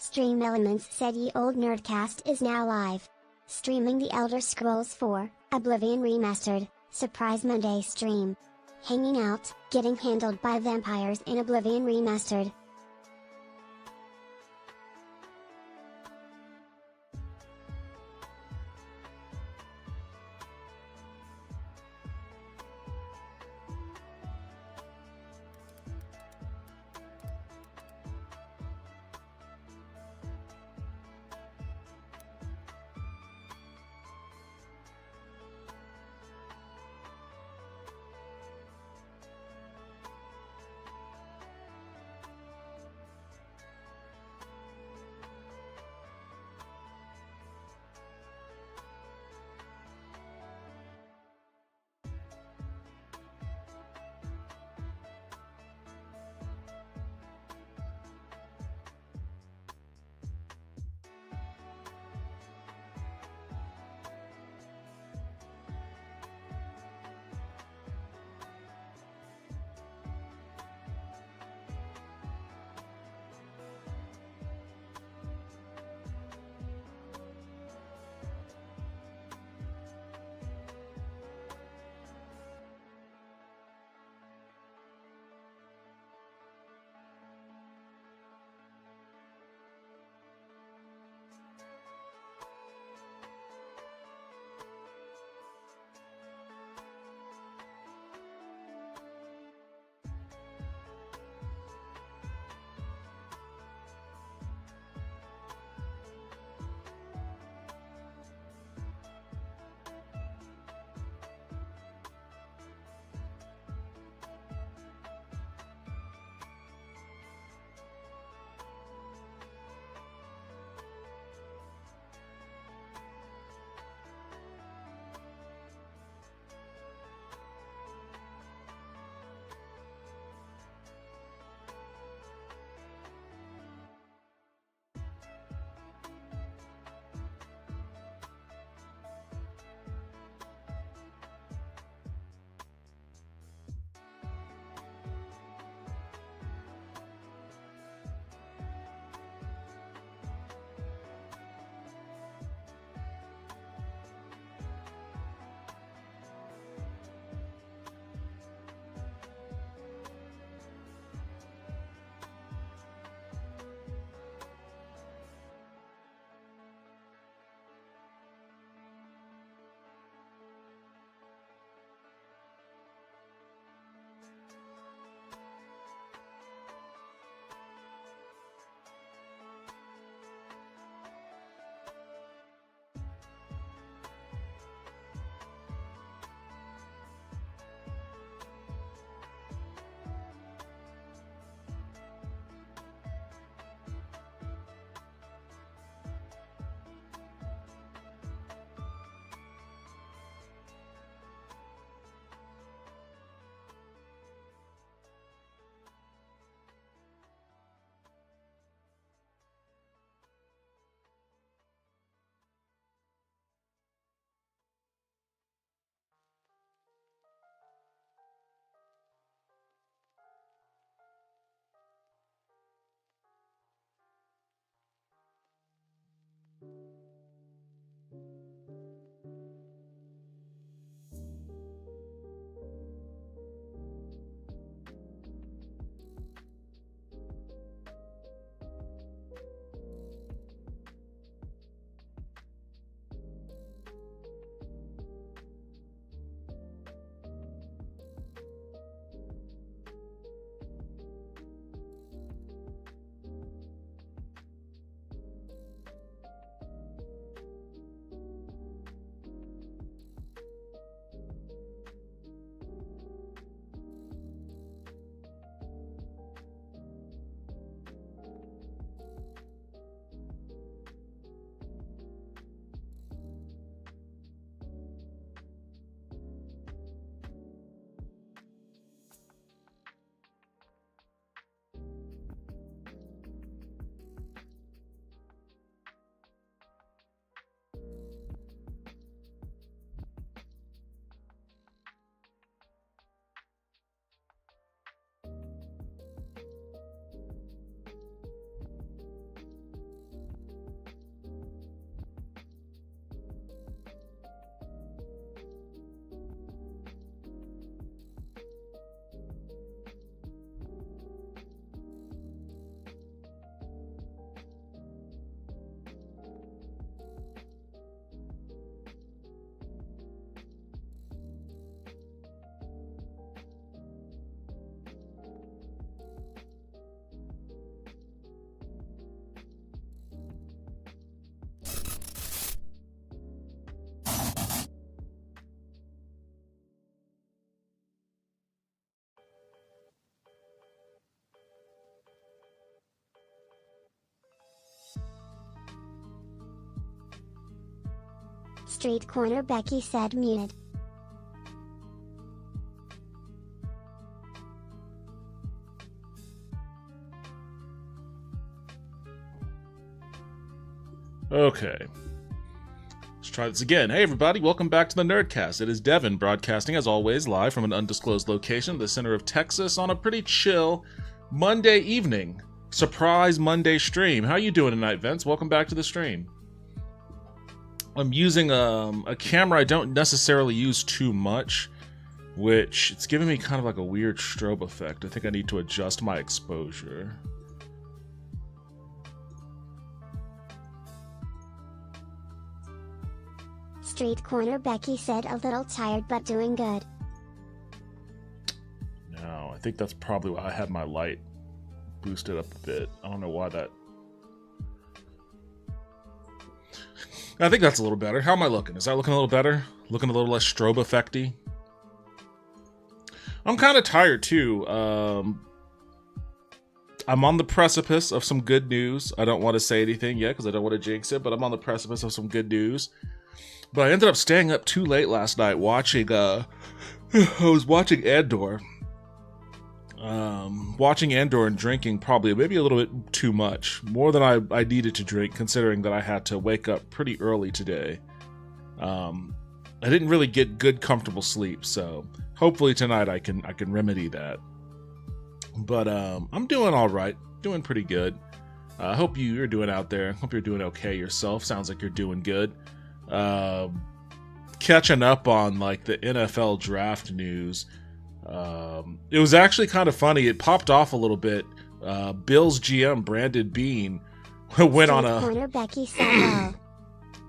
Stream Elements said Ye Old Nerdcast is now live. Streaming The Elder Scrolls 4, Oblivion Remastered, Surprise Monday stream. Hanging out, getting handled by vampires in Oblivion Remastered. Street corner Becky said muted. Okay. Let's try this again. Hey everybody, welcome back to the Nerdcast. It is Devin broadcasting as always live from an undisclosed location, the center of Texas, on a pretty chill Monday evening. Surprise Monday stream. How you doing tonight, Vince? Welcome back to the stream. I'm using a camera I don't necessarily use too much, which it's giving me kind of like a weird strobe effect. I think I need to adjust my exposure. Street corner Becky said a little tired but doing good. No, I think that's probably why I had my light boosted up a bit. I don't know why that... I think that's a little better. How am I looking? Is that looking a little better? Looking a little less strobe effecty? I'm kind of tired too. I'm on the precipice of some good news. I don't want to say anything yet because I don't want to jinx it, but I'm on the precipice of some good news. But I ended up staying up too late last night watching, I was watching Andor. Watching Andor and drinking probably maybe a little bit too much. More than I needed to drink, considering that I had to wake up pretty early today. I didn't really get good, comfortable sleep, so hopefully tonight I can remedy that. But I'm doing all right. Doing pretty good. I hope you're doing out there. Hope you're doing okay yourself. Sounds like you're doing good. Catching up on like the NFL draft news. It was actually kind of funny. It popped off a little bit. Bills GM Brandon Beane went on a corner Becky said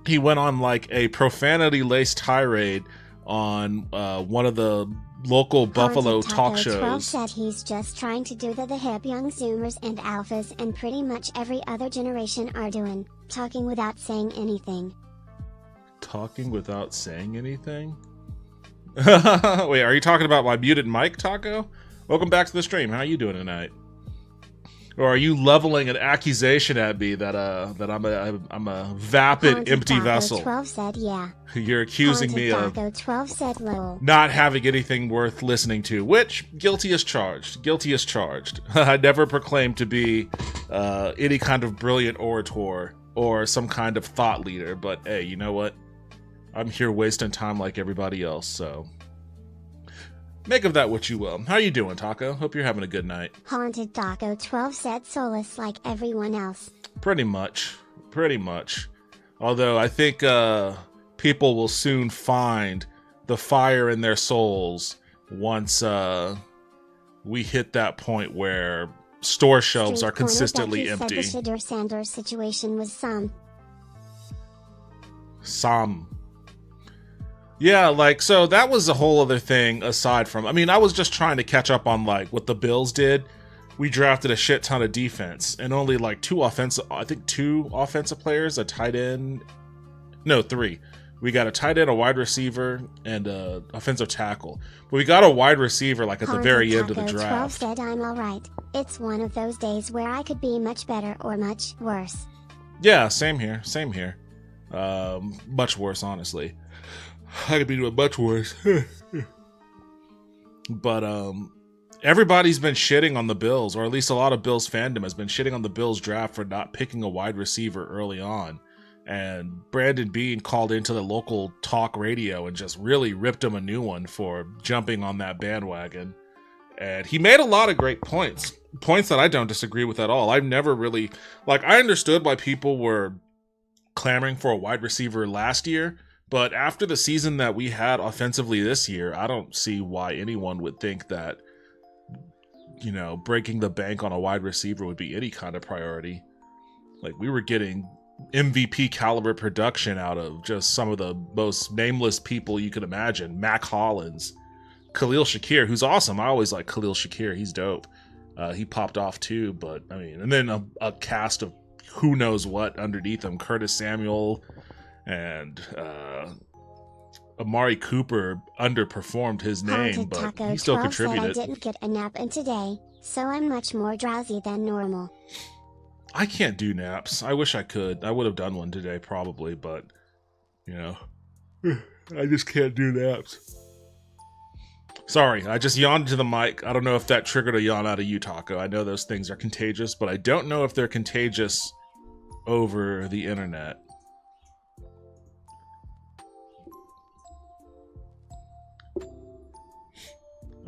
he went on like a profanity-laced tirade on one of the local Buffalo talk shows. 12 said he's just trying to do the hip young Zoomers and alphas and pretty much every other generation are doing, talking without saying anything. Talking without saying anything? Wait, are you talking about my muted mic, Taco? Welcome back to the stream. How are you doing tonight? Or are you leveling an accusation at me that I'm a vapid Haunted empty Taco vessel? 12 said yeah. You're accusing me of Taco 12 said lol. Not having anything worth listening to, which guilty as charged. Guilty as charged. I never proclaimed to be any kind of brilliant orator or some kind of thought leader, but hey, you know what? I'm here wasting time like everybody else, so make of that what you will. How you doing, Taco? Hope you're having a good night. Haunted Taco 12 said soulless like everyone else. Pretty much. Pretty much. Although I think people will soon find the fire in their souls once we hit that point where store shelves Street are consistently Becky empty. said the Shedder Sanders situation was Some. Yeah, like, so that was a whole other thing aside from, I mean, I was just trying to catch up on, like, what the Bills did. We drafted a shit ton of defense, and only, like, two offensive players, a tight end, no, three. We got a tight end, a wide receiver, and a offensive tackle. But we got a wide receiver, like, at the very end of the draft. 12 said I'm alright. It's one of those days where I could be much better or much worse. Yeah, same here, same here. Much worse, honestly. I could be doing much worse. But everybody's been shitting on the Bills, or at least a lot of Bills fandom has been shitting on the Bills draft for not picking a wide receiver early on. And Brandon Beane called into the local talk radio and just really ripped him a new one for jumping on that bandwagon. And he made a lot of great points. Points that I don't disagree with at all. I've never really... Like, I understood why people were clamoring for a wide receiver last year, but after the season that we had offensively this year, I don't see why anyone would think that, you know, breaking the bank on a wide receiver would be any kind of priority. Like, we were getting MVP caliber production out of just some of the most nameless people you could imagine. Mac Hollins, Khalil Shakir, who's awesome. I always like Khalil Shakir. He's dope. He popped off too, but I mean, and then a cast of who knows what underneath him. Curtis Samuel and Amari Cooper underperformed his name, but he still contributed. Said I didn't get a nap in today, so I'm much more drowsy than normal. I can't do naps. I wish I could. I would have done one today probably, but you know, I just can't do naps. Sorry, I just yawned to the mic. I don't know if that triggered a yawn out of you, Taco. I know those things are contagious, but I don't know if they're contagious over the internet.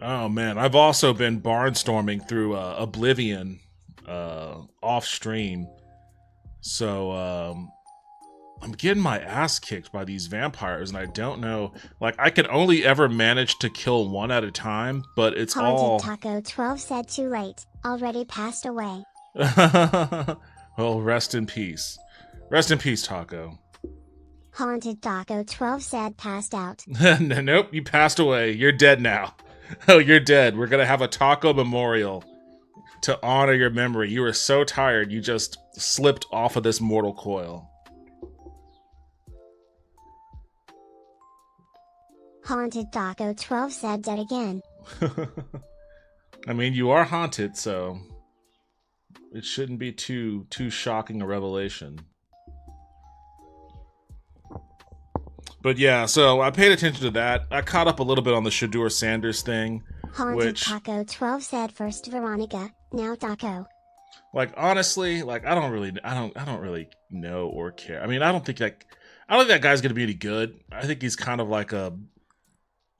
Oh man, I've also been barnstorming through Oblivion off stream. So I'm getting my ass kicked by these vampires, and I don't know. Like, I can only ever manage to kill one at a time, but it's all. Haunted Taco 12 said too late, already passed away. Well, rest in peace. Rest in peace, Taco. Haunted Taco 12 said passed out. Nope, you passed away. You're dead now. Oh, you're dead. We're gonna have a Taco memorial to honor your memory. You were so tired, you just slipped off of this mortal coil. Haunted Taco 12 said dead again. I mean, you are haunted, so it shouldn't be too shocking a revelation. But yeah, so I paid attention to that. I caught up a little bit on the Shadur Sanders thing. Haunted Taco 12 said first Veronica, now Taco. Like, honestly, like I don't really know or care. I mean, I don't think that guy's gonna be any good. I think he's kind of like a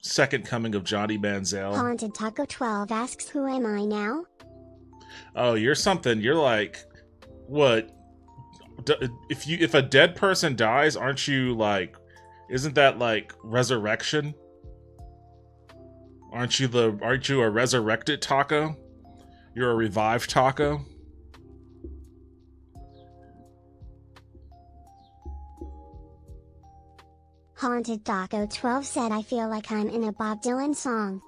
second coming of Johnny Manziel. Haunted Taco 12 asks, who am I now? Oh, you're something. You're like, what? If a dead person dies, aren't you like? Isn't that like resurrection? Aren't you a resurrected Taco? You're a revived Taco? Haunted Taco 12 said I feel like I'm in a Bob Dylan song.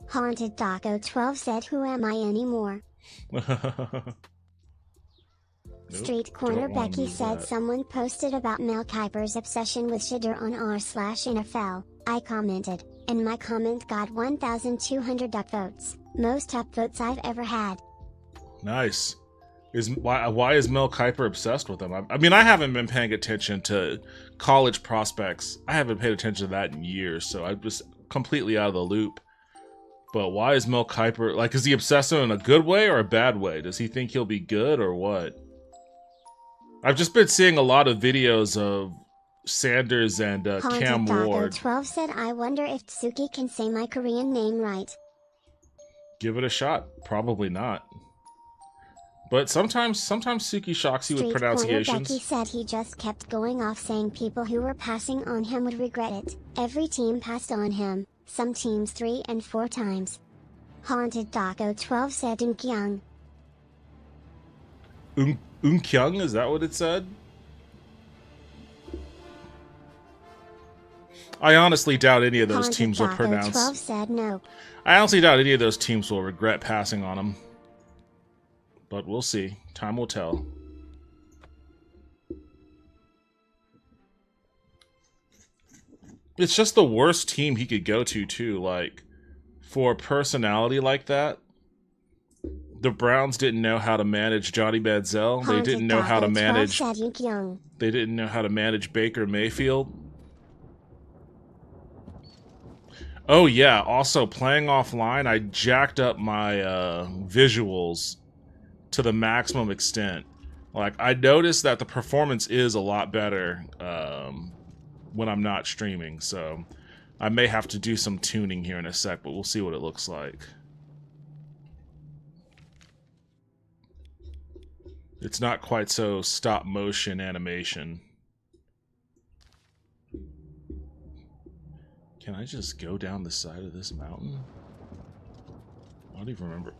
Haunted Taco 12 said who am I anymore? Street Corner Becky said Someone posted about Mel Kiper's obsession with Shadur on r/NFL. I commented, and my comment got 1,200 upvotes. Most upvotes I've ever had. Nice. Why is Mel Kiper obsessed with him? I mean, I haven't been paying attention to college prospects. I haven't paid attention to that in years, so I'm just completely out of the loop. But why is Mel Kiper, like, is he obsessed in a good way or a bad way? Does he think he'll be good or what? I've just been seeing a lot of videos of Sanders and Cam Ward. 12 said I wonder if Tsuki can say my Korean name right. Give it a shot. Probably not. But sometimes Suki shocks you with pronunciations. Becky said he just kept going off saying people who were passing on him would regret it. Every team passed on him, some teams 3 and 4 times. Haunted Taco 12 said Unkyung. Unkyung, is that what it said? I honestly doubt any of those teams will pronounce. 12 said no. I honestly doubt any of those teams will regret passing on him. But we'll see. Time will tell. It's just the worst team he could go to, too. Like, for a personality like that, the Browns didn't know how to manage Johnny Manziel. They didn't know how to manage. They didn't know how to manage Baker Mayfield. Oh yeah, also playing offline, I jacked up my visuals to the maximum extent. Like, I noticed that the performance is a lot better when I'm not streaming, so I may have to do some tuning here in a sec, but we'll see what it looks like. It's not quite so stop motion animation. Can I just go down the side of this mountain? I don't even remember.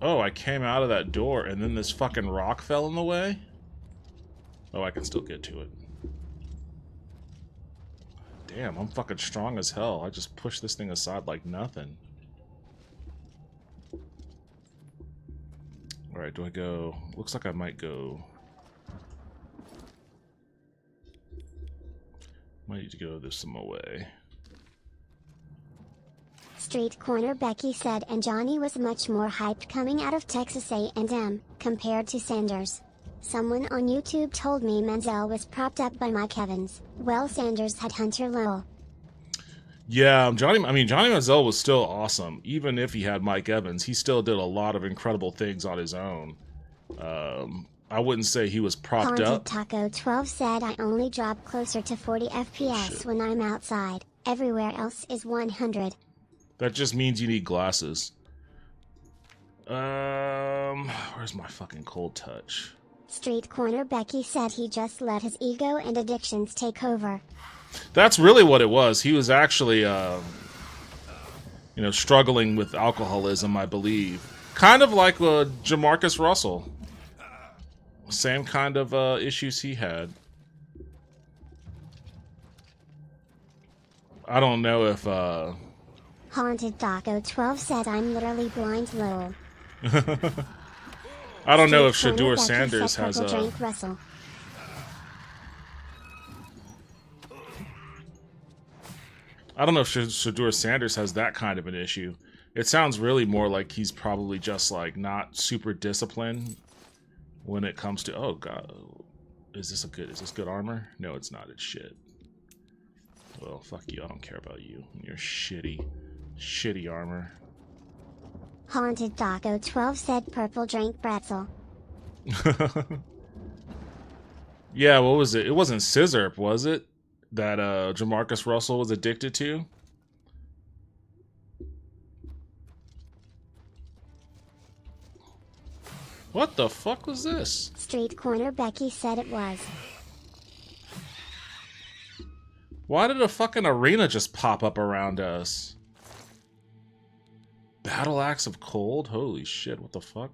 Oh, I came out of that door and then this fucking rock fell in the way? Oh, I can still get to it. Damn, I'm fucking strong as hell. I just pushed this thing aside like nothing. Alright, do I go? Looks like I might go. Might need to go this some way. Street Corner Becky said, and Johnny was much more hyped coming out of Texas A&M, compared to Sanders. Someone on YouTube told me Manziel was propped up by Mike Evans, well Sanders had Hunter Lowell. Yeah, Johnny Manziel was still awesome. Even if he had Mike Evans, he still did a lot of incredible things on his own. I wouldn't say he was propped Haunted up. Taco 12 said, I only drop closer to 40 FPS when I'm outside. Everywhere else is 100. That just means you need glasses. Where's my fucking cold touch? Street Corner Becky said he just let his ego and addictions take over. That's really what it was. He was actually, struggling with alcoholism, I believe. Kind of like Jamarcus Russell. Same kind of issues he had. I don't know if... Haunted Taco 12 said, I'm literally blind Lowell. I don't know if Street Corner Shadur Becky Sanders said has Purple a... Drink Russell. I don't know if Shadur Sanders has that kind of an issue. It sounds really more like he's probably just like not super disciplined when it comes to, oh god, is this good armor? No, it's not. It's shit. Well, fuck you. I don't care about you. Your shitty armor. Haunted Taco 12 said Purple Drink Pretzel. Yeah, what was it? It wasn't Scissorp, was it? That Jamarcus Russell was addicted to? What the fuck was this? Street Corner Becky said it was. Why did a fucking arena just pop up around us? Battle Axe of Cold? Holy shit, what the fuck?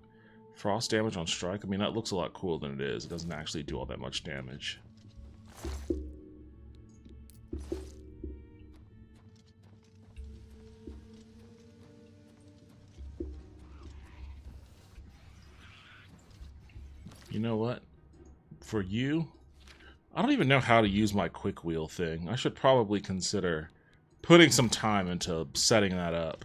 Frost damage on strike? I mean, that looks a lot cooler than it is. It doesn't actually do all that much damage. You know what? For you, I don't even know how to use my quick wheel thing. I should probably consider putting some time into setting that up.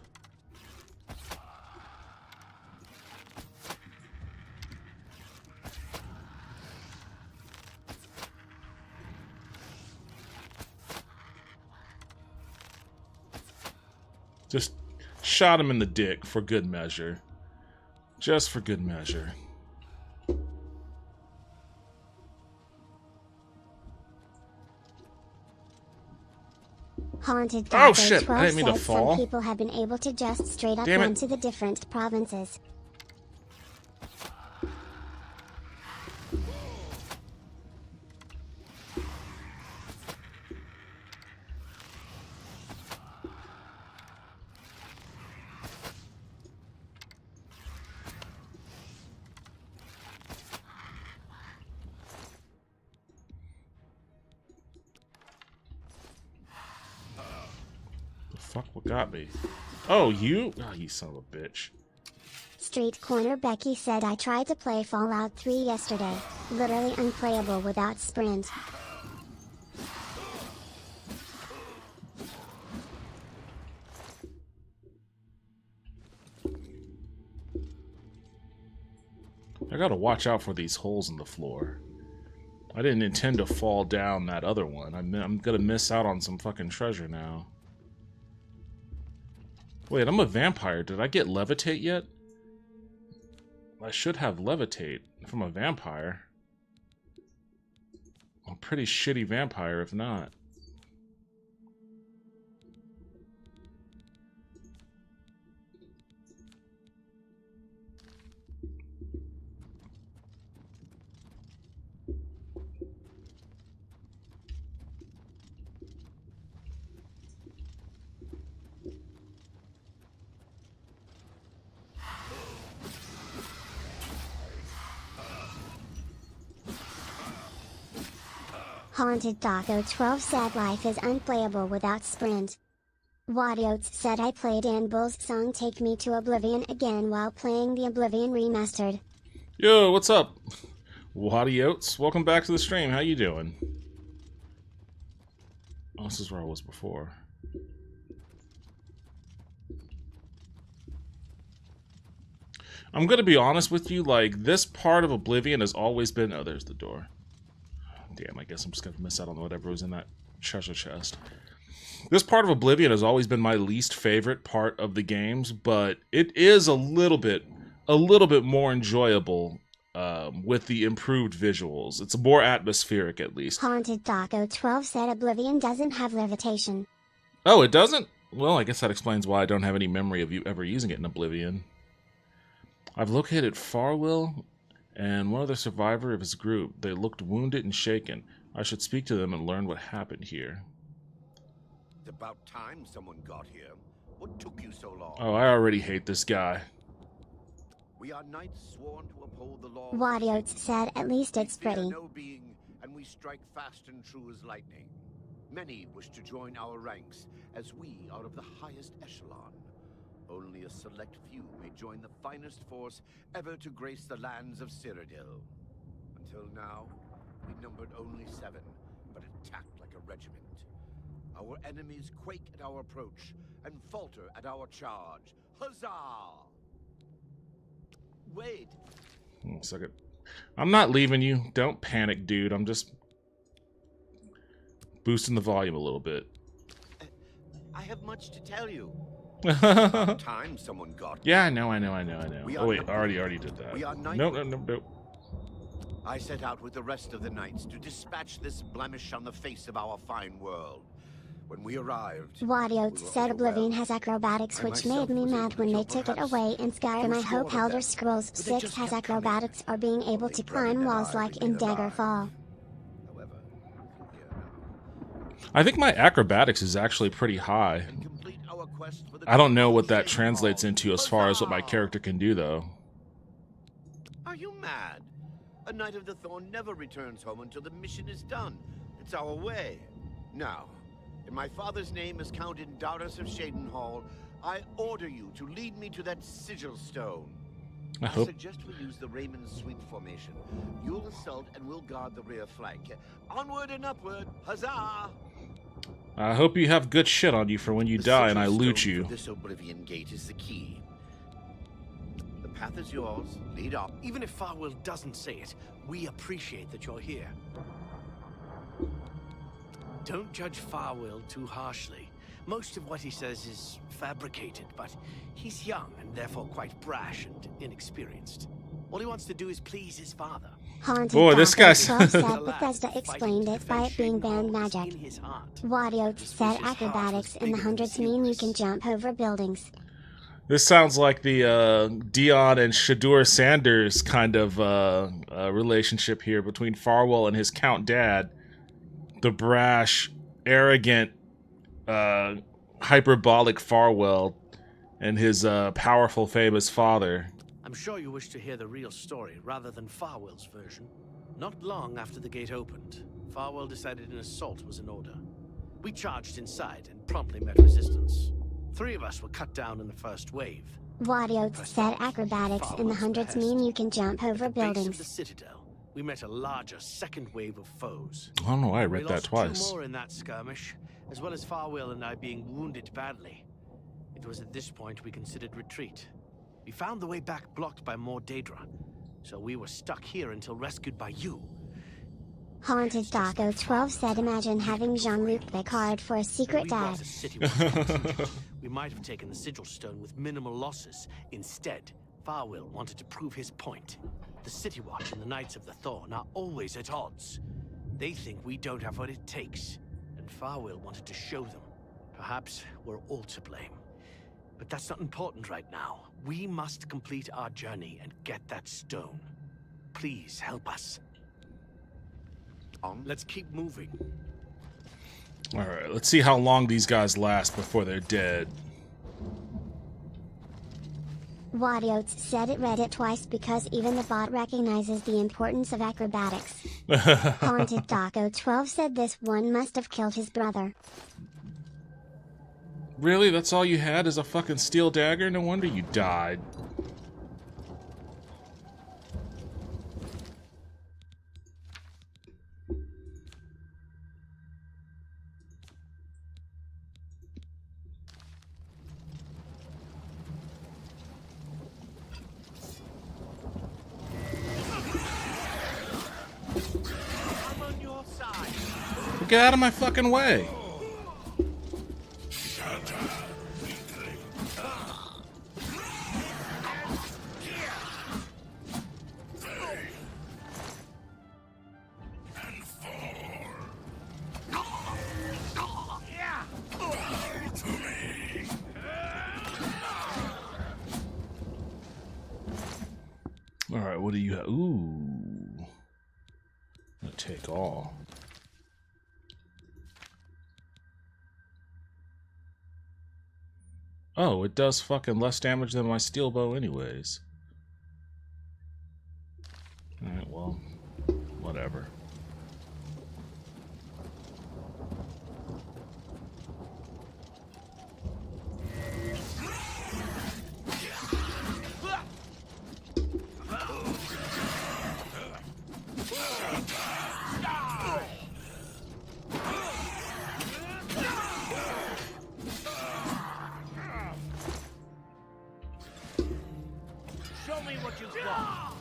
Just shot him in the dick for good measure. Just for good measure. Haunted Oh Taco shit, 12 I didn't mean to said fall. some people have been able to just straight up Damn it. run to the different provinces. Fuck, what got me? Oh, you? Oh, you son of a bitch. Street Corner Becky said, I tried to play Fallout 3 yesterday. Literally unplayable without sprint. I gotta watch out for these holes in the floor. I didn't intend to fall down that other one. I'm gonna miss out on some fucking treasure now. Wait, I'm a vampire. Did I get levitate yet? I should have levitate if I'm a vampire. I'm a pretty shitty vampire if not. Haunted Taco 12 said life is unplayable without sprint. Wadiotes said I played Anvil's song Take Me to Oblivion again while playing the Oblivion Remastered. Yo, what's up? Wadiotes, welcome back to the stream. How you doing? Oh, this is where I was before. I'm gonna be honest with you, like, this part of Oblivion has always been... Oh, there's the door. Damn, I guess I'm just gonna miss out on whatever was in that treasure chest. This part of Oblivion has always been my least favorite part of the games, but it is a little bit more enjoyable with the improved visuals. It's more atmospheric, at least. Haunted Taco 12 said Oblivion doesn't have levitation. Oh, it doesn't? Well, I guess that explains why I don't have any memory of you ever using it in Oblivion. I've located Farwell and one other survivor of his group. They looked wounded and shaken. I should speak to them and learn what happened here. It's about time someone got here. What took you so long? Oh, I already hate this guy. We are knights sworn to uphold the law. Wadiotes said at least it's We fear pretty. no being, and we strike fast and true as lightning. Many wish to join our ranks, as we are of the highest echelon. Only a select few may join the finest force ever to grace the lands of Cyrodiil. Until now, we numbered only 7, but attacked like a regiment. Our enemies quake at our approach and falter at our charge. Huzzah! Wait. One second. I'm not leaving you. Don't panic, dude. I'm just boosting the volume a little bit. I have much to tell you. Yeah, Time someone got. I know. Oh wait, I already did that. We are Nope. I set out with the rest of the knights to dispatch this blemish on the face of our fine world. When we arrived, Wadiotes said Oblivion has acrobatics, which made me mad when they took it away in Skyrim. I hope Elder Scrolls 6 has acrobatics or being able to climb walls like in Daggerfall. However, I think my acrobatics is actually pretty high. I don't know what that translates into as far as what my character can do, though. Are you mad? A Knight of the Thorn never returns home until the mission is done. It's our way. Now, in my father's name as Count Indarius of Shadenhall, I order you to lead me to that sigil stone. I suggest we use the Raymond Sweep formation. You'll assault and we'll guard the rear flank. Onward and upward, huzzah! I hope you have good shit on you for when you die and I loot you. This Oblivion Gate is the key. The path is yours. Lead up. Even if Farwell doesn't say it, we appreciate that you're here. Don't judge Farwell too harshly. Most of what he says is fabricated, but he's young and therefore quite brash and inexperienced. All he wants to do is please his father. Haunted Boy, this guy's... said Bethesda explained it by it being banned magic. Wadiotes said acrobatics in the hundreds mean you can jump over buildings. This sounds like the Dion and Shadur Sanders kind of relationship here between Farwell and his Count Dad. The brash, arrogant, hyperbolic Farwell and his powerful, famous father. I'm sure you wish to hear the real story rather than Farwell's version. Not long after the gate opened, Farwell decided an assault was in order. We charged inside and promptly met resistance. 3 of us were cut down in the first wave. Wadiotes said acrobatics in the hundreds mean you can jump over At the base of buildings. the Citadel, we met a larger second wave of foes. I don't know why I read We that lost twice. 2 more in that skirmish, as well as Farwell and I being wounded badly. It was at this point we considered retreat. We found the way back blocked by more Daedra, so we were stuck here until rescued by you. Haunted Taco 12 said imagine having Jean-Luc Picard for a secret We dad. brought a city we might have taken the sigil stone with minimal losses. Instead, Farwell wanted to prove his point. The City Watch and the Knights of the Thorn are always at odds. They think we don't have what it takes, and Farwell wanted to show them. Perhaps we're all to blame. But that's not important right now. We must complete our journey and get that stone. Please help us. Let's keep moving. Alright, let's see how long these guys last before they're dead. Wadiotes said it read it twice because even the bot recognizes the importance of acrobatics. Haunted Taco 12 said this one must have killed his brother. Really? That's all you had is a fucking steel dagger? No wonder you died. on your side. Get out of my fucking way. All right, what do you have? Ooh. I'm gonna take all. Oh, it does fucking less damage than my steel bow anyways. Alright, well, whatever. Show me what you've got.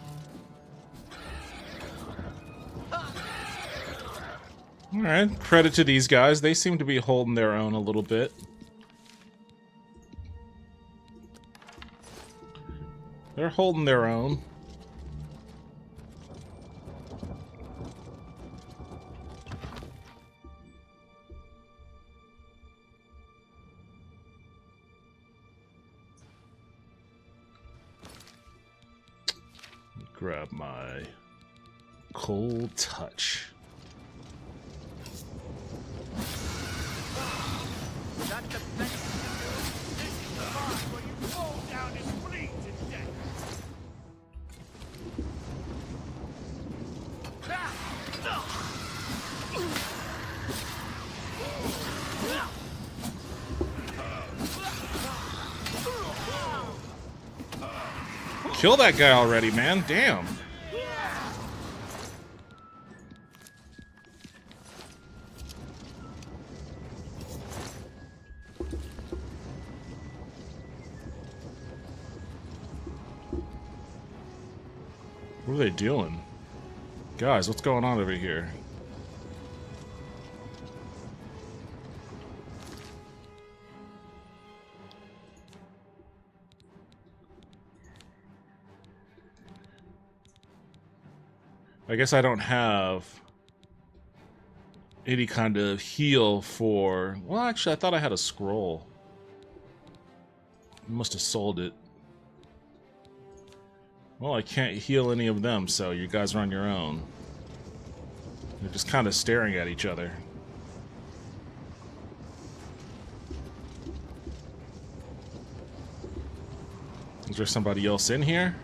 Alright, credit to these guys. They seem to be holding their own a little bit. They're holding their own. Grab my cold touch. That's the best you can do. This is the part where you fall down and bleed to death. Kill that guy already, man. Damn. What are they doing? Guys, what's going on over here? I guess I don't have any kind of heal for... Well, actually, I thought I had a scroll. I must have sold it. Well, I can't heal any of them, so you guys are on your own. They're just kind of staring at each other. Is there somebody else in here?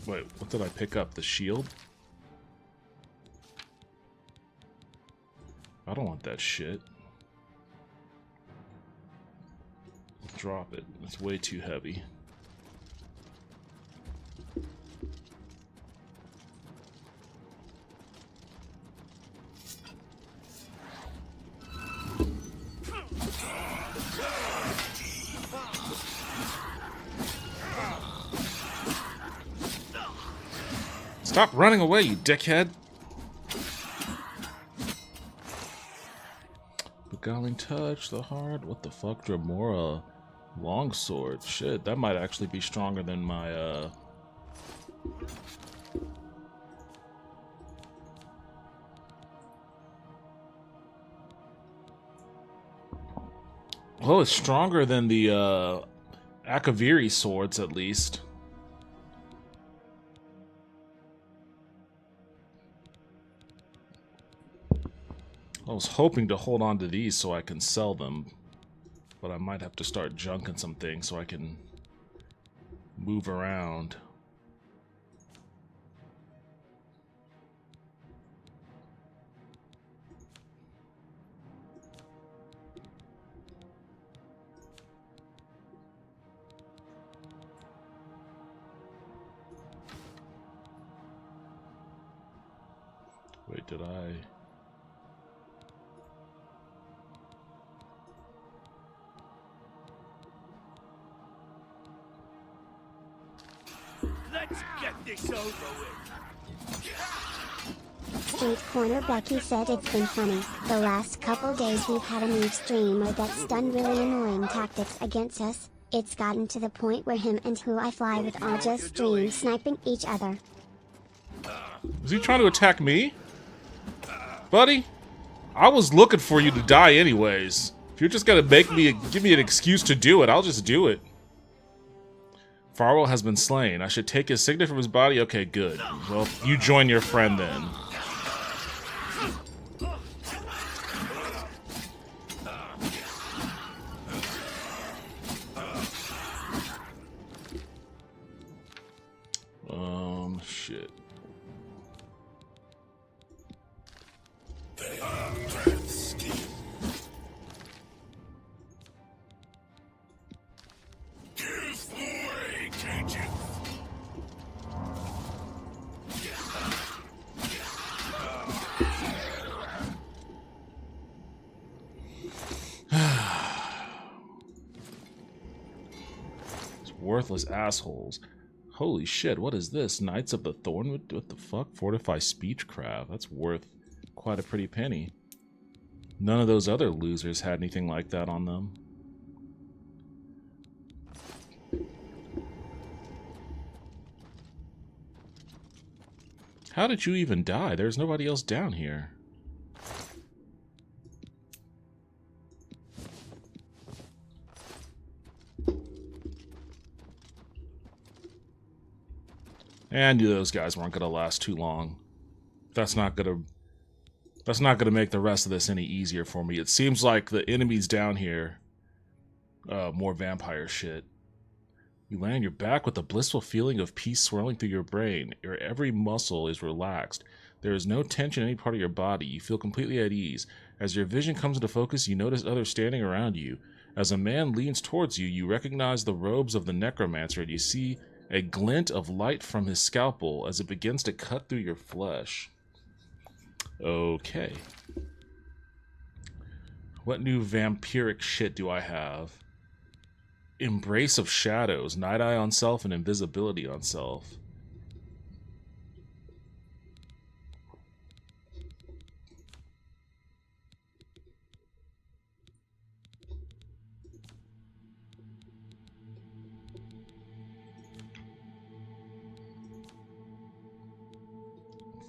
Wait, what did I pick up? The shield? I don't want that shit. Drop it. It's way too heavy. Stop running away, you dickhead! Beguiling touch, the heart. What the fuck, Dremora? Longsword. Shit, that might actually be stronger than my, Well, it's stronger than the, Akaviri swords, at least. I was hoping to hold on to these so I can sell them, but I might have to start junking some things so I can move around. Wait, did I? Let's get this over with. Street Corner Becky said it's been funny. The last couple days we've had a new streamer that's done really annoying tactics against us. It's gotten to the point where him and Who I Fly With are just stream sniping each other. Is he trying to attack me? Buddy? I was looking for you to die anyways. If you're just gonna give me an excuse to do it, I'll just do it. Farwell has been slain. I should take his signet from his body? Okay, good. Well, you join your friend then. Shit. It's worthless assholes. Holy shit, what is this? Knights of the Thorn? What the fuck? Fortify Speechcraft. That's worth quite a pretty penny. None of those other losers had anything like that on them. How did you even die? There's nobody else down here. And I knew those guys weren't gonna last too long. That's not gonna make the rest of this any easier for me. It seems like the enemies down here, more vampire shit. You lay on your back with a blissful feeling of peace swirling through your brain. Your every muscle is relaxed. There is no tension in any part of your body. You feel completely at ease. As your vision comes into focus, you notice others standing around you. As a man leans towards you, you recognize the robes of the necromancer, and you see a glint of light from his scalpel as it begins to cut through your flesh. Okay. What new vampiric shit do I have? Embrace of Shadows, Night Eye on Self, and Invisibility on Self.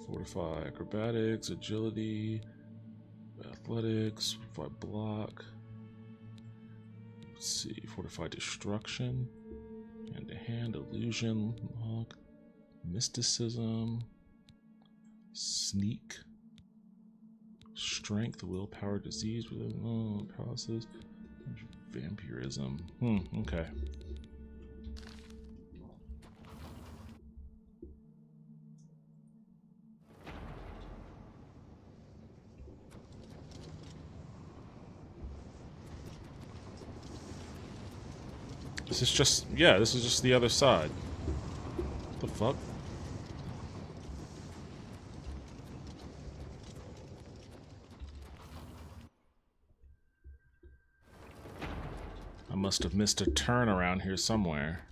Fortify Acrobatics, Agility, Athletics, Fortify Block. Let's see, Fortify Destruction, Hand to Hand, Illusion, Lock, Mysticism, Sneak, Strength, Willpower, Disease, Paralysis, Vampirism. Okay. This is just, yeah, this is just the other side. What the fuck? I must have missed a turn around here somewhere.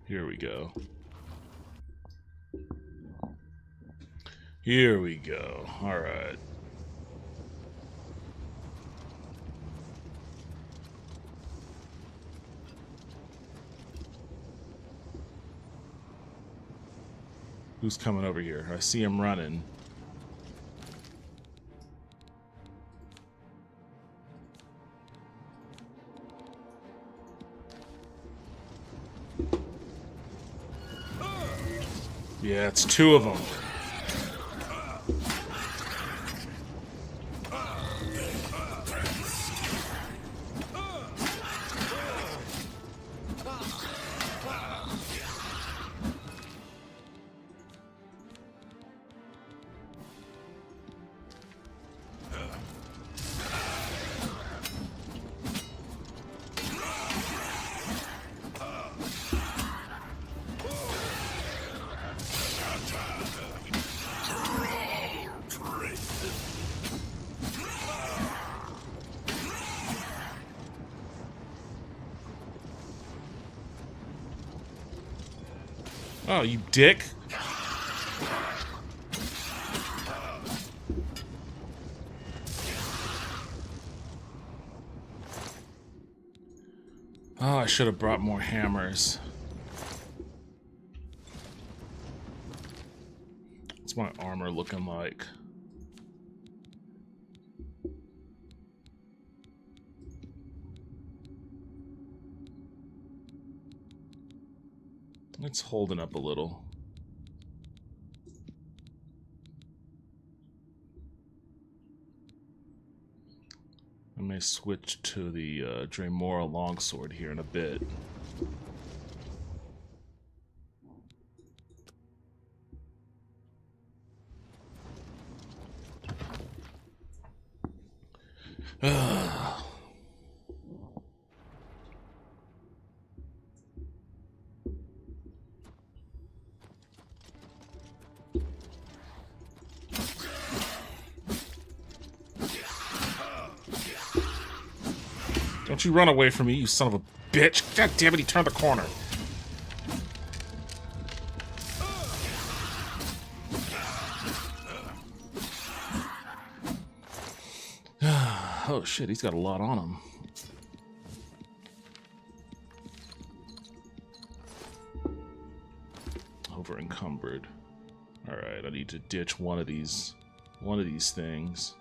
Here we go. Here we go. All right. Who's coming over here? I see him running. Yeah, it's two of them. Oh, you dick. Oh, I should have brought more hammers. What's my armor looking like? It's holding up a little. I may switch to the Dremora longsword here in a bit. Don't you run away from me, you son of a bitch! God damn it, he turned the corner. Oh shit, he's got a lot on him. Over encumbered. Alright, I need to ditch one of these things.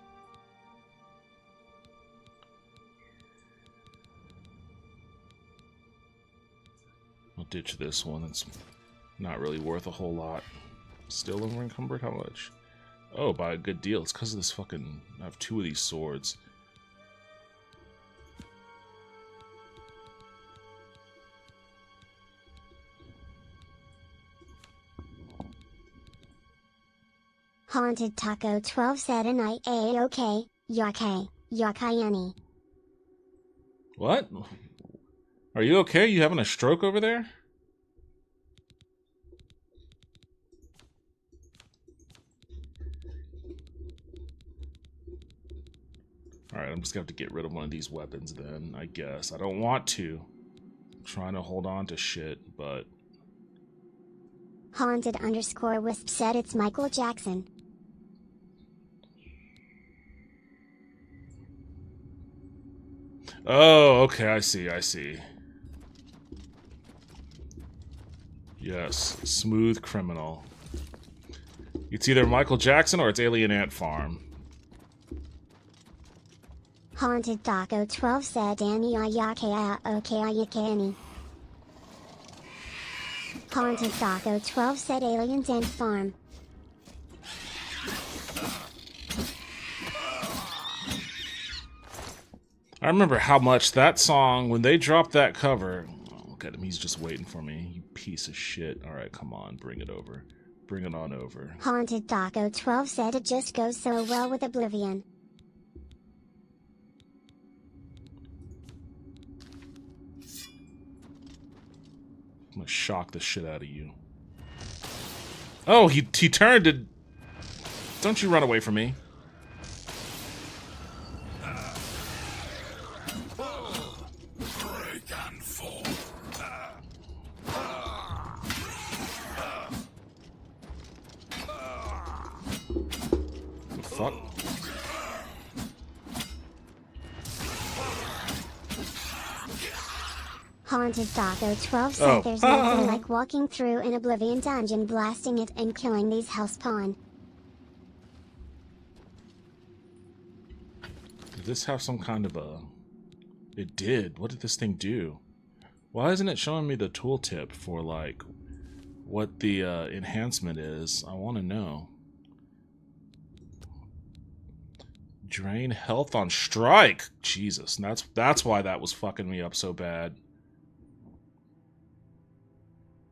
I'll ditch this one. It's not really worth a whole lot. Still over encumbered? How much? Oh, by a good deal. It's because of this fucking... I have 2 of these swords. Haunted Taco 12 said an I-A-OK, Yake, Yakayani. What? Are you okay? You having a stroke over there? Alright, I'm just gonna have to get rid of one of these weapons then, I guess. I don't want to. I'm trying to hold on to shit, but... Haunted_Wisp said it's Michael Jackson. Oh, okay, I see. Yes, smooth criminal. It's either Michael Jackson or it's Alien Ant Farm. Haunted Taco 12 said Danny Ayake Ayakani. Haunted Taco 12 said Aliens Ant Farm. I remember how much that song, when they dropped that cover... Oh, look at him, he's just waiting for me. You piece of shit. Alright, come on, bring it over. Bring it on over. Haunted Taco 12 said it just goes so well with Oblivion. I'm gonna shock the shit out of you. Oh, he turned to... Don't you run away from me. Fuck. Haunted Taco 12 said there's nothing like walking through an Oblivion dungeon, blasting it, and killing these hellspawn. Did this have some kind of a... It did. What did this thing do? Why isn't it showing me the tooltip for, like, what the enhancement is? I want to know. Drain health on strike. Jesus, and that's why that was fucking me up so bad.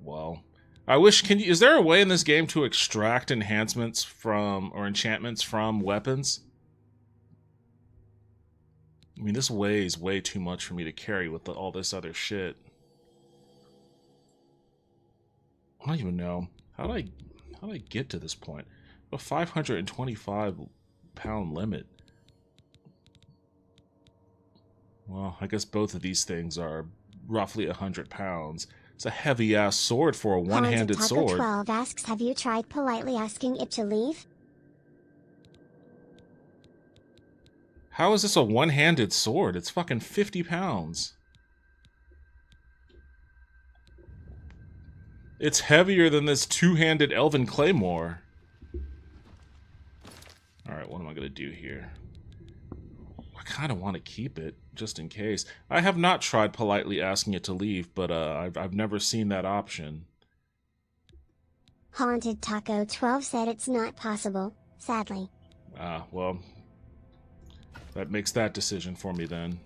Well, I wish. Is there a way in this game to extract enhancements from or enchantments from weapons? I mean, this weighs way too much for me to carry with all this other shit. I don't even know how did I get to this point? A 525-pound limit. Well, I guess both of these things are roughly 100 pounds. It's a heavy-ass sword for a one-handed Taco sword. 12 asks, have you tried politely asking it to leave? How is this a one-handed sword? It's fucking 50 pounds. It's heavier than this two-handed elven claymore. Alright, what am I going to do here? I kind of want to keep it, just in case. I have not tried politely asking it to leave, but I've never seen that option. Haunted Taco 12 said it's not possible, sadly. Well, that makes that decision for me then.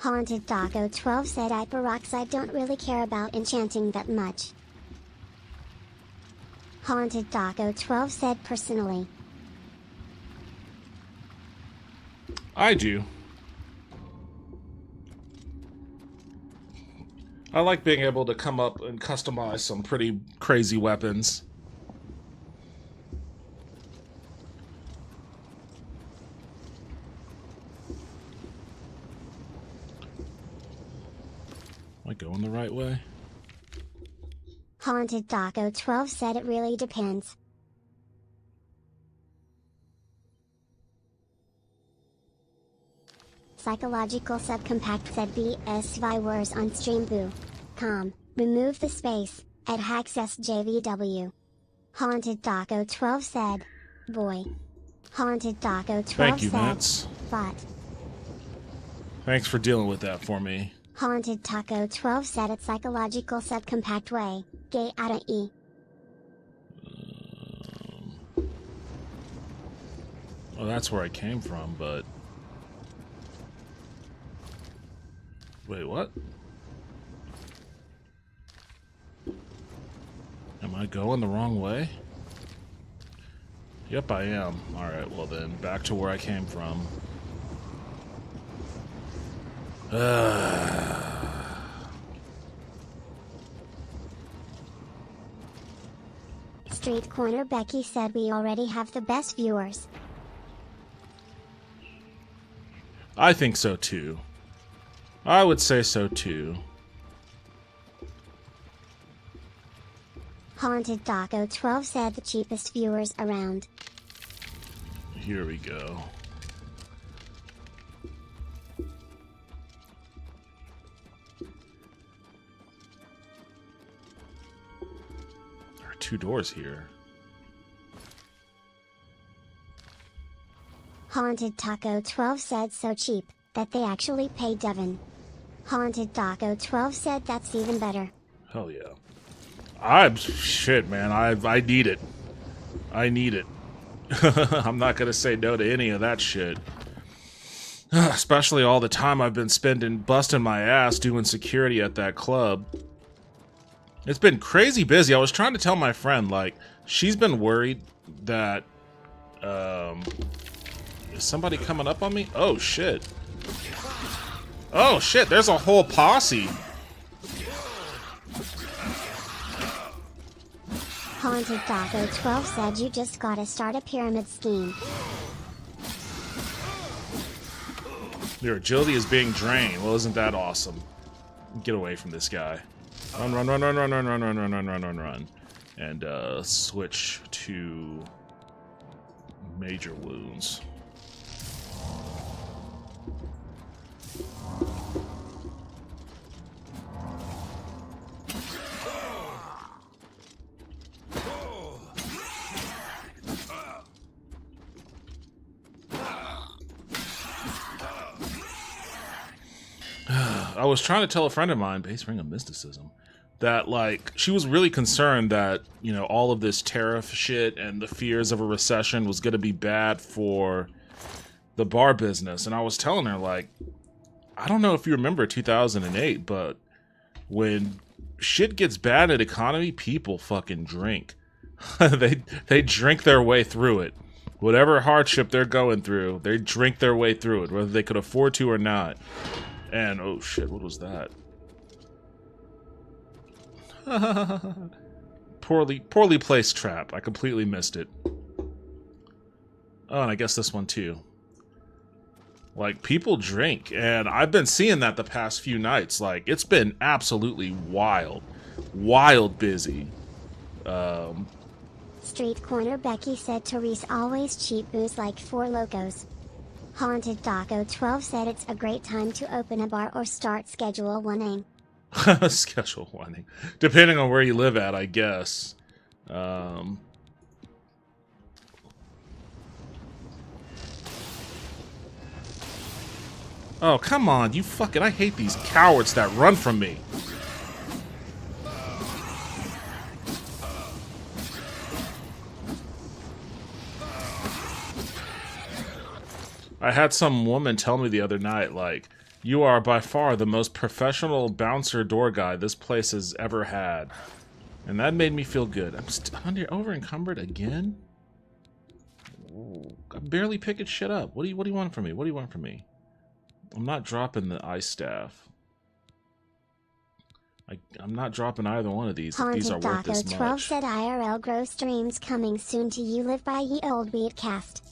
Haunted Taco 12 said Hyperoxide don't really care about enchanting that much. Haunted Taco 12 said personally. I do. I like being able to come up and customize some pretty crazy weapons. Am I going the right way? Haunted Taco 12 said it really depends. Psychological Subcompact said BS viewers on streamboo.com. Remove the space at HacksSJVW. Haunted Taco 12 said, boy. Haunted Taco 12 Thank you, said, Vince. bot. Thanks for dealing with that for me. Haunted Taco 12 said it psychological subcompact way, gay out of E. Well, that's where I came from, but... Wait, what? Am I going the wrong way? Yep, I am. Alright, well then, back to where I came from. Street Corner Becky said we already have the best viewers. I think so too. I would say so too. Haunted Taco 12 said the cheapest viewers around. Here we go. There are two doors here. Haunted Taco 12 said so cheap that they actually paid Devin. Haunted Taco 12 said that's even better. Hell yeah. Shit, man. I need it. I need it. I'm not gonna say no to any of that shit. Especially all the time I've been spending busting my ass doing security at that club. It's been crazy busy. I was trying to tell my friend, like, she's been worried that, is somebody coming up on me? Oh, shit. Oh, shit, there's a whole posse. Haunted Taco 12 said you just gotta start a pyramid scheme. Your agility is being drained. Well, isn't that awesome? Get away from this guy. Run, run, run, run, run, run, run, run, run, run, run, run, run. And switch to major wounds. I was trying to tell a friend of mine, base ring of mysticism, that, like, she was really concerned that, you know, all of this tariff shit and the fears of a recession was going to be bad for the bar business. And I was telling her, like, I don't know if you remember 2008, but when shit gets bad in the economy, people fucking drink. They drink their way through it. Whatever hardship they're going through, they drink their way through it, whether they could afford to or not. And, oh shit, what was that? Poorly placed trap. I completely missed it. Oh, and I guess this one too. Like, people drink, and I've been seeing that the past few nights. Like, it's been absolutely wild. Wild busy. Street Corner Becky said Therese always cheap booze like Four Locos. Haunted Taco 12 said it's a great time to open a bar or start schedule oneing. Schedule oneing. Depending on where you live at, I guess. Oh, come on, you fucking... I hate these cowards that run from me. I had some woman tell me the other night, like, you are by far the most professional bouncer door guy this place has ever had. And that made me feel good. I'm over encumbered again? Ooh, I'm barely picking shit up. What do you want from me? What do you want from me? I'm not dropping the ice staff. I'm not dropping either one of these if these are worth this much. 12 said IRL grow streams coming soon to you live by ye old Weedcast.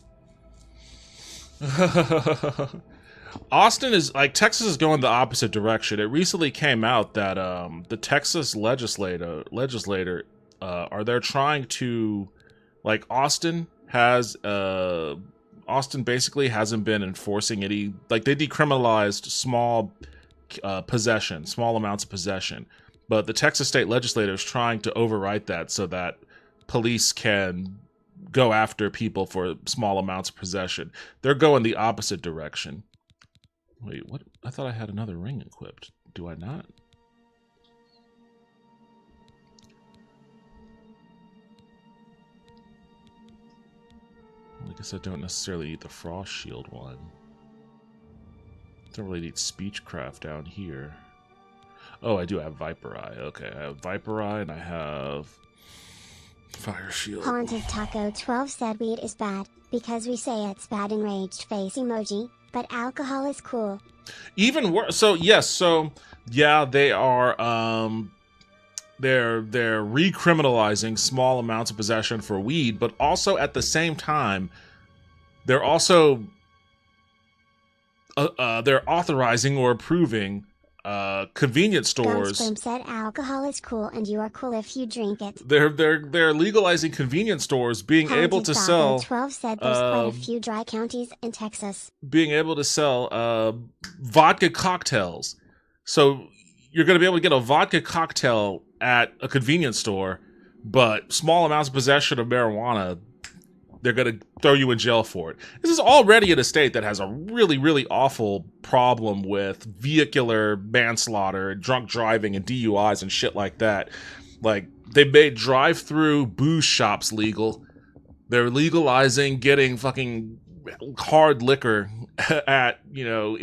Austin is, like, Texas is going the opposite direction. It recently came out that the Texas legislator they're trying to, like, Austin basically hasn't been enforcing any, like, they decriminalized small amounts of possession, but the Texas state legislature is trying to overwrite that so that police can go after people for small amounts of possession. They're going the opposite direction. Wait, what? I thought I had another ring equipped. Do I not? I guess I don't necessarily need the Frost Shield one. Don't really need Speechcraft down here. Oh, I do have Viper Eye. Okay, I have Viper Eye and I have Fire Shield. Haunted Taco 12 said weed is bad, because we say it's bad enraged face emoji, but alcohol is cool. Even worse. So, yes, so, yeah, they are, they're recriminalizing small amounts of possession for weed, but also at the same time, they're also they're authorizing or approving convenience stores. Gunsperm said alcohol is cool and you are cool if you drink it. They're legalizing convenience stores being able to sell. 12 said there's quite a few dry counties in Texas. Being able to sell vodka cocktails. So you're going to be able to get a vodka cocktail at a convenience store, but small amounts of possession of marijuana, they're going to throw you in jail for it. This is already in a state that has a really, really awful problem with vehicular manslaughter, drunk driving, and DUIs and shit like that. Like, they made drive-through booze shops legal. They're legalizing getting fucking hard liquor at, you know,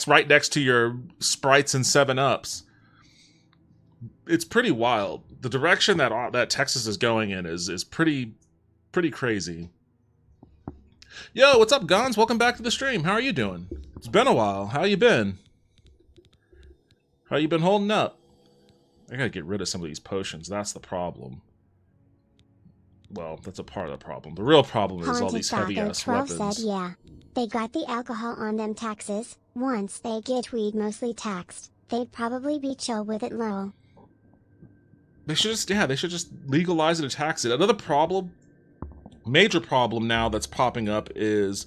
right next to your Sprites and 7-Ups. It's pretty wild. The direction that Texas is going in is pretty crazy. Yo, what's up, Gons? Welcome back to the stream. How are you doing? It's been a while. How you been? How you been holding up? I gotta get rid of some of these potions. That's the problem. Well, that's a part of the problem. The real problem is all these heavy-ass weapons. 12 said, yeah, they got the alcohol on them taxes. Once they get weed mostly taxed, they'd probably be chill with it low. They should just legalize it and tax it. Another problem, major problem now that's popping up is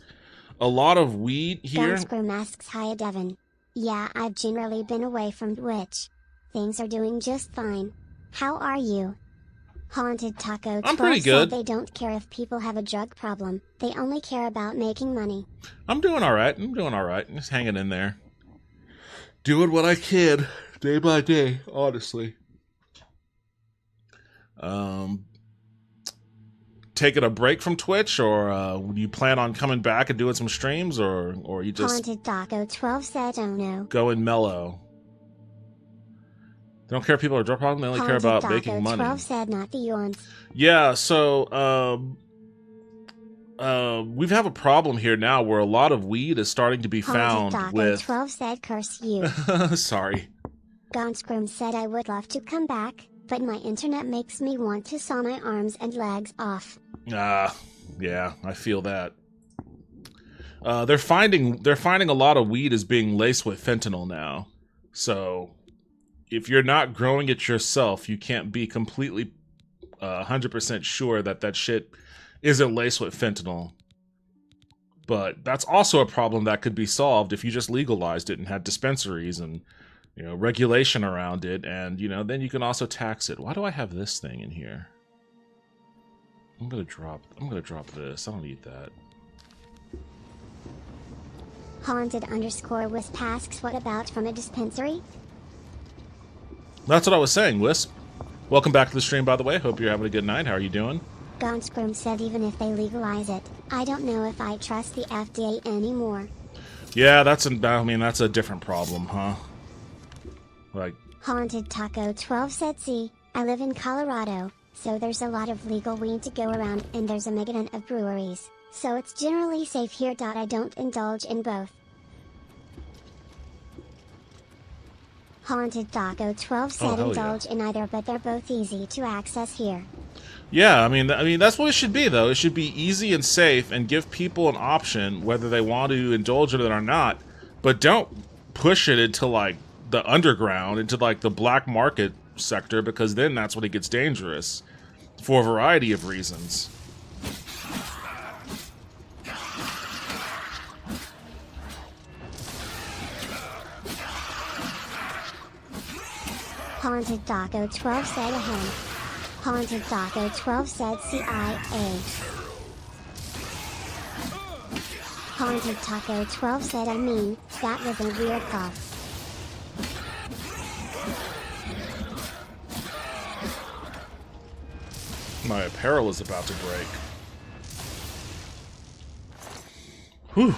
a lot of weed here. Gunscrew masks hi Devin. Yeah, I've generally been away from Twitch. Things are doing just fine. How are you? Haunted Taco 12 I'm pretty good. Said they don't care if people have a drug problem. They only care about making money. I'm doing all right. I'm just hanging in there. Doing what I can, day by day, honestly. Taking a break from Twitch, or do you plan on coming back and doing some streams, or you just Haunted Taco 12 said, oh no. Going mellow? They don't care if people are drug problem, they only care about making money. 12 said not the yawns. Yeah, so we have a problem here now where a lot of weed is starting to be found Haunted with... 12 said curse you. Sorry. Gonscroom said I would love to come back, but my internet makes me want to saw my arms and legs off. Yeah, I feel that. They're finding a lot of weed is being laced with fentanyl now. So if you're not growing it yourself, you can't be completely 100% sure that that shit isn't laced with fentanyl. But that's also a problem that could be solved if you just legalized it and had dispensaries and, you know, regulation around it, and, you know, then you can also tax it. Why do I have this thing in here? I'm gonna drop this. I don't need that. Haunted_Wisp asks what about from a dispensary? That's what I was saying, Wisp. Welcome back to the stream, by the way. Hope you're having a good night. How are you doing? Gonscroom said even if they legalize it, I don't know if I trust the FDA anymore. Yeah, that's a different problem, huh? Like, Haunted Taco 12 said see, I live in Colorado, so there's a lot of legal weed to go around and there's a megaton of breweries, so it's generally safe here. I don't indulge in both. Haunted Taco 12 said indulge in either, but they're both easy to access here. yeah, I mean that's what it should be, though. It should be easy and safe and give people an option whether they want to indulge in it or not, but don't push it into like the underground, into like the black market sector, because then that's when it gets dangerous for a variety of reasons. Haunted Taco 12 said ahead. Haunted Taco 12 said CIA. Haunted Taco 12 said I mean, that was a weird cough. My apparel is about to break. Whew.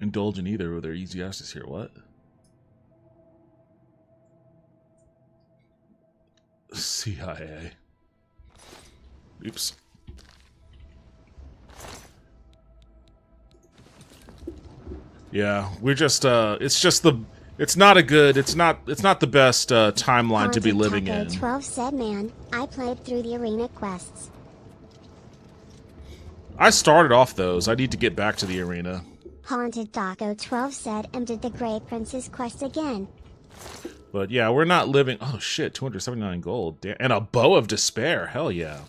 Indulge in either with their easy access here. What? CIA. Oops. Yeah, we're just it's not the best timeline to be living Taco in. 12 said man, I played through the arena quests. I started off those. I need to get back to the arena. Haunted Taco 12 said did the Grey Princess quest again. But yeah, we're not living. Oh shit, 279 gold. And a bow of despair. Hell yeah.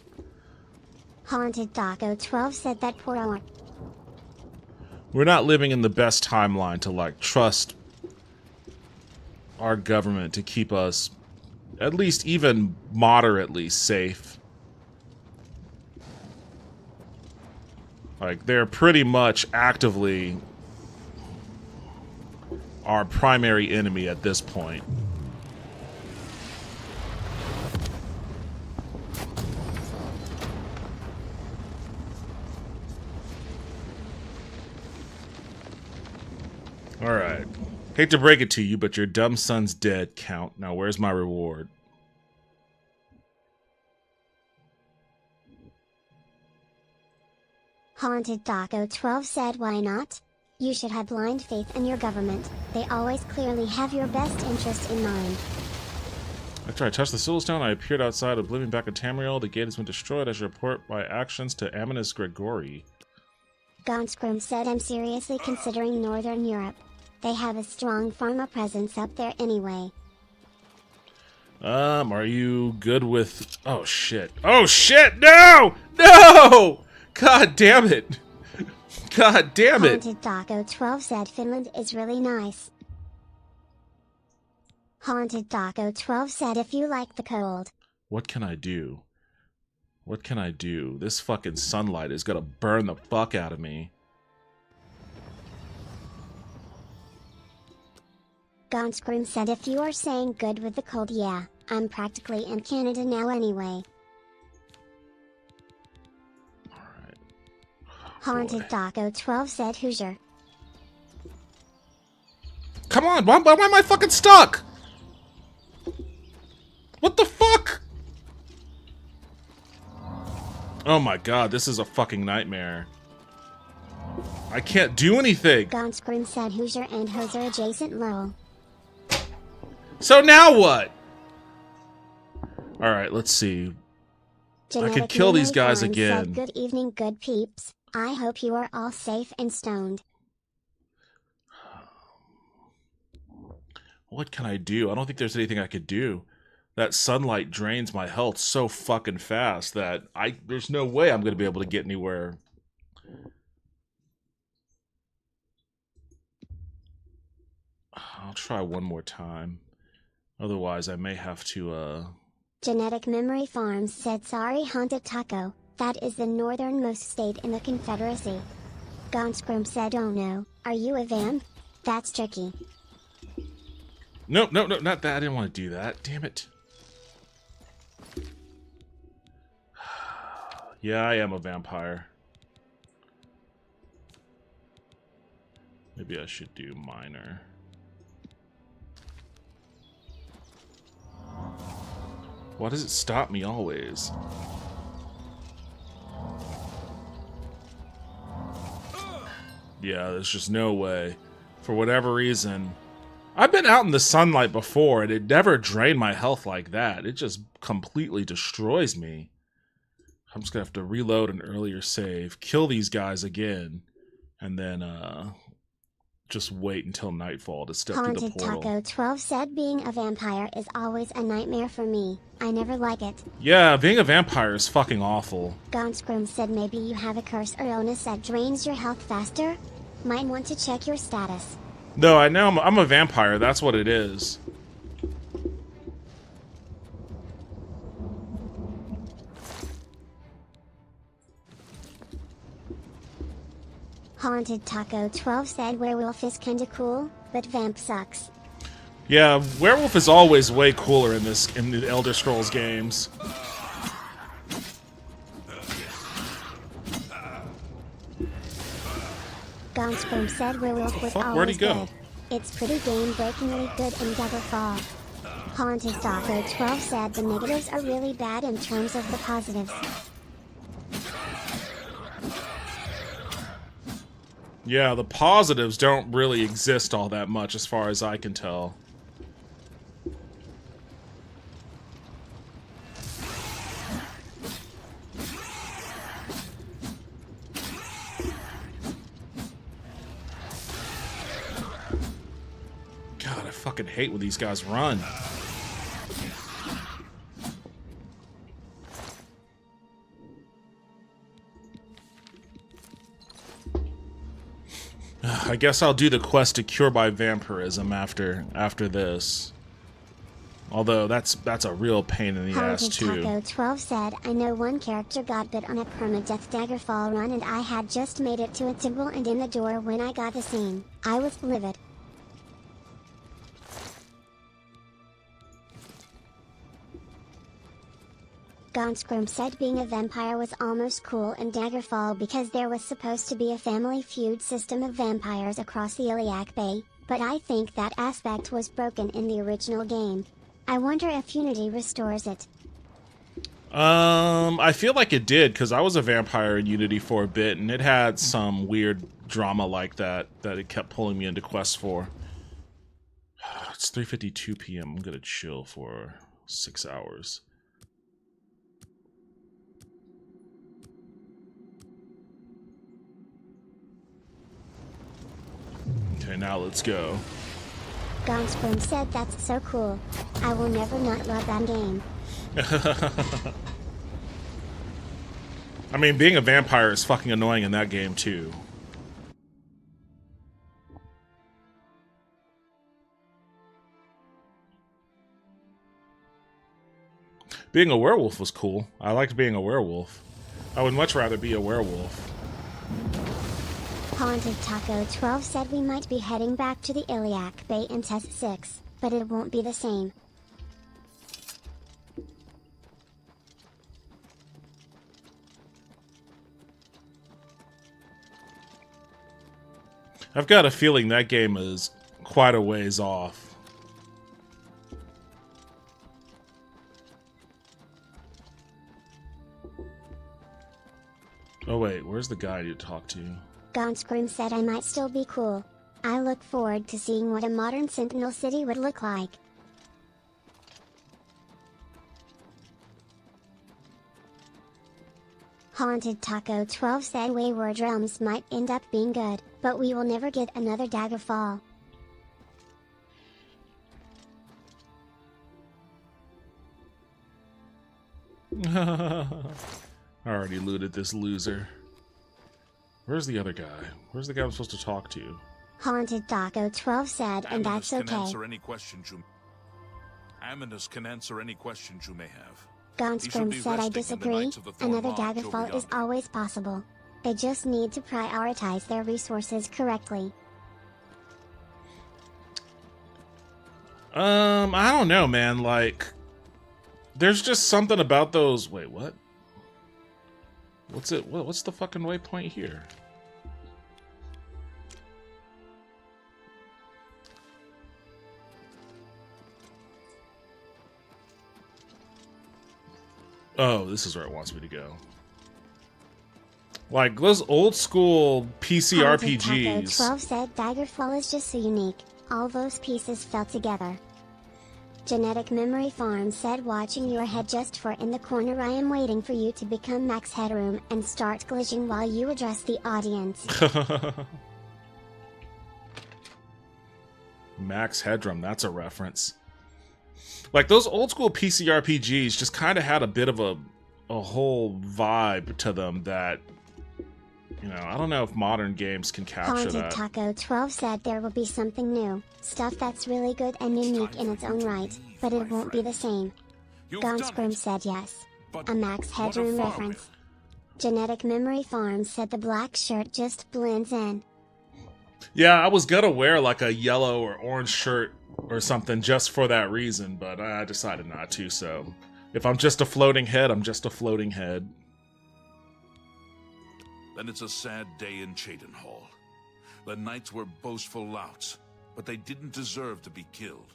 Haunted Taco 12 said that poor hour. We're not living in the best timeline to like trust our government to keep us at least even moderately safe. Like, they're pretty much actively our primary enemy at this point. Alright. Hate to break it to you, but your dumb son's dead, Count. Now where's my reward? Haunted Taco 12 said why not? You should have blind faith in your government. They always clearly have your best interest in mind. After I touched the Silverstone, I appeared outside Oblivion back in Tamriel. The gate has been destroyed. I should report my actions to Aminus Gregori. Gonscroom said I'm seriously considering Northern Europe. They have a strong pharma presence up there anyway. Are you good with... Oh, shit. Oh, shit! No! No! God damn it! God damn it! Haunted Taco 12 said Finland is really nice. Haunted Taco 12 said if you like the cold. What can I do? What can I do? This fucking sunlight is gonna burn the fuck out of me. Gonscroom said if you are saying good with the cold, yeah, I'm practically in Canada now anyway. Alright. Haunted Taco 12 said Hoosier. Come on, why am I fucking stuck? What the fuck? Oh my god, this is a fucking nightmare. I can't do anything. Gonscream said Hoosier and Hoser adjacent lol. So now what? Alright, let's see. Genetic I could kill these Memory guys Farm again. Said, good evening, good peeps. I hope you are all safe and stoned. What can I do? I don't think there's anything I could do. That sunlight drains my health so fucking fast that there's no way I'm going to be able to get anywhere. I'll try one more time. Otherwise, I may have to, Genetic Memory Farms said sorry Haunted Taco, that is the northernmost state in the Confederacy. Gonscrim said oh no, are you a vamp? That's tricky. No, not that. I didn't want to do that. Damn it. Yeah, I am a vampire. Maybe I should do minor. Why does it stop me always? Yeah, there's just no way. For whatever reason. I've been out in the sunlight before, and it never drained my health like that. It just completely destroys me. I'm just gonna have to reload an earlier save, kill these guys again, and then, just wait until nightfall to step through the Haunted portal. Taco 12 said being a vampire is always a nightmare for me. I never like it. Yeah, being a vampire is fucking awful. Gonscrim said maybe you have a curse or illness that drains your health faster? Might want to check your status. No, I know I'm a vampire. That's what it is. Haunted Taco 12 said werewolf is kinda cool, but vamp sucks. Yeah, werewolf is always way cooler in the Elder Scrolls games. Gonscrim said werewolf was Fuck, always where'd he go? good. It's pretty game-breakingly good in Daggerfall. Haunted Taco 12 said the negatives are really bad in terms of the positives. Yeah, the positives don't really exist all that much as far as I can tell. God, I fucking hate when these guys run. I guess I'll do the quest to cure my vampirism after this. Although that's a real pain in the ass Haunted too. Taco 12 said, I know one character got bit on a permadeath Daggerfall run and I had just made it to a temple and in the door when I got the scene. I was livid. Gonscrim said being a vampire was almost cool in Daggerfall because there was supposed to be a family feud system of vampires across the Iliac Bay, but I think that aspect was broken in the original game. I wonder if Unity restores it. I feel like it did, because I was a vampire in Unity for a bit, and it had some weird drama like that it kept pulling me into quests for. It's 3:52 p.m. I'm gonna chill for 6 hours. Okay, now let's go. Gonscrim said that's so cool. I will never not love that game. I mean, being a vampire is fucking annoying in that game, too. Being a werewolf was cool. I liked being a werewolf. I would much rather be a werewolf. Haunted Taco 12 said we might be heading back to the Iliac Bay in Test 6, but it won't be the same. I've got a feeling that game is quite a ways off. Oh wait, where's the guy you talked to? Gonscream said I might still be cool. I look forward to seeing what a modern Sentinel City would look like. Haunted Taco 12 said Wayward Realms might end up being good, but we will never get another Daggerfall. I already looted this loser. Where's the other guy? Where's the guy I'm supposed to talk to? Haunted Taco 12 said, and that's okay. Amanus can answer any questions you may have. Gonscream said I disagree. Another Daggerfall is always possible. They just need to prioritize their resources correctly. I don't know, man. Like, there's just something about those. Wait, what? What's it? What's the fucking waypoint here? Oh, this is where it wants me to go. Like those old school PC Haunted RPGs. Taco 12 said Daggerfall is just so unique. All those pieces fell together. Genetic Memory Farm said watching your head just for in the corner. I am waiting for you to become Max Headroom and start glitching while you address the audience. Max Headroom, that's a reference. Like those old school PC RPGs just kind of had a bit of a whole vibe to them that, you know, I don't know if modern games can capture Haunted that. Taco 12 said there will be something new, stuff that's really good and unique in its own right, but it won't be the same. Gonscream said yes. A Max Headroom reference. Genetic Memory Farm said the black shirt just blends in. Yeah, I was gonna wear like a yellow or orange shirt or something just for that reason, but I decided not to, so if I'm just a floating head, I'm just a floating head. Then it's a sad day in Cheydinhall. The knights were boastful louts, but they didn't deserve to be killed.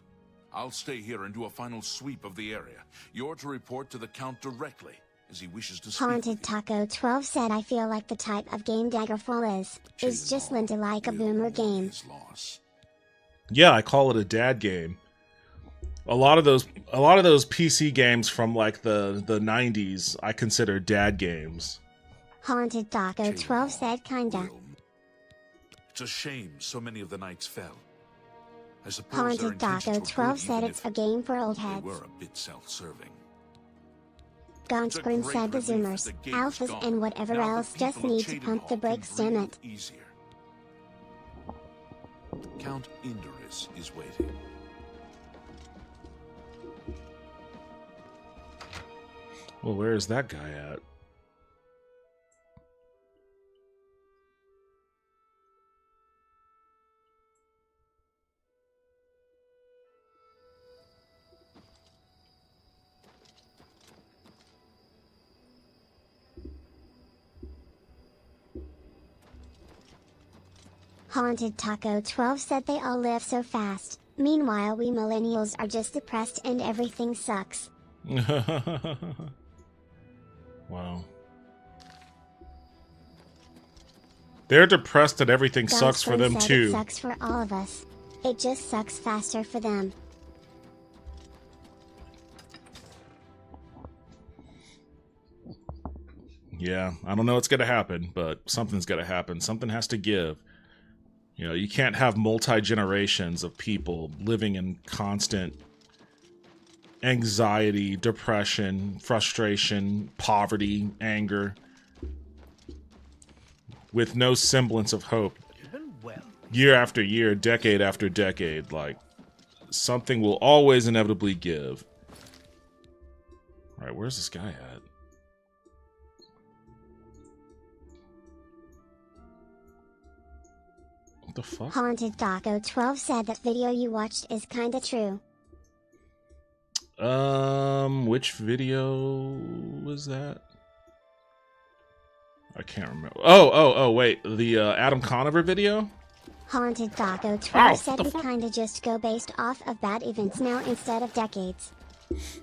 I'll stay here and do a final sweep of the area. You're to report to the Count directly, as he wishes to speak. Haunted Taco 12 said I feel like the type of game Daggerfall is just lent to like a boomer game. Yeah, I call it a dad game. A lot of those PC games from like the 90s I consider dad games. Haunted Taco 12 said kinda. It's a shame so many of the knights fell. I suppose Haunted Taco 12 said it's a game for old they heads. were a bit self-serving. Gonscream said the Zoomers, Alphas and whatever else just need to pump the brakes, damn it. Easier. Count Indoris is waiting. Well, where is that guy at? Haunted Taco 12 said they all live so fast. Meanwhile, we millennials are just depressed and everything sucks. Wow. They're depressed and everything sucks for them said too. It sucks for all of us. It just sucks faster for them. Yeah, I don't know what's gonna happen, but something's gonna happen. Something has to give. You know, you can't have multi-generations of people living in constant anxiety, depression, frustration, poverty, anger, with no semblance of hope. Year after year, decade after decade, like, something will always inevitably give. All right, where's this guy at? What the fuck? Haunted Taco 12 said that video you watched is kinda true. Which video was that? I can't remember. Oh, wait. The Adam Conover video? Haunted Taco 12 Ow, said the we fuck? kinda just go based off of bad events now instead of decades.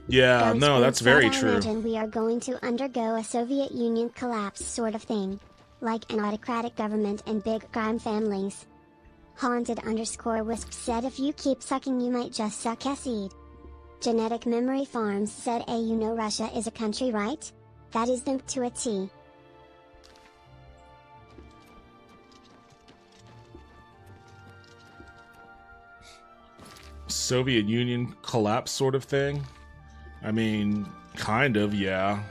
Yeah, no, that's very I true. imagine we are going to undergo a Soviet Union collapse sort of thing. Like an autocratic government and big crime families. Haunted_Wisp said if you keep sucking you might just suck acid. Genetic Memory Farms said you know Russia is a country, right? That is them to a T. Soviet Union collapse sort of thing? I mean, kind of, yeah.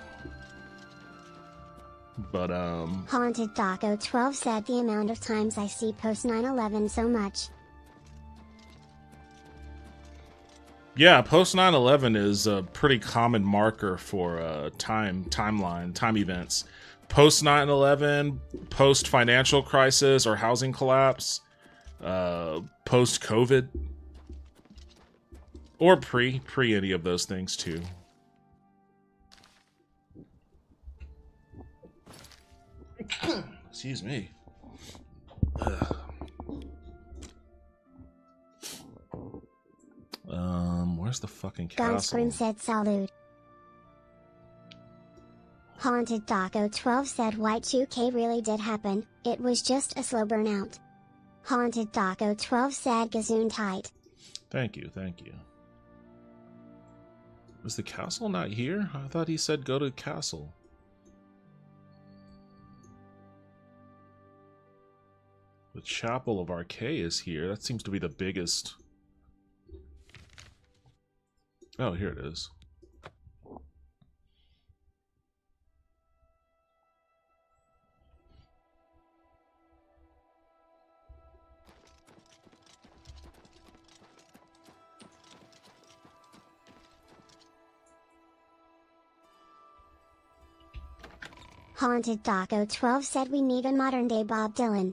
But, Haunted Taco 12 said the amount of times I see post 9/11 so much. Yeah, post 9/11 is a pretty common marker for time events. Post 9/11, post financial crisis or housing collapse, post COVID, or pre any of those things too. Excuse me. Where's the fucking castle? Gunscream said salud. Haunted Taco 12 said Y2K really did happen, it was just a slow burnout. Haunted Taco 12 said gazoon tight. Thank you. Is the castle not here? I thought he said go to the castle. The Chapel of Arcade is here. That seems to be the biggest. Oh, here it is. Haunted Taco 12 said we need a modern day Bob Dylan.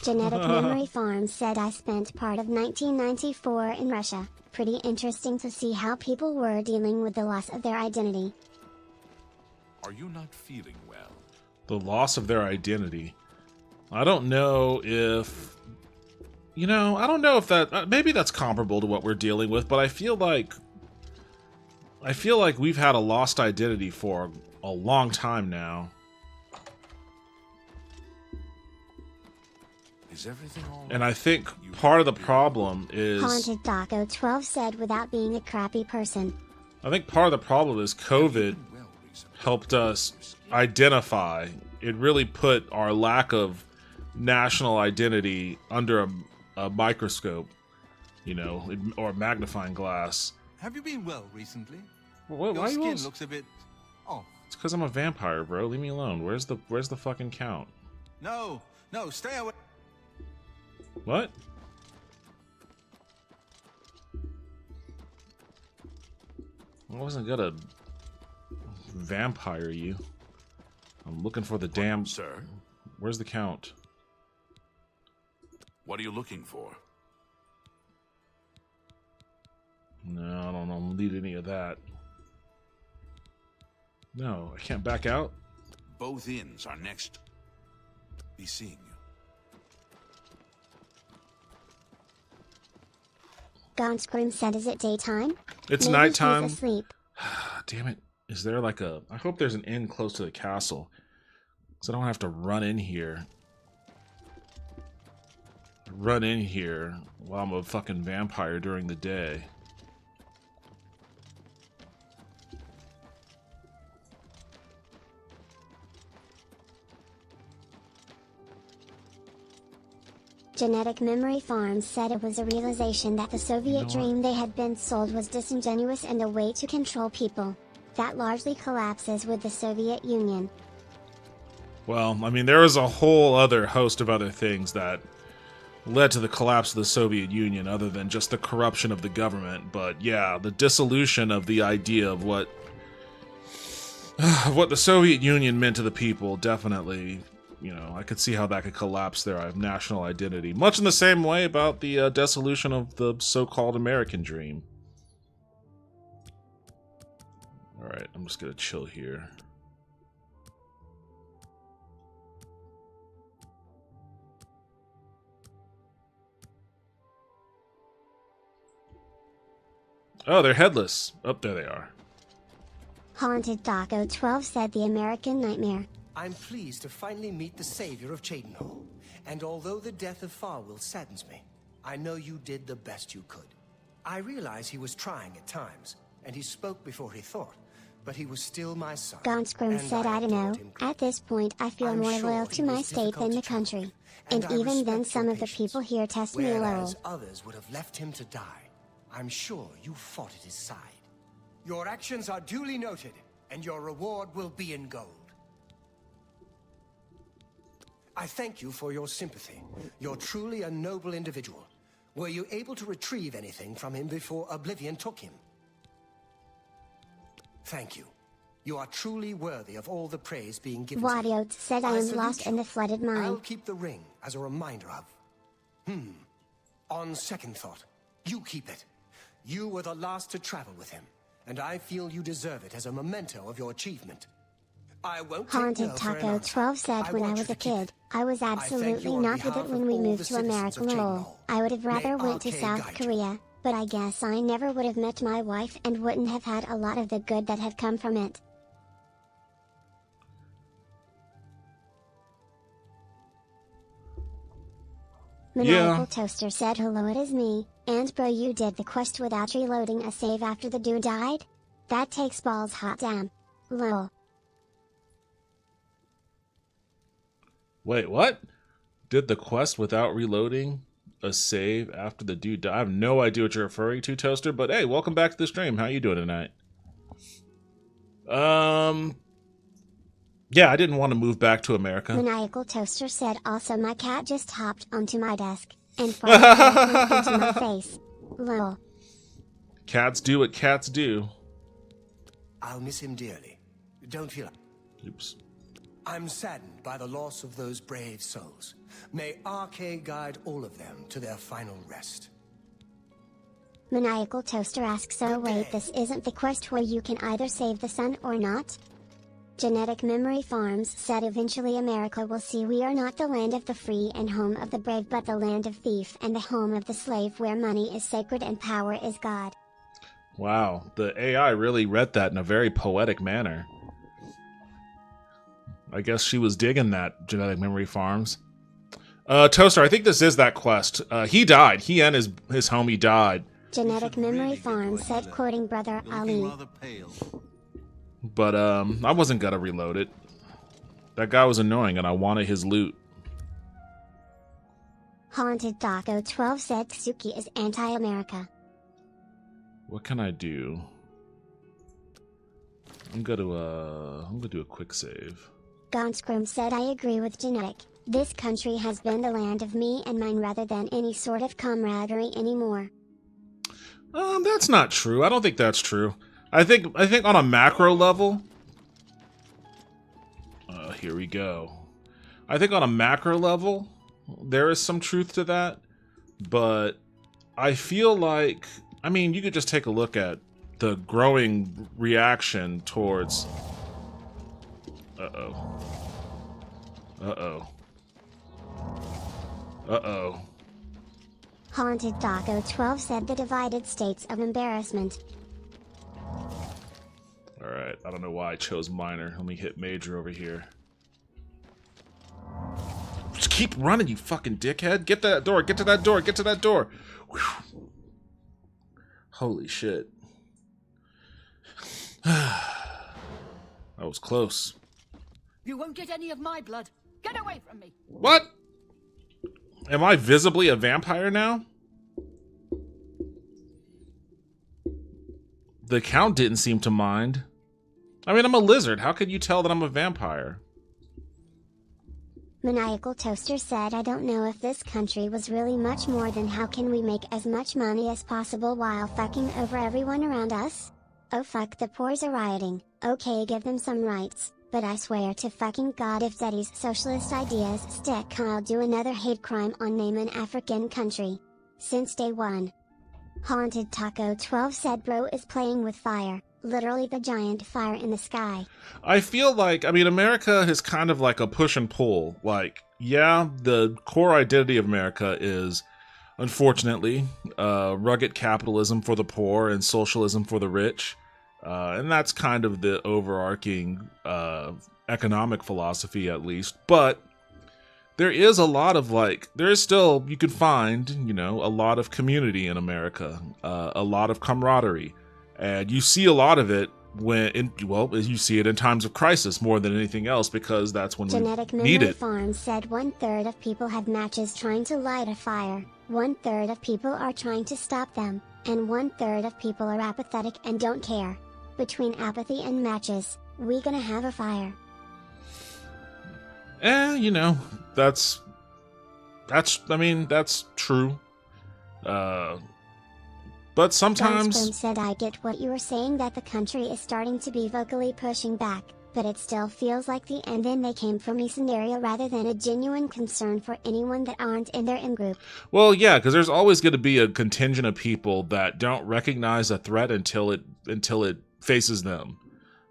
Genetic Memory Farms said I spent part of 1994 in Russia. Pretty interesting to see how people were dealing with the loss of their identity. Are you not feeling well? The loss of their identity. I don't know if... I don't know if that... maybe that's comparable to what we're dealing with, but I feel like we've had a lost identity for a long time now. Is everything all right? And I think part of the problem is... Haunted Taco 12 said without being a crappy person. I think part of the problem is COVID helped us identify. It really put our lack of national identity under a microscope, or a magnifying glass. Have you been well recently? Why Your you skin looks a bit off. It's because I'm a vampire, bro. Leave me alone. Where's the fucking count? No, stay away. What? I wasn't gonna vampire you. I'm looking for the damn... Sir? Where's the count? What are you looking for? No, I don't need any of that. No, I can't back out? Both inns are next. Be seeing you. Gunscream said is it daytime? It's Maybe nighttime. He's asleep. Damn it. Is there like a... I hope there's an inn close to the castle. So I don't have to run in here. Run in here while I'm a fucking vampire during the day. Genetic Memory Farms said it was a realization that the Soviet dream they had been sold was disingenuous and a way to control people. That largely collapses with the Soviet Union. Well, I mean, there was a whole other host of other things that led to the collapse of the Soviet Union other than just the corruption of the government. But yeah, the dissolution of the idea of what the Soviet Union meant to the people definitely... I could see how that could collapse their national identity. Much in the same way about the dissolution of the so-called American dream. Alright, I'm just gonna chill here. Oh, they're headless. Oh, there they are. Haunted Taco 12 said the American Nightmare. I'm pleased to finally meet the savior of Cheydinhal. And although the death of Farwell saddens me, I know you did the best you could. I realize he was trying at times, and he spoke before he thought, but he was still my son. Gonscrim said, I don't know. At this point, I feel more loyal to my state than the country. And even then, some of the people here test me a little. Whereas others would have left him to die, I'm sure you fought at his side. Your actions are duly noted, and your reward will be in gold. I thank you for your sympathy. You're truly a noble individual. Were you able to retrieve anything from him before Oblivion took him? Thank you. You are truly worthy of all the praise being given to you. Wadiot said, I am lost in the flooded mine. I'll keep the ring as a reminder of. On second thought, you keep it. You were the last to travel with him, and I feel you deserve it as a memento of your achievement. I won't take Haunted no for an Taco answer. 12 said, when I was a kid, I was absolutely not with it when we moved to America. Lol. I would have rather went to South Korea, but I guess I never would have met my wife and wouldn't have had a lot of the good that had come from it. Maniacal Toaster said, hello, it is me, and bro, you did the quest without reloading a save after the dude died? That takes balls, hot damn. Lol. Wait, what? Did the quest without reloading a save after the dude died? I have no idea what you're referring to, Toaster, but hey, welcome back to the stream. How you doing tonight? Yeah, I didn't want to move back to America. Maniacal Toaster said, also my cat just hopped onto my desk and farted into my face. Lol. Cats do what cats do. I'll miss him dearly. Don't feel... Oops. I'm saddened by the loss of those brave souls. May RK guide all of them to their final rest. Maniacal Toaster asks, so wait, this isn't the quest where you can either save the sun or not? Genetic Memory Farms said, eventually America will see we are not the land of the free and home of the brave, but the land of thief and the home of the slave, where money is sacred and power is God. Wow, the AI really read that in a very poetic manner. I guess she was digging that, Genetic Memory Farms. Toaster, I think this is that quest. He died. He and his homie died. Genetic Memory Farms said, quoting Brother Ali. But I wasn't gonna reload it. That guy was annoying and I wanted his loot. Haunted Taco 12 said, Tsuki is anti-America. What can I do? I'm gonna do a quick save. Gonscrim said, I agree with Genetic. This country has been the land of me and mine rather than any sort of camaraderie anymore. That's not true. I don't think that's true. I think on a macro level, here we go. I think on a macro level, there is some truth to that, but I feel like, I mean, you could just take a look at the growing reaction towards, Haunted Taco 12 said, the divided states of embarrassment. Alright, I don't know why I chose minor. Let me hit major over here. Just keep running, you fucking dickhead. Get to that door, get to that door, get to that door. Whew. Holy shit. That was close. You won't get any of my blood. Get away from me. What? Am I visibly a vampire now? The Count didn't seem to mind. I mean, I'm a lizard. How could you tell that I'm a vampire? Maniacal Toaster said, I don't know if this country was really much more than how can we make as much money as possible while fucking over everyone around us? Oh fuck, the poors are rioting. Okay, give them some rights, but I swear to fucking God if Zeddy's socialist ideas stick, I'll do another hate crime on name an African country. Since day one. Haunted Taco 12 said, bro is playing with fire. Literally the giant fire in the sky. I feel like, I mean, America is kind of like a push and pull. Like, yeah, the core identity of America is unfortunately, rugged capitalism for the poor and socialism for the rich. And that's kind of the overarching economic philosophy, at least. But there is a lot of there is still, you can find, a lot of community in America, a lot of camaraderie. And you see a lot of it you see it in times of crisis more than anything else, because that's when Genetic we need Memory it. Farm said 1/3 of people have matches trying to light a fire, 1/3 of people are trying to stop them, and 1/3 of people are apathetic and don't care. Between apathy and matches, we gonna have a fire. That's true. But sometimes... Boom said, I get what you were saying, that the country is starting to be vocally pushing back, but it still feels like the and then they came from me scenario rather than a genuine concern for anyone that aren't in their in-group. Well, yeah, because there's always going to be a contingent of people that don't recognize a threat until it faces them.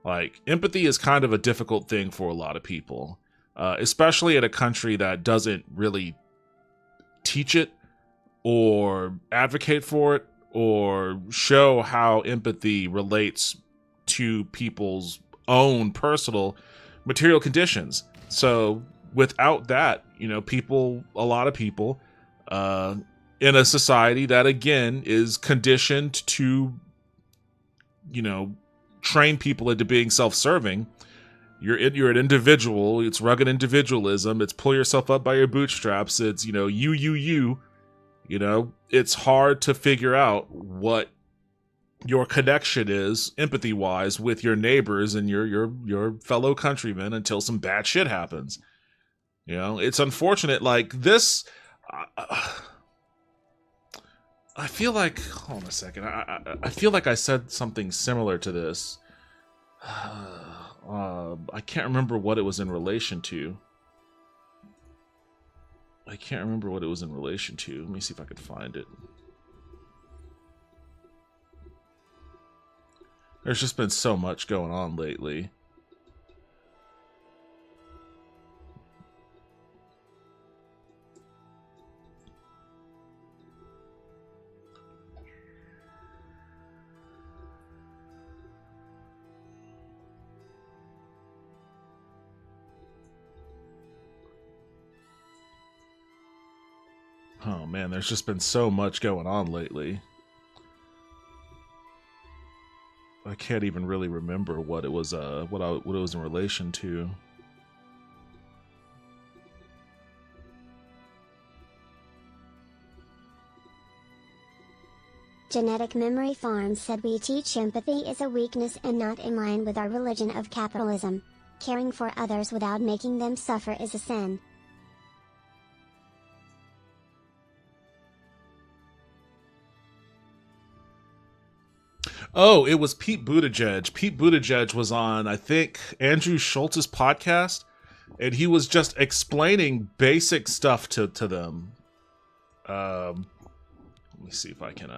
Like, empathy is kind of a difficult thing for a lot of people, especially in a country that doesn't really teach it or advocate for it, or show how empathy relates to people's own personal material conditions. So without that, a lot of people in a society that, again, is conditioned to, train people into being self-serving. You're an individual. It's rugged individualism. It's pull yourself up by your bootstraps. It's, you. It's hard to figure out what your connection is, empathy-wise, with your neighbors and your fellow countrymen until some bad shit happens. It's unfortunate. Like this, I feel like. Hold on a second. I feel like I said something similar to this. I can't remember what it was in relation to. Let me see if I can find it. There's just been so much going on lately. Oh man, there's just been so much going on lately. I can't even really remember what it was. What it was in relation to. Genetic Memory Farm said, we teach empathy is a weakness and not in line with our religion of capitalism. Caring for others without making them suffer is a sin. Oh, it was Pete Buttigieg. Pete Buttigieg was on, I think, Andrew Schultz's podcast, and he was just explaining basic stuff to them. Let me see if I can...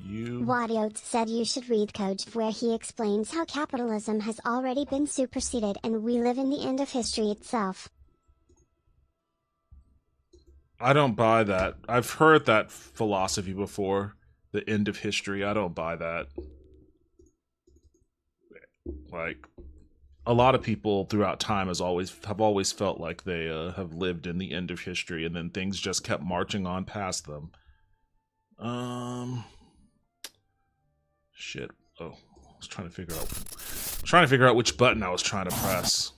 Wadiot said you should read Code, where he explains how capitalism has already been superseded and we live in the end of history itself. I don't buy that. I've heard that philosophy before. The end of history. I don't buy that. Like, a lot of people throughout time have always felt like they have lived in the end of history, and then things just kept marching on past them. Shit. Oh, I was trying to figure out which button I was trying to press.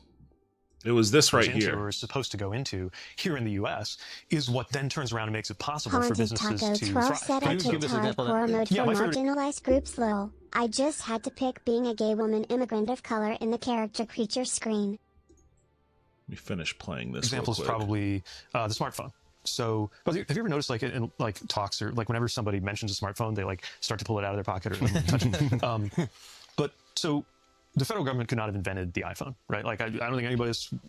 It was this right here. Or is supposed to go into here in the U.S. is what then turns around and makes it possible for businesses to thrive. Said I kicked hardcore mode for marginalized groups. Lol. I just had to pick being a gay woman immigrant of color in the character creature screen. Let me finish playing this. Example is probably the smartphone. So, have you ever noticed, like, in like talks or like whenever somebody mentions a smartphone, they like start to pull it out of their pocket or like, touch it. But so. The federal government could not have invented the iPhone, right? Like, I don't think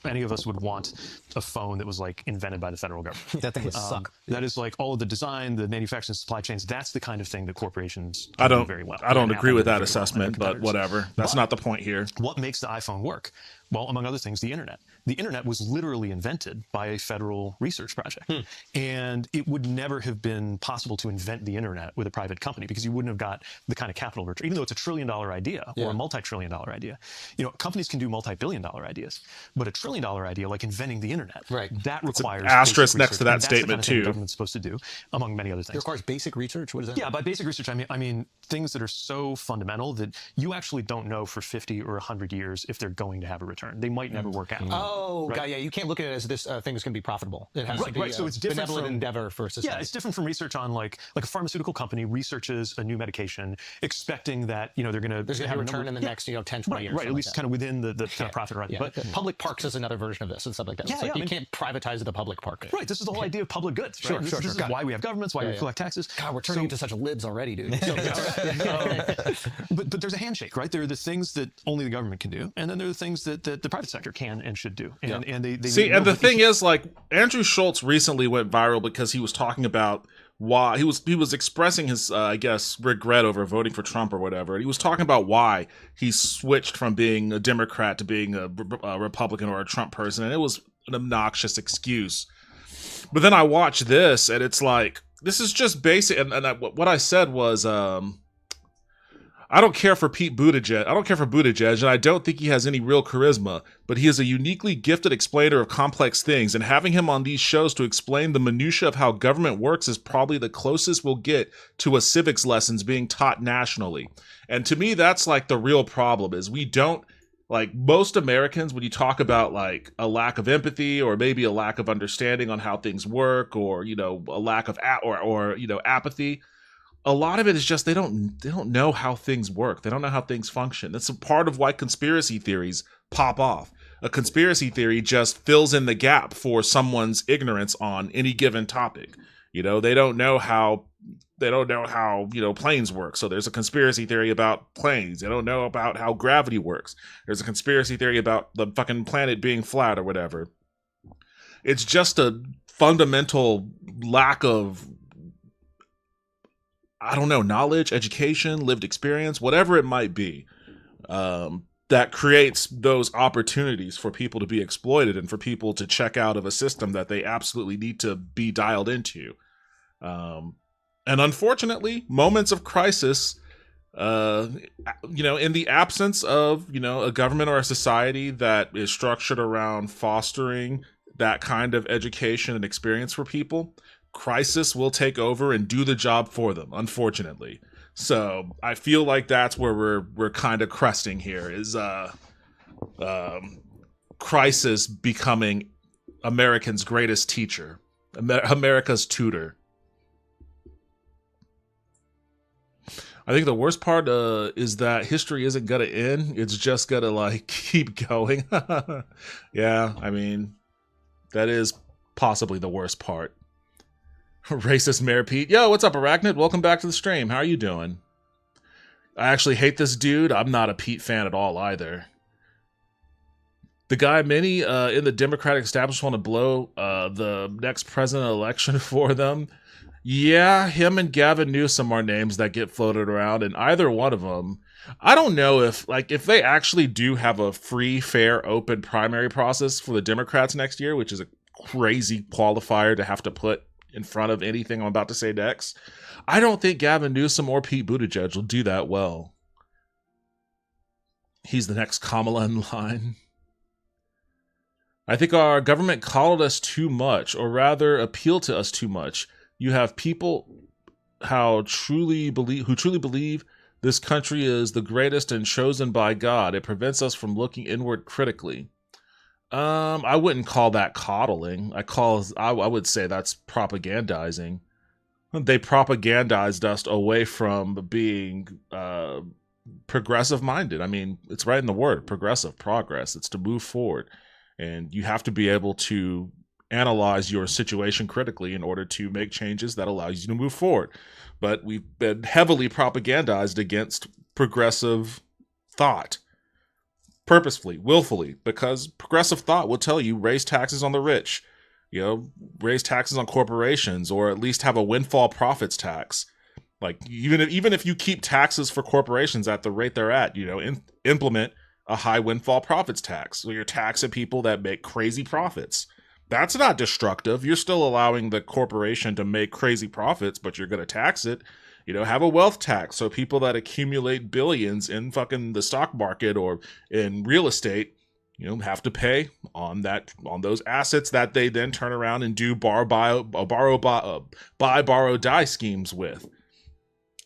any of us would want a phone that was like invented by the federal government. That thing would suck. That is like all of the design, the manufacturing, supply chains. That's the kind of thing that corporations do do very well. I don't agree with that assessment, but whatever. That's not the point here. What makes the iPhone work? Well, among other things, the internet. the internet was literally invented by a federal research project. And it would never have been possible to invent the internet with a private company because you wouldn't have got the kind of capital return, even though it's $1 trillion idea or a multi-trillion dollar idea. You know, companies can do multi-billion dollar ideas, but $1 trillion idea, like inventing the internet, that requires asterisk basic next to that research. statement That's the kind of thing too. the government's supposed to do, among many other things. It requires basic research? What is that? Yeah, by basic research, I mean things that are so fundamental that you actually don't know for 50 or 100 years if they're going to have a return. They might never work out. Oh, right? God, yeah. You can't look at it as this thing is going to be profitable. It has to be right. So it's different benevolent from endeavor for society. Yeah, it's different from research on like a pharmaceutical company researches a new medication, expecting that they're going to there's going to be a return in the next 10, 20 years. Right, at least kind of within the kind of profit horizon. But public parks is another version of this and stuff like that. Yeah, You can't privatize the public park. Right. This is the whole idea of public goods. Right? This is why we have governments, why we collect taxes. God, we're turning into such libs already, dude. But there's a handshake, right? There are the things that only the government can do, and then there are the things that the private sector can and should do. And they see. And the thing is, like, Andrew Schultz recently went viral because he was talking about why he was expressing his I guess regret over voting for Trump or whatever. And he was talking about why he switched from being a Democrat to being a Republican or a Trump person, and it was an obnoxious excuse. But then I watched this, and it's like, this is just basic. And what I said was, I don't care for Pete Buttigieg. I don't care for Buttigieg, and I don't think he has any real charisma, but he is a uniquely gifted explainer of complex things, and having him on these shows to explain the minutia of how government works is probably the closest we'll get to a civics lessons being taught nationally. And to me, that's like the real problem, is we don't, like, most Americans, when you talk about like a lack of empathy or maybe a lack of understanding on how things work, or a lack of apathy, a lot of it is just they don't know how things work. They don't know how things function. That's a part of why conspiracy theories pop off. A conspiracy theory just fills in the gap for someone's ignorance on any given topic. They don't know how planes work. So there's a conspiracy theory about planes. They don't know about how gravity works. There's a conspiracy theory about the fucking planet being flat or whatever. It's just a fundamental lack of, I don't know, knowledge, education, lived experience, whatever it might be, that creates those opportunities for people to be exploited and for people to check out of a system that they absolutely need to be dialed into. And unfortunately, moments of crisis, in the absence of, a government or a society that is structured around fostering that kind of education and experience for people, crisis will take over and do the job for them, unfortunately. So I feel like that's where we're kind of cresting here, is crisis becoming Americans' greatest teacher, America's tutor. I think the worst part is that history isn't gonna end. It's just gonna keep going. Yeah, I mean, that is possibly the worst part. Racist Mayor Pete. Yo, what's up, Arachnid? Welcome back to the stream. How are you doing? I actually hate this dude. I'm not a Pete fan at all either. The guy many in the Democratic establishment want to blow the next president election for them. Yeah, him and Gavin Newsom are names that get floated around, and either one of them, I don't know if they actually do have a free, fair, open primary process for the Democrats next year, which is a crazy qualifier to have to put in front of anything I'm about to say next. I don't think Gavin Newsom or Pete Buttigieg will do that well. He's the next Kamala in line. I think our government coddled us too much, or rather appealed to us too much. You have people who truly believe this country is the greatest and chosen by God. It prevents us from looking inward critically. I wouldn't call that coddling. I would say that's propagandizing. They propagandized us away from being progressive minded. I mean, it's right in the word, progressive, progress. It's to move forward. And you have to be able to analyze your situation critically in order to make changes that allows you to move forward. But we've been heavily propagandized against progressive thought. Purposefully, willfully, because progressive thought will tell you raise taxes on the rich, raise taxes on corporations, or at least have a windfall profits tax. Like, even if you keep taxes for corporations at the rate they're at, implement a high windfall profits tax. So you're taxing people that make crazy profits. That's not destructive. You're still allowing the corporation to make crazy profits, but you're going to tax it. You know, have a wealth tax. So people that accumulate billions in fucking the stock market or in real estate, you know, have to pay on those assets that they then turn around and do buy, borrow, die schemes with.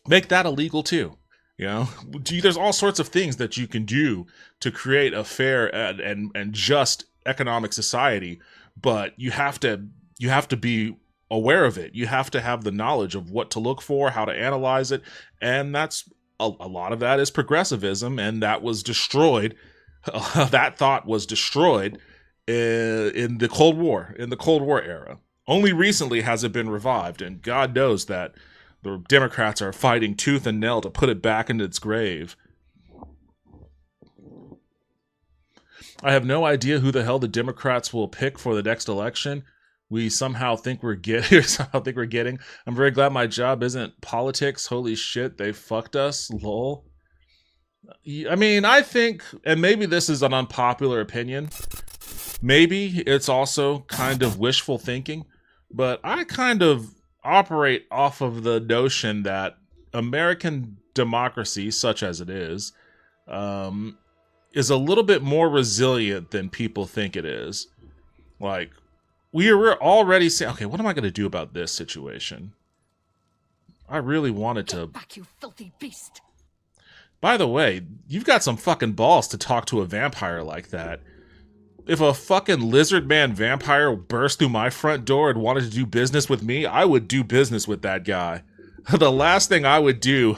Make that illegal too. You know, there's all sorts of things that you can do to create a fair and just economic society, but you have to be aware of it. You have to have the knowledge of what to look for, how to analyze it, and that's a lot of that is progressivism, and that was destroyed. That thought was destroyed in the Cold War, era. Only recently has it been revived, and God knows that the Democrats are fighting tooth and nail to put it back into its grave. I have no idea who the hell the Democrats will pick for the next election. We somehow think we're getting. I'm very glad my job isn't politics. Holy shit, they fucked us. Lol. I mean, I think, and maybe this is an unpopular opinion. Maybe it's also kind of wishful thinking, but I kind of operate off of the notion that American democracy, such as it is a little bit more resilient than people think it is. Like, we're already saying, okay, what am I going to do about this situation? I really wanted to... Get back, you filthy beast! By the way, you've got some fucking balls to talk to a vampire like that. If a fucking lizard man vampire burst through my front door and wanted to do business with me, I would do business with that guy. The last thing I would do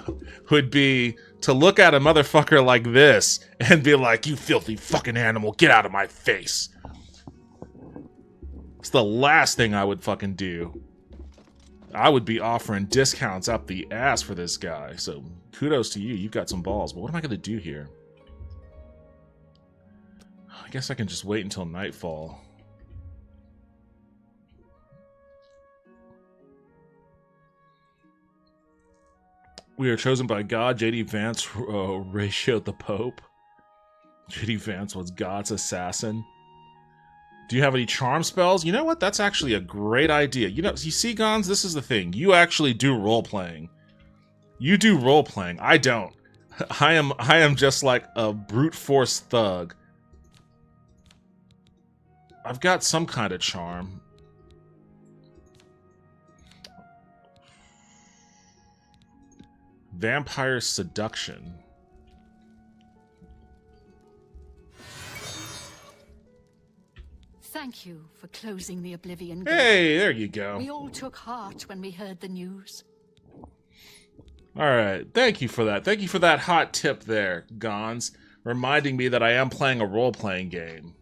would be to look at a motherfucker like this and be like, you filthy fucking animal, get out of my face. It's the last thing I would fucking do. I would be offering discounts up the ass for this guy. So kudos to you. You've got some balls. But what am I going to do here? I guess I can just wait until nightfall. We are chosen by God. J.D. Vance ratioed the Pope. J.D. Vance was God's assassin. Do you have any charm spells? You know what? That's actually a great idea. You see, Gons, this is the thing. You actually do role-playing. You do role-playing. I don't. I am just like a brute force thug. I've got some kind of charm. Vampire seduction. Thank you for closing the Oblivion gate. Hey, there you go. We all took heart when we heard the news. All right, thank you for that. Thank you for that hot tip there, Gons, reminding me that I am playing a role-playing game.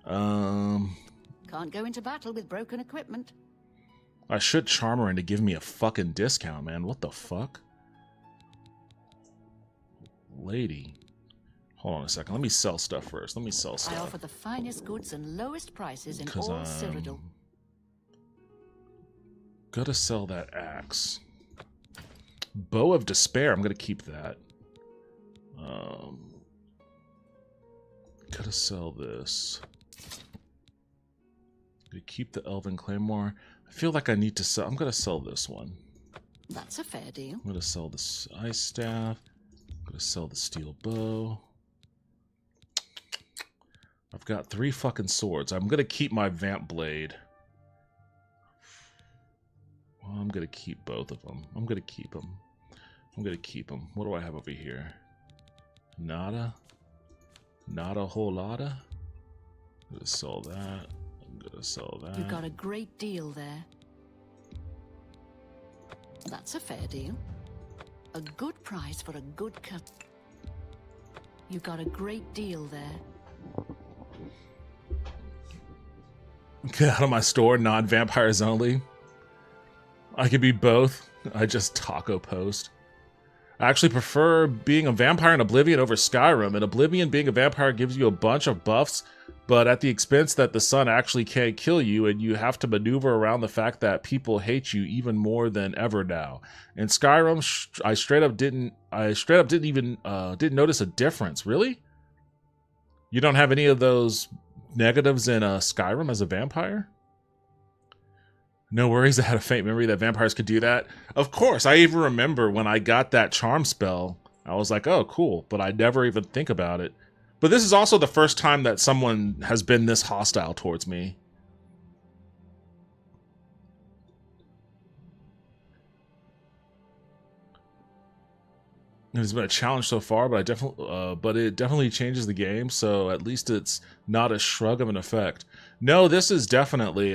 Can't go into battle with broken equipment. I should charm her into giving me a fucking discount, man. What the fuck? Lady. Hold on a second. Let me sell stuff first. Let me sell stuff. I offer the finest goods and lowest prices in all Cyrodiil. Gotta sell that axe. Bow of Despair. I'm gonna keep that. Gotta sell this. Gonna keep the Elven Claymore. I feel like I need to sell. I'm gonna sell this one. That's a fair deal. I'm gonna sell this Ice Staff. I'm gonna sell the Steel Bow. I've got 3 fucking swords. I'm gonna keep my Vamp Blade. Well, I'm gonna keep both of them. I'm gonna keep them. What do I have over here? Nada? Not a whole lotta? I'm gonna sell that. I'm gonna sell that. You got a great deal there. That's a fair deal. A good price for a good cut. You got a great deal there. Get out of my store, non-vampires only. I could be both. I just taco post. I actually prefer being a vampire in Oblivion over Skyrim. In Oblivion, being a vampire gives you a bunch of buffs, but at the expense that the sun actually can't kill you, and you have to maneuver around the fact that people hate you even more than ever now. In Skyrim, I straight up didn't didn't notice a difference. Really? You don't have any of those negatives in Skyrim as a vampire? No worries, I had a faint memory that vampires could do that. Of course, I even remember when I got that charm spell, I was like, oh, cool, but I never even think about it. But this is also the first time that someone has been this hostile towards me. It's been a challenge so far, but it definitely changes the game. So at least it's not a shrug of an effect. No, this is definitely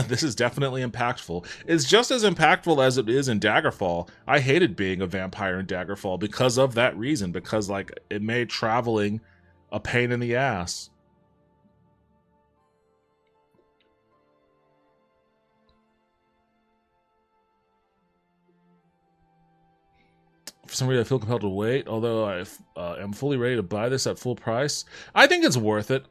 this is definitely impactful. It's just as impactful as it is in Daggerfall. I hated being a vampire in Daggerfall because of that reason. Because like it made traveling a pain in the ass. For some reason, I feel compelled to wait, although I am fully ready to buy this at full price. I think it's worth it.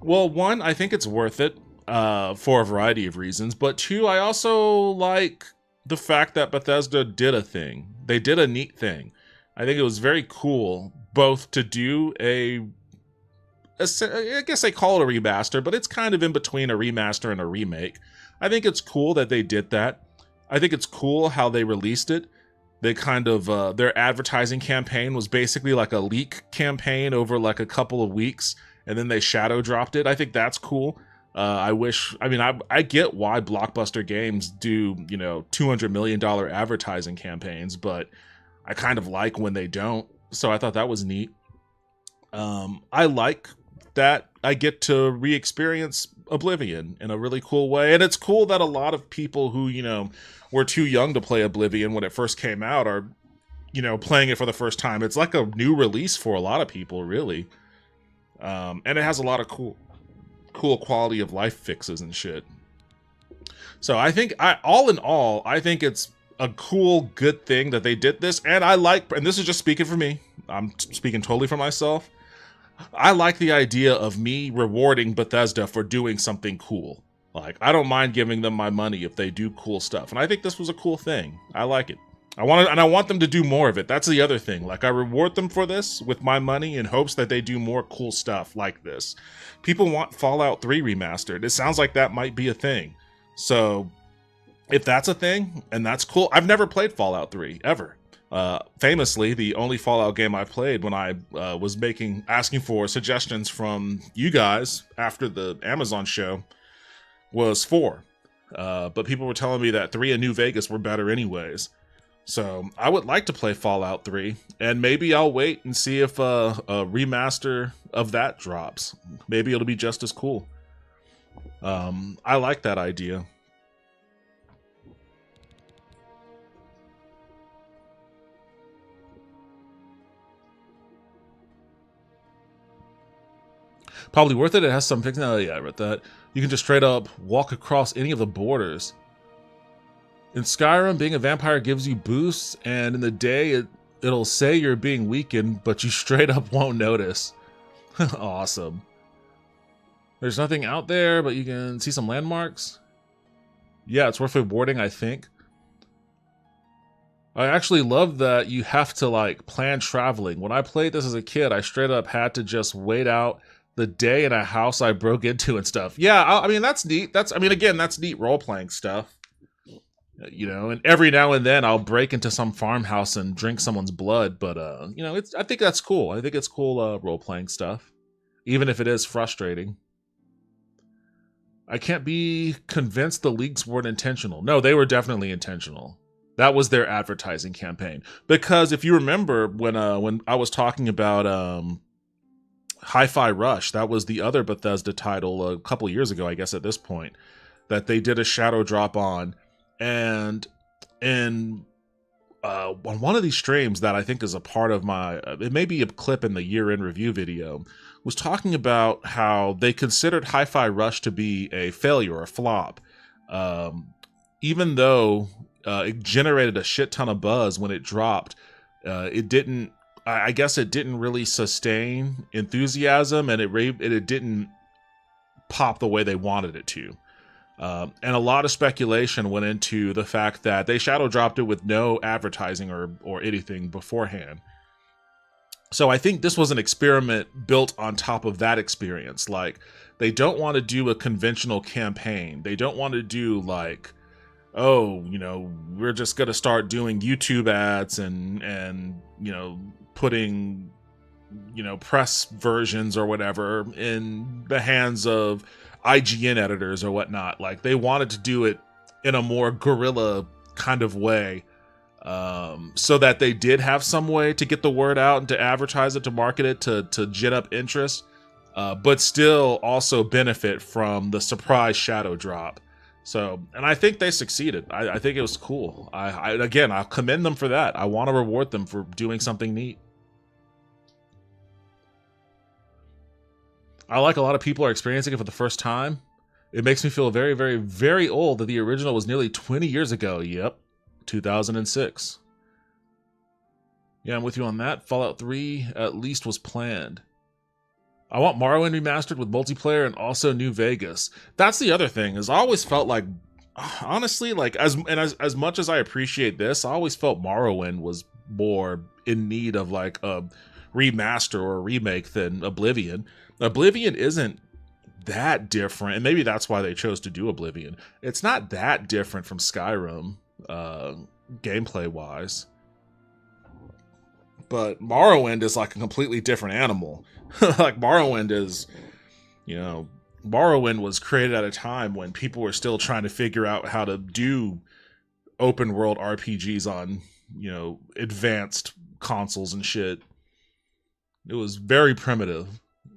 Well, one, I think it's worth it for a variety of reasons, but two, I also like the fact that Bethesda did a thing. They did a neat thing. I think it was very cool, both to do I guess they call it a remaster, but it's kind of in between a remaster and a remake. I think it's cool that they did that. I think it's cool how they released it. They kind of, their advertising campaign was basically like a leak campaign over like a couple of weeks, and then they shadow dropped it. I think that's cool. I get why Blockbuster games do, you know, $200 million advertising campaigns, but I kind of like when they don't. So I thought that was neat. I like that I get to re-experience Oblivion in a really cool way. And it's cool that a lot of people who, you know, were too young to play Oblivion when it first came out are, you know, playing it for the first time. It's like a new release for a lot of people, really. And it has a lot of cool quality of life fixes and shit. So I think, all in all, I think it's a cool, good thing that they did this. And and this is just speaking for me, I'm speaking totally for myself, I like the idea of me rewarding Bethesda for doing something cool. Like, I don't mind giving them my money if they do cool stuff. And I think this was a cool thing. I like it. I want them to do more of it. That's the other thing. Like, I reward them for this with my money in hopes that they do more cool stuff like this. People want Fallout 3 remastered. It sounds like that might be a thing. So, if that's a thing, and that's cool. I've never played Fallout 3, ever. Famously, the only Fallout game I played when I was asking for suggestions from you guys after the Amazon show was 4. But people were telling me that 3 and New Vegas were better anyways. So I would like to play Fallout 3, and maybe I'll wait and see if a remaster of that drops. Maybe it'll be just as cool. I like that idea. Probably worth it. It has some fixing. Oh yeah, I read that. You can just straight up walk across any of the borders. In Skyrim, being a vampire gives you boosts, and in the day it'll say you're being weakened, but you straight up won't notice. Awesome. There's nothing out there, but you can see some landmarks. Yeah, it's worth rewarding, I think. I actually love that you have to like plan traveling. When I played this as a kid, I straight up had to just wait out the day in a house I broke into and stuff. Yeah, I mean, that's neat. Again, that's neat role-playing stuff. You know, and every now and then I'll break into some farmhouse and drink someone's blood, but, you know, I think that's cool. I think it's cool role-playing stuff, even if it is frustrating. I can't be convinced the leaks weren't intentional. No, they were definitely intentional. That was their advertising campaign. Because if you remember when I was talking about Hi-Fi Rush, that was the other Bethesda title a couple years ago, I guess at this point, that they did a shadow drop on. And on one of these streams that I think is a part of my, it may be a clip in the year-end review video, was talking about how they considered Hi-Fi Rush to be a failure, a flop. Even though it generated a shit ton of buzz when it dropped, It didn't. I guess it didn't really sustain enthusiasm, and it didn't pop the way they wanted it to. And a lot of speculation went into the fact that they shadow dropped it with no advertising or anything beforehand. So I think this was an experiment built on top of that experience. Like, they don't want to do a conventional campaign. They don't want to do like, oh, you know, we're just going to start doing YouTube ads and, you know, putting, you know, press versions or whatever in the hands of IGN editors or whatnot. Like, they wanted to do it in a more guerrilla kind of way, so that they did have some way to get the word out and to advertise it, to market it, to gin up interest, but still also benefit from the surprise shadow drop. So, and I think they succeeded. I think it was cool. Again, I'll commend them for that. I want to reward them for doing something neat. I like a lot of people are experiencing it for the first time. It makes me feel very, very, very old that the original was nearly 20 years ago. Yep, 2006. Yeah, I'm with you on that. Fallout 3 at least was planned. I want Morrowind remastered with multiplayer and also New Vegas. That's the other thing, is I always felt like, honestly, like as much as I appreciate this, I always felt Morrowind was more in need of like a remaster or a remake than Oblivion. Oblivion isn't that different, and maybe that's why they chose to do Oblivion. It's not that different from Skyrim, gameplay wise. But Morrowind is like a completely different animal. Like, Morrowind is, you know, Morrowind was created at a time when people were still trying to figure out how to do open world RPGs on, you know, advanced consoles and shit. It was very primitive.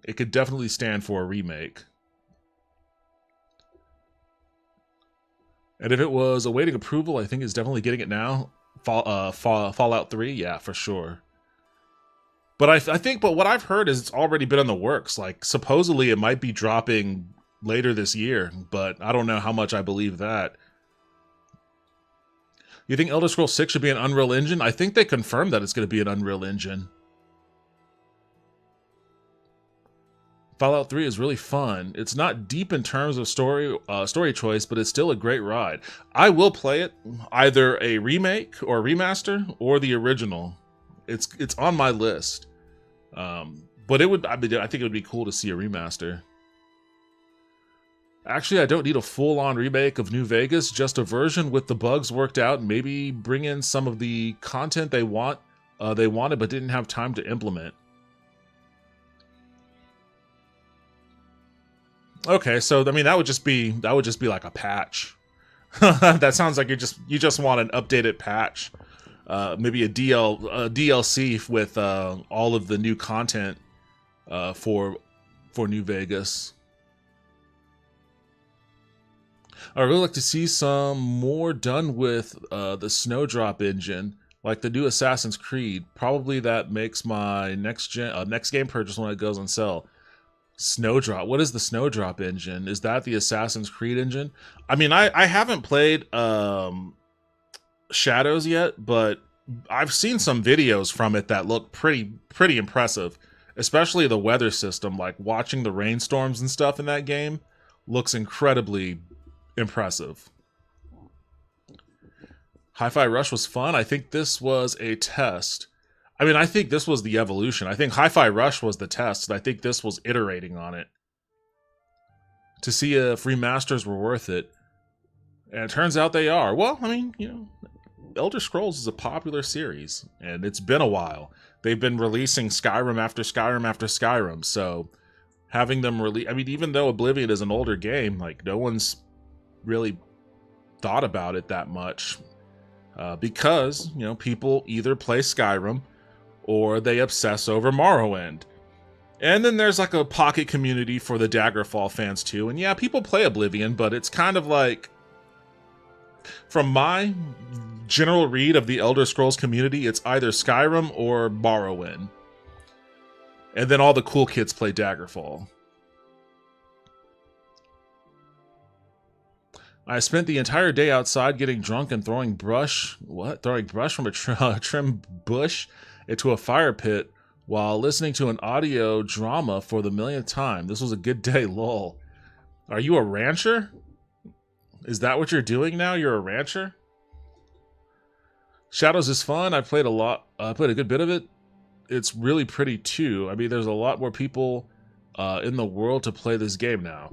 It could definitely stand for a remake. And if it was awaiting approval, I think it's definitely getting it now. Fallout 3, yeah, for sure. But I think what I've heard is it's already been in the works. Like, supposedly it might be dropping later this year, but I don't know how much I believe that. You think Elder Scrolls 6 should be an Unreal Engine? I think they confirmed that it's going to be an Unreal Engine. Fallout 3 is really fun. It's not deep in terms of story choice, but it's still a great ride. I will play it, either a remake or a remaster or the original. It's on my list. But I think it would be cool to see a remaster. Actually, I don't need a full-on remake of New Vegas, just a version with the bugs worked out, and maybe bring in some of the content they wanted but didn't have time to implement. Okay, so I mean that would just be like a patch. That sounds like you just want an updated patch. Maybe a DLC with all of the new content for New Vegas. I would really like to see some more done with the Snowdrop engine, like the new Assassin's Creed. Probably that makes my next game purchase when it goes on sale. Snowdrop. What is the Snowdrop engine? Is that the Assassin's Creed engine? I mean, I haven't played Shadows yet, but I've seen some videos from it that look pretty impressive. Especially the weather system, like watching the rainstorms and stuff in that game looks incredibly impressive. Hi-Fi Rush was fun. I think this was a test. I mean, I think this was the evolution. I think Hi-Fi Rush was the test, and I think this was iterating on it to see if remasters were worth it. And it turns out they are. Well, I mean, you know, Elder Scrolls is a popular series, and it's been a while. They've been releasing Skyrim after Skyrim after Skyrim, so having them release... I mean, even though Oblivion is an older game, like, no one's really thought about it that much. Because, you know, people either play Skyrim or they obsess over Morrowind. And then there's like a pocket community for the Daggerfall fans too. And yeah, people play Oblivion, but it's kind of like, from my general read of the Elder Scrolls community, it's either Skyrim or Morrowind. And then all the cool kids play Daggerfall. I spent the entire day outside getting drunk and throwing brush. What? Throwing brush from a trim bush into a fire pit while listening to an audio drama for the millionth time. This was a good day, lol. Are you a rancher? Is that what you're doing now? You're a rancher? Shadows is fun. I played a lot. I played a good bit of it. It's really pretty too. I mean, there's a lot more people in the world to play this game now.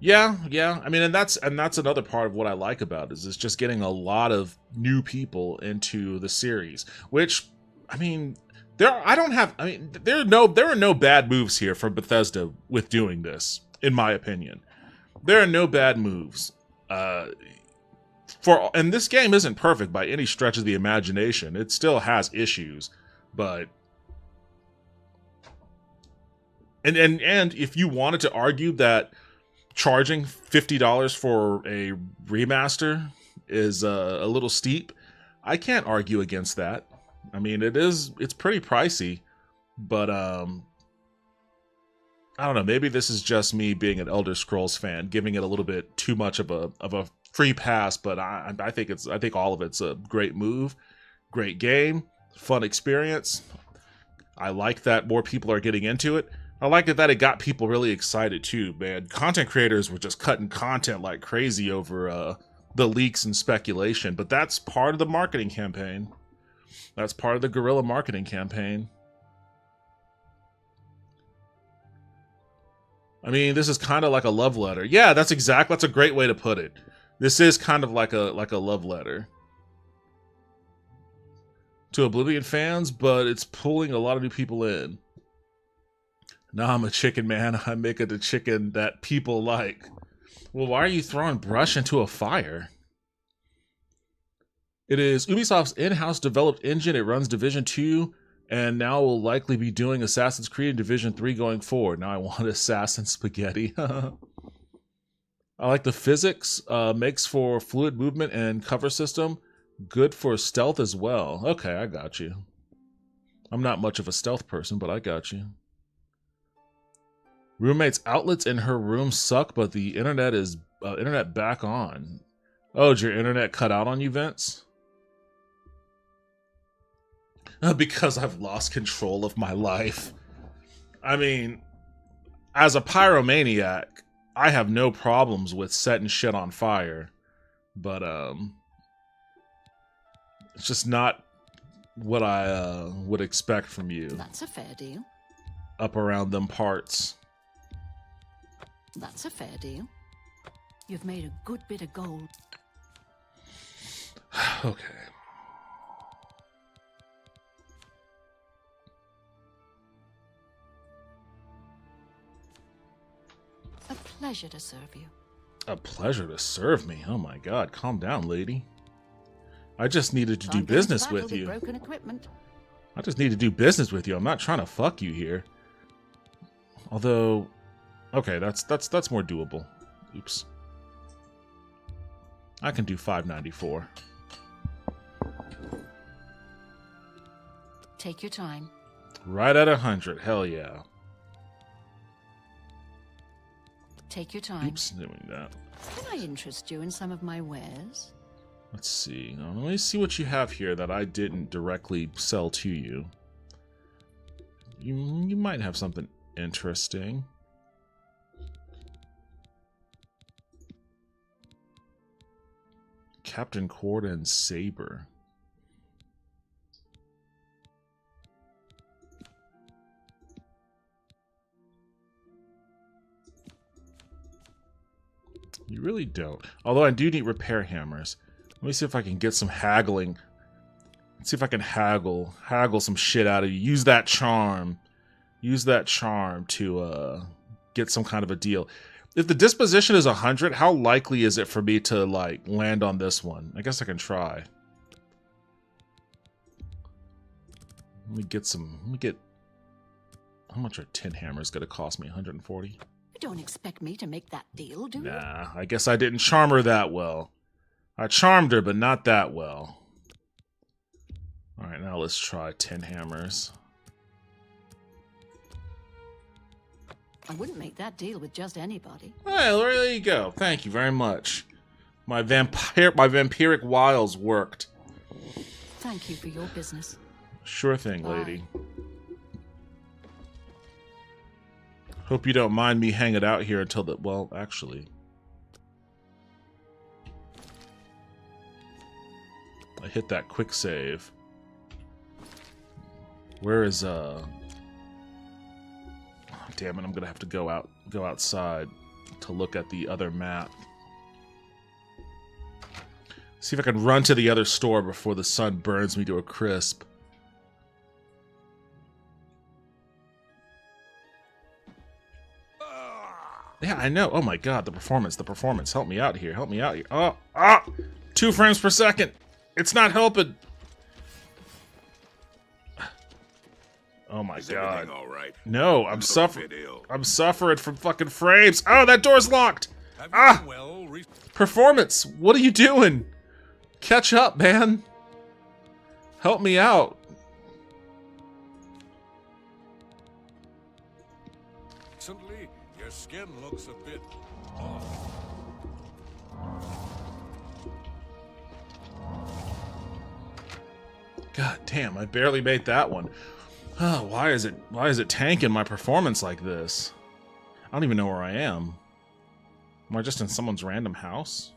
Yeah. I mean, and that's another part of what I like about it, is it's just getting a lot of new people into the series. Which, I mean, there are no bad moves here from Bethesda with doing this, in my opinion. There are no bad moves. And this game isn't perfect by any stretch of the imagination. It still has issues, but and if you wanted to argue that charging $50 for a remaster is a little steep, I can't argue against that. I mean, it's pretty pricey, but I don't know, maybe this is just me being an Elder Scrolls fan, giving it a little bit too much of a free pass, but I think all of it's a great move, great game, fun experience. I like that more people are getting into it. I like that it got people really excited too, man. Content creators were just cutting content like crazy over the leaks and speculation, but that's part of the marketing campaign. That's part of the guerrilla marketing campaign. I mean, this is kind of like a love letter. Yeah, that's a great way to put it. This is kind of like a love letter to Oblivion fans, but it's pulling a lot of new people in. Nah, I'm a chicken man. I make it a chicken that people like. Well, why are you throwing brush into a fire? It is Ubisoft's in-house developed engine. It runs Division 2, and now will likely be doing Assassin's Creed and Division 3 going forward. Now I want Assassin Spaghetti. I like the physics. Makes for fluid movement and cover system. Good for stealth as well. Okay, I got you. I'm not much of a stealth person, but I got you. Roommate's outlets in her room suck, but the internet is internet back on. Oh, did your internet cut out on you, Vince? Because I've lost control of my life. I mean, as a pyromaniac, I have no problems with setting shit on fire, but it's just not what I would expect from you. That's a fair deal. Up around them parts. That's a fair deal. You've made a good bit of gold. Okay. A pleasure to serve you. A pleasure to serve me. Oh my god, calm down, lady. I just needed to do business with you. Broken equipment. I just need to do business with you. I'm not trying to fuck you here. Although, okay, that's more doable. Oops. I can do $5.94. Take your time. Right at 100. Hell yeah. Take your time. Oops, doing that. Can I interest you in some of my wares? Let's see. Now, let me see what you have here that I didn't directly sell to you. You might have something interesting. Captain Corden Saber. You really don't. Although I do need repair hammers. Let me see if I can get some haggling. Let's see if I can haggle some shit out of you. Use that charm. Use that charm to get some kind of a deal. If the disposition is 100, how likely is it for me to like land on this one? I guess I can try. Let me get. How much are 10 hammers gonna cost me? 140. You don't expect me to make that deal, do you? Nah, I guess I didn't charm her that well. I charmed her, but not that well. Alright, now let's try 10 hammers. I wouldn't make that deal with just anybody. Well, there you go. Thank you very much. My vampiric wiles worked. Thank you for your business. Sure thing, Bye. lady. Hope you don't mind me hanging out here until the... Well, actually... I hit that quick save. Where is, Oh, damn it, I'm gonna have to go outside to look at the other map. See if I can run to the other store before the sun burns me to a crisp. Yeah, I know. Oh my god, the performance. Help me out here. Oh, 2 frames per second. It's not helping. Oh my god. All right? No, I'm suffering from fucking frames. Oh, that door's locked. Performance. What are you doing? Catch up, man. Help me out. Recently, your skin looks a bit off. God damn, I barely made that one. Oh, why is it tanking my performance like this? I don't even know where I am. Am I just in someone's random house?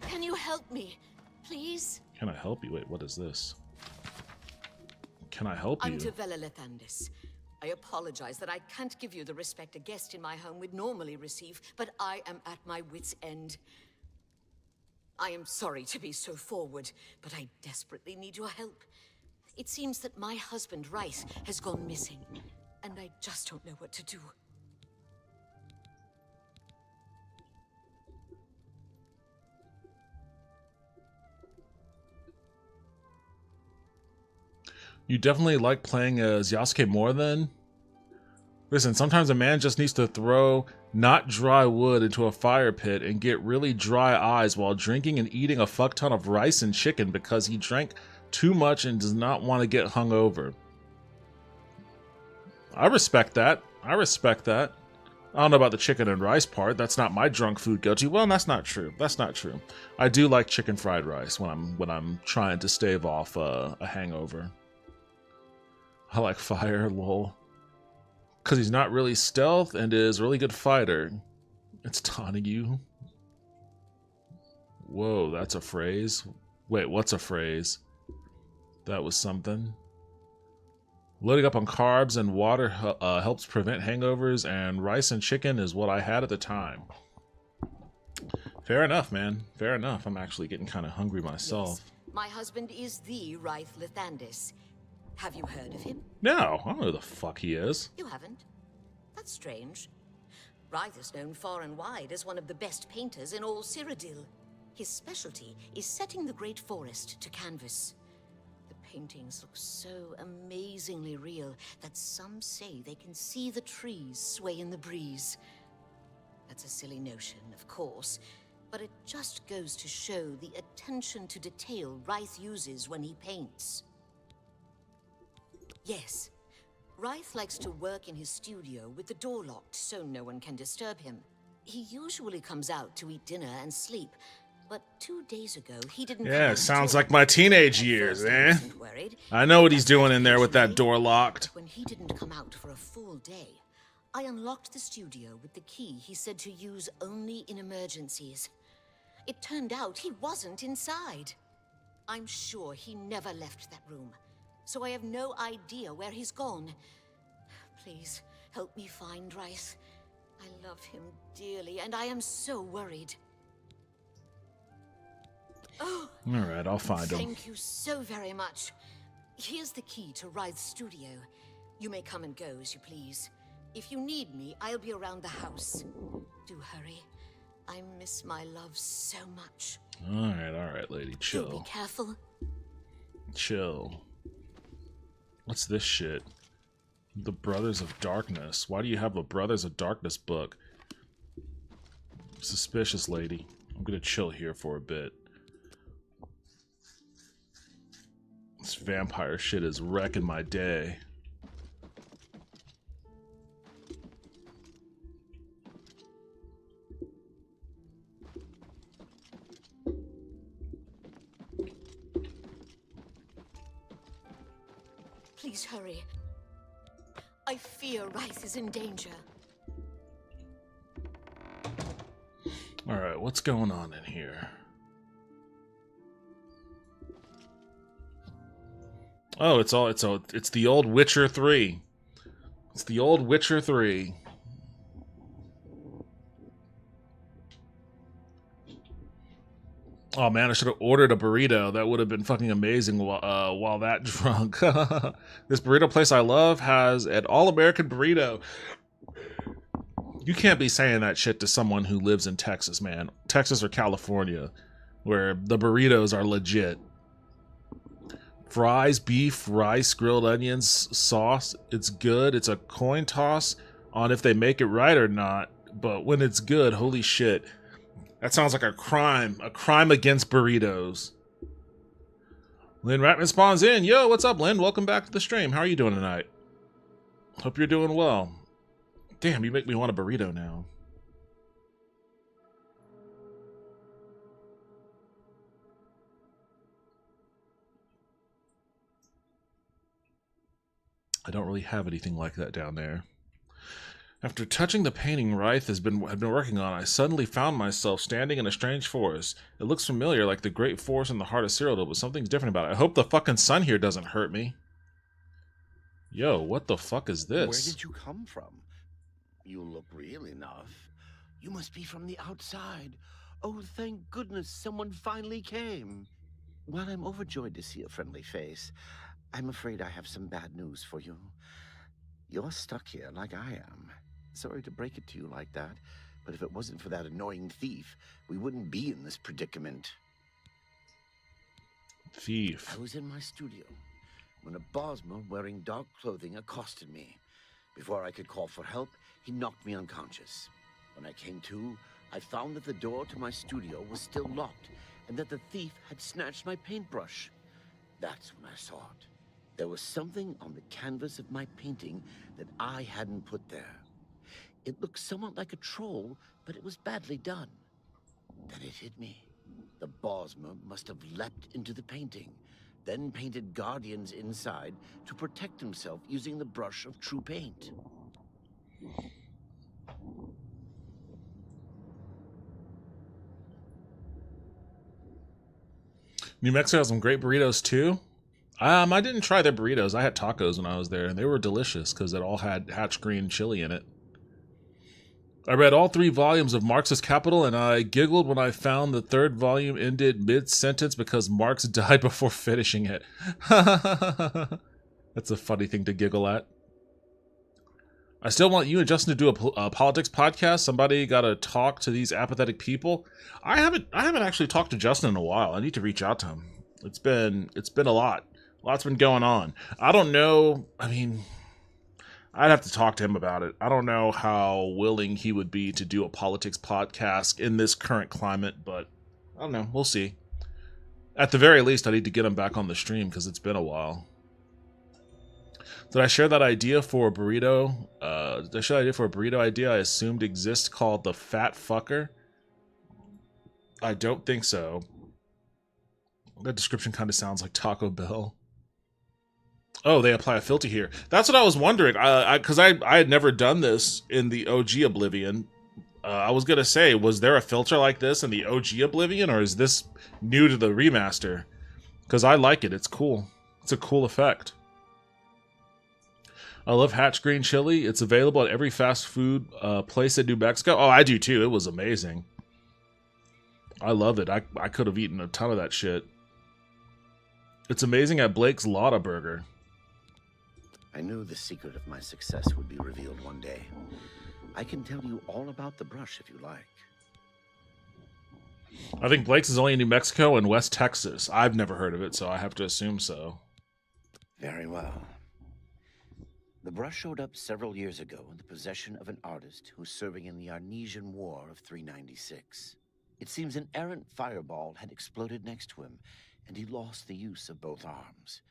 Can you help me, please? Can I help you? Wait, what is this? Can I help you? I'm Tavella Lethandis. I apologize that I can't give you the respect a guest in my home would normally receive, but I am at my wit's end. I am sorry to be so forward, but I desperately need your help. It seems that my husband, Rice, has gone missing, and I just don't know what to do. You definitely like playing as Yasuke more then? Listen, sometimes a man just needs to throw not dry wood into a fire pit and get really dry eyes while drinking and eating a fuck ton of rice and chicken because he drank too much and does not want to get hungover. I respect that. I don't know about the chicken and rice part. That's not my drunk food go-to. Well, that's not true. I do like chicken fried rice when I'm trying to stave off a hangover. I like fire, lol. Because he's not really stealth and is a really good fighter. It's taunting you. Whoa, that's a phrase? Wait, what's a phrase? That was something. Loading up on carbs and water helps prevent hangovers, and rice and chicken is what I had at the time. Fair enough, man. Fair enough. I'm actually getting kind of hungry myself. Yes, my husband is the Rice Lethandis. Have you heard of him? No, I don't know who the fuck he is. You haven't? That's strange. Ryth is known far and wide as one of the best painters in all Cyrodiil. His specialty is setting the great forest to canvas. The paintings look so amazingly real that some say they can see the trees sway in the breeze. That's a silly notion, of course, but it just goes to show the attention to detail Ryth uses when he paints. Yes, Ryth likes to work in his studio with the door locked so no one can disturb him. He usually comes out to eat dinner and sleep, but 2 days ago he didn't. Yeah, sounds like my teenage years, eh? I know what he's doing in there with that door locked. When he didn't come out for a full day, I unlocked the studio with the key he said to use only in emergencies. It turned out he wasn't inside. I'm sure he never left that room, so I have no idea where he's gone. Please, help me find Ryth. I love him dearly, and I am so worried. Oh, Alright, I'll find him. thank you so very much. Here's the key to Ryth's studio. You may come and go as you please. If you need me, I'll be around the house. Do hurry. I miss my love so much. Alright, lady, Do chill. be careful. Chill. What's this shit? The Brothers of Darkness. Why do you have a Brothers of Darkness book? Suspicious, lady. I'm gonna chill here for a bit. This vampire shit is wrecking my day. Please hurry. I fear Rice is in danger. All right, what's going on in here? Oh, it's the old Witcher 3. It's the old Witcher 3. Oh man, I should have ordered a burrito. That would have been fucking amazing while that drunk. This burrito place I love has an all-American burrito. You can't be saying that shit to someone who lives in Texas, man. Texas or California, where the burritos are legit. Fries, beef, rice, grilled onions, sauce. It's good. It's a coin toss on if they make it right or not. But when it's good, holy shit. That sounds like a crime against burritos. Lynn Ratman spawns in. Yo, what's up, Lynn? Welcome back to the stream. How are you doing tonight? Hope you're doing well. Damn, you make me want a burrito now. I don't really have anything like that down there. After touching the painting Rythe had been working on, I suddenly found myself standing in a strange forest. It looks familiar, like the great forest in the heart of Cyrodiil, but something's different about it. I hope the fucking sun here doesn't hurt me. Yo, what the fuck is this? Where did you come from? You look real enough. You must be from the outside. Oh, thank goodness someone finally came. While I'm overjoyed to see a friendly face, I'm afraid I have some bad news for you. You're stuck here like I am. Sorry to break it to you like that, but if it wasn't for that annoying thief, we wouldn't be in this predicament. Thief. I was in my studio when a Bosmer wearing dark clothing accosted me. Before I could call for help, he knocked me unconscious. When I came to, I found that the door to my studio was still locked, and that the thief had snatched my paintbrush. That's when I saw it. There was something on the canvas of my painting that I hadn't put there. It looked somewhat like a troll, but it was badly done. Then it hit me. The Bosmer must have leapt into the painting, then painted guardians inside to protect himself using the brush of true paint. New Mexico has some great burritos too. I didn't try their burritos. I had tacos when I was there, and they were delicious because it all had hatch green chili in it. I read all 3 volumes of Marx's Capital, and I giggled when I found the 3rd volume ended mid-sentence because Marx died before finishing it. That's a funny thing to giggle at. I still want you and Justin to do a politics podcast. Somebody got to talk to these apathetic people. I haven't actually talked to Justin in a while. I need to reach out to him. It's been a lot. Lots been going on. I don't know. I mean, I'd have to talk to him about it. I don't know how willing he would be to do a politics podcast in this current climate, but I don't know. We'll see. At the very least, I need to get him back on the stream because it's been a while. Did I share that idea for a burrito? Did I share the idea for a burrito idea I assumed exists called the Fat Fucker? I don't think so. That description kind of sounds like Taco Bell. Oh, they apply a filter here. That's what I was wondering. Because I had never done this in the OG Oblivion. I was going to say, was there a filter like this in the OG Oblivion, or is this new to the remaster? Because I like it. It's cool. It's a cool effect. I love hatch green chili. It's available at every fast food place in New Mexico. Oh, I do too. It was amazing. I love it. I could have eaten a ton of that shit. It's amazing at Blake's Lotta Burger. I knew the secret of my success would be revealed one day. I can tell you all about the brush if you like. I think Blake's is only in New Mexico and West Texas. I've never heard of it, so I have to assume so. Very well. The brush showed up several years ago in the possession of an artist who was serving in the Arnesian War of 396. It seems an errant fireball had exploded next to him, and he lost the use of both arms.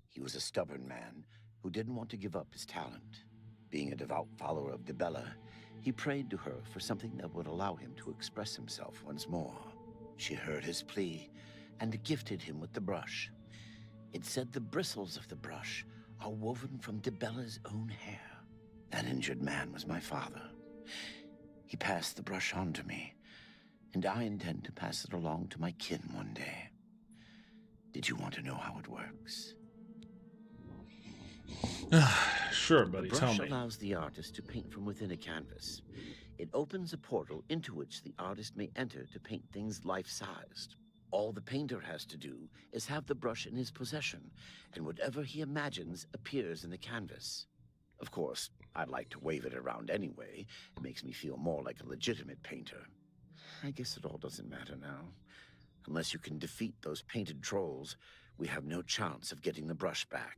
He was a stubborn man who didn't want to give up his talent. Being a devout follower of Dibella, he prayed to her for something that would allow him to express himself once more. She heard his plea and gifted him with the brush. It said the bristles of the brush are woven from DeBella's own hair. That injured man was my father. He passed the brush on to me, and I intend to pass it along to my kin one day. Did you want to know how it works? Sure, buddy, The tell brush me. allows the artist to paint from within a canvas. It opens a portal into which the artist may enter to paint things life-sized. All the painter has to do is have the brush in his possession, and whatever he imagines appears in the canvas. Of course, I'd like to wave it around anyway. It makes me feel more like a legitimate painter. I guess it all doesn't matter now. Unless you can defeat those painted trolls, we have no chance of getting the brush back.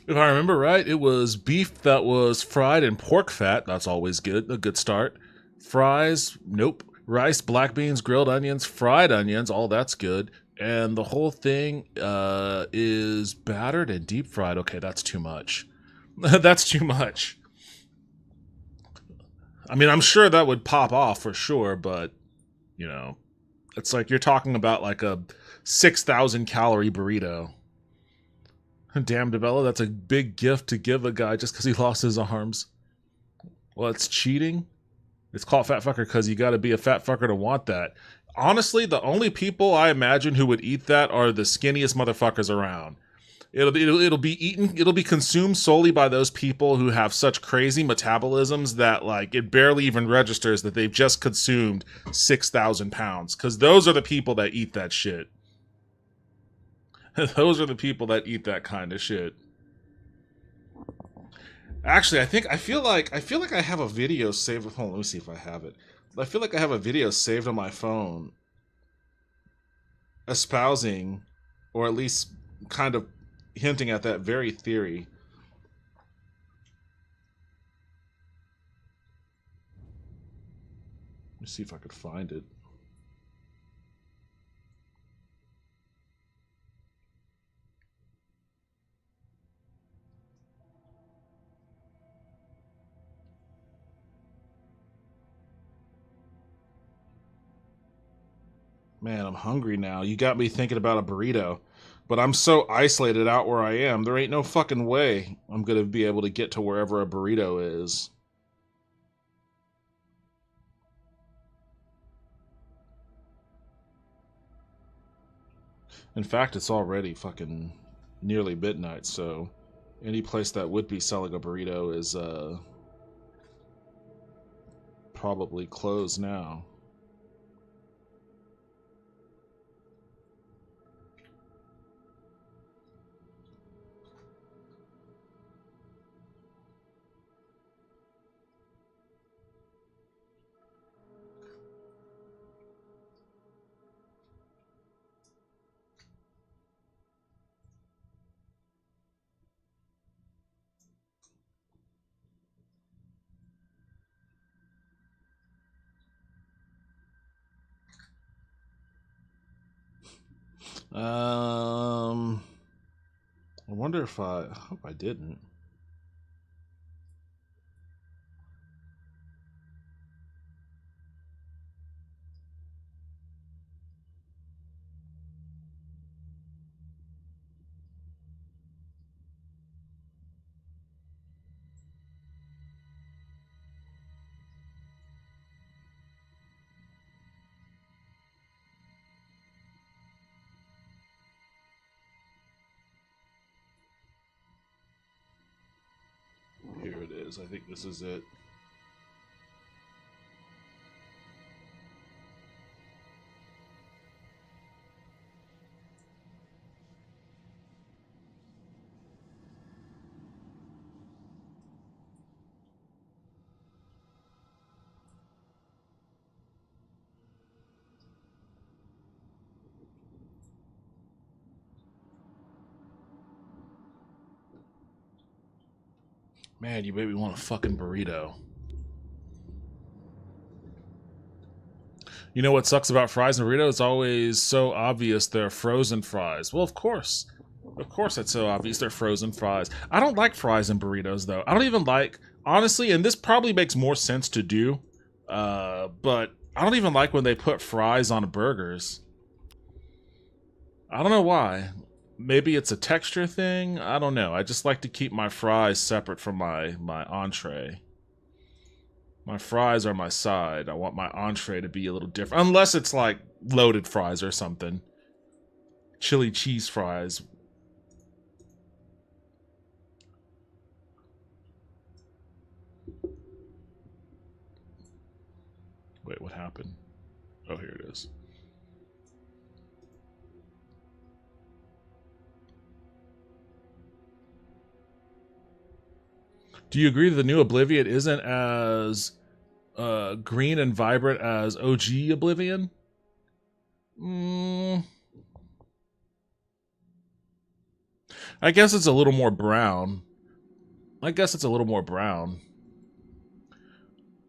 If I remember right, it was beef that was fried in pork fat. That's always good. A good start. Fries, nope. Rice, black beans, grilled onions, fried onions. All that's good. And the whole thing is battered and deep fried. Okay, that's too much. That's too much. I mean, I'm sure that would pop off for sure, but, you know, it's like you're talking about like a 6,000 calorie burrito. Damn, DeBella, that's a big gift to give a guy just because he lost his arms. Well, it's cheating. It's called fat fucker because you got to be a fat fucker to want that. Honestly, the only people I imagine who would eat that are the skinniest motherfuckers around. It'll be eaten. It'll be consumed solely by those people who have such crazy metabolisms that like it barely even registers that they've just consumed 6,000 pounds. Because those are the people that eat that shit. Those are the people that eat that kind of shit. Actually, I feel like I have a video saved. Hold on, let me see if I have it. I feel like I have a video saved on my phone espousing, or at least kind of hinting at that very theory. Let me see if I could find it. Man, I'm hungry now. You got me thinking about a burrito. But I'm so isolated out where I am, there ain't no fucking way I'm gonna be able to get to wherever a burrito is. In fact, it's already fucking nearly midnight, so any place that would be selling a burrito is probably closed now. I wonder if I hope I didn't. Here it is. I think this is it. Man, you made me want a fucking burrito. You know what sucks about fries and burritos? It's always so obvious they're frozen fries. Well, of course. Of course it's so obvious they're frozen fries. I don't like fries and burritos, though. I don't even like... Honestly, and this probably makes more sense to do, but I don't even like when they put fries on burgers. I don't know why. Maybe it's a texture thing. I don't know. I just like to keep my fries separate from my entree. My fries are my side. I want my entree to be a little different. Unless it's like loaded fries or something. Chili cheese fries. Wait, what happened? Oh, here it is. Do you agree that the new Oblivion isn't as green and vibrant as OG Oblivion? I guess it's a little more brown.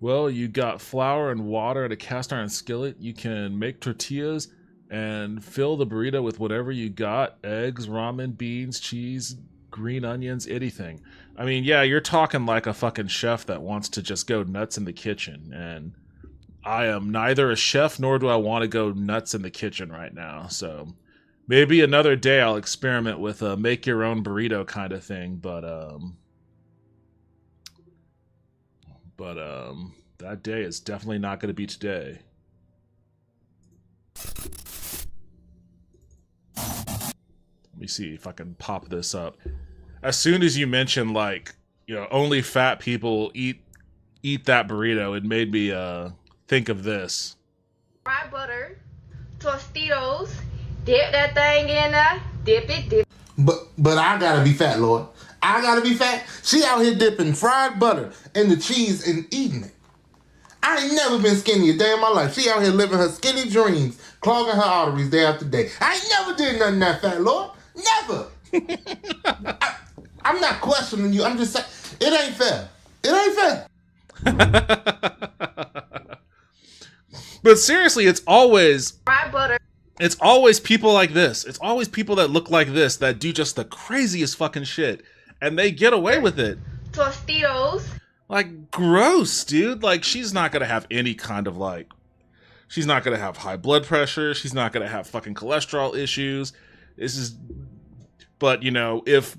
Well, you got flour and water and a cast iron skillet. You can make tortillas and fill the burrito with whatever you got. Eggs, ramen, beans, cheese, green onions, anything. I mean, yeah, you're talking like a fucking chef that wants to just go nuts in the kitchen. And I am neither a chef nor do I want to go nuts in the kitchen right now. So maybe another day I'll experiment with a make your own burrito kind of thing. But that day is definitely not going to be today. Let me see if I can pop this up. As soon as you mention, like, you know, only fat people eat that burrito, it made me think of this. Fried butter, Tostitos, dip that thing in there, dip it. But I gotta be fat, Lord. I gotta be fat. She out here dipping fried butter in the cheese and eating it. I ain't never been skinny a day in my life. She out here living her skinny dreams, clogging her arteries day after day. I ain't never did nothing that fat, Lord. Never. I'm not questioning you. I'm just saying, it ain't fair. It ain't fair. But seriously, it's always Fried butter. It's always people like this. It's always people that look like this that do just the craziest fucking shit. And they get away with it. Tostitos. Like, gross, dude. Like, she's not gonna have any kind of, like... She's not gonna have high blood pressure. She's not gonna have fucking cholesterol issues. This is... But, you know, if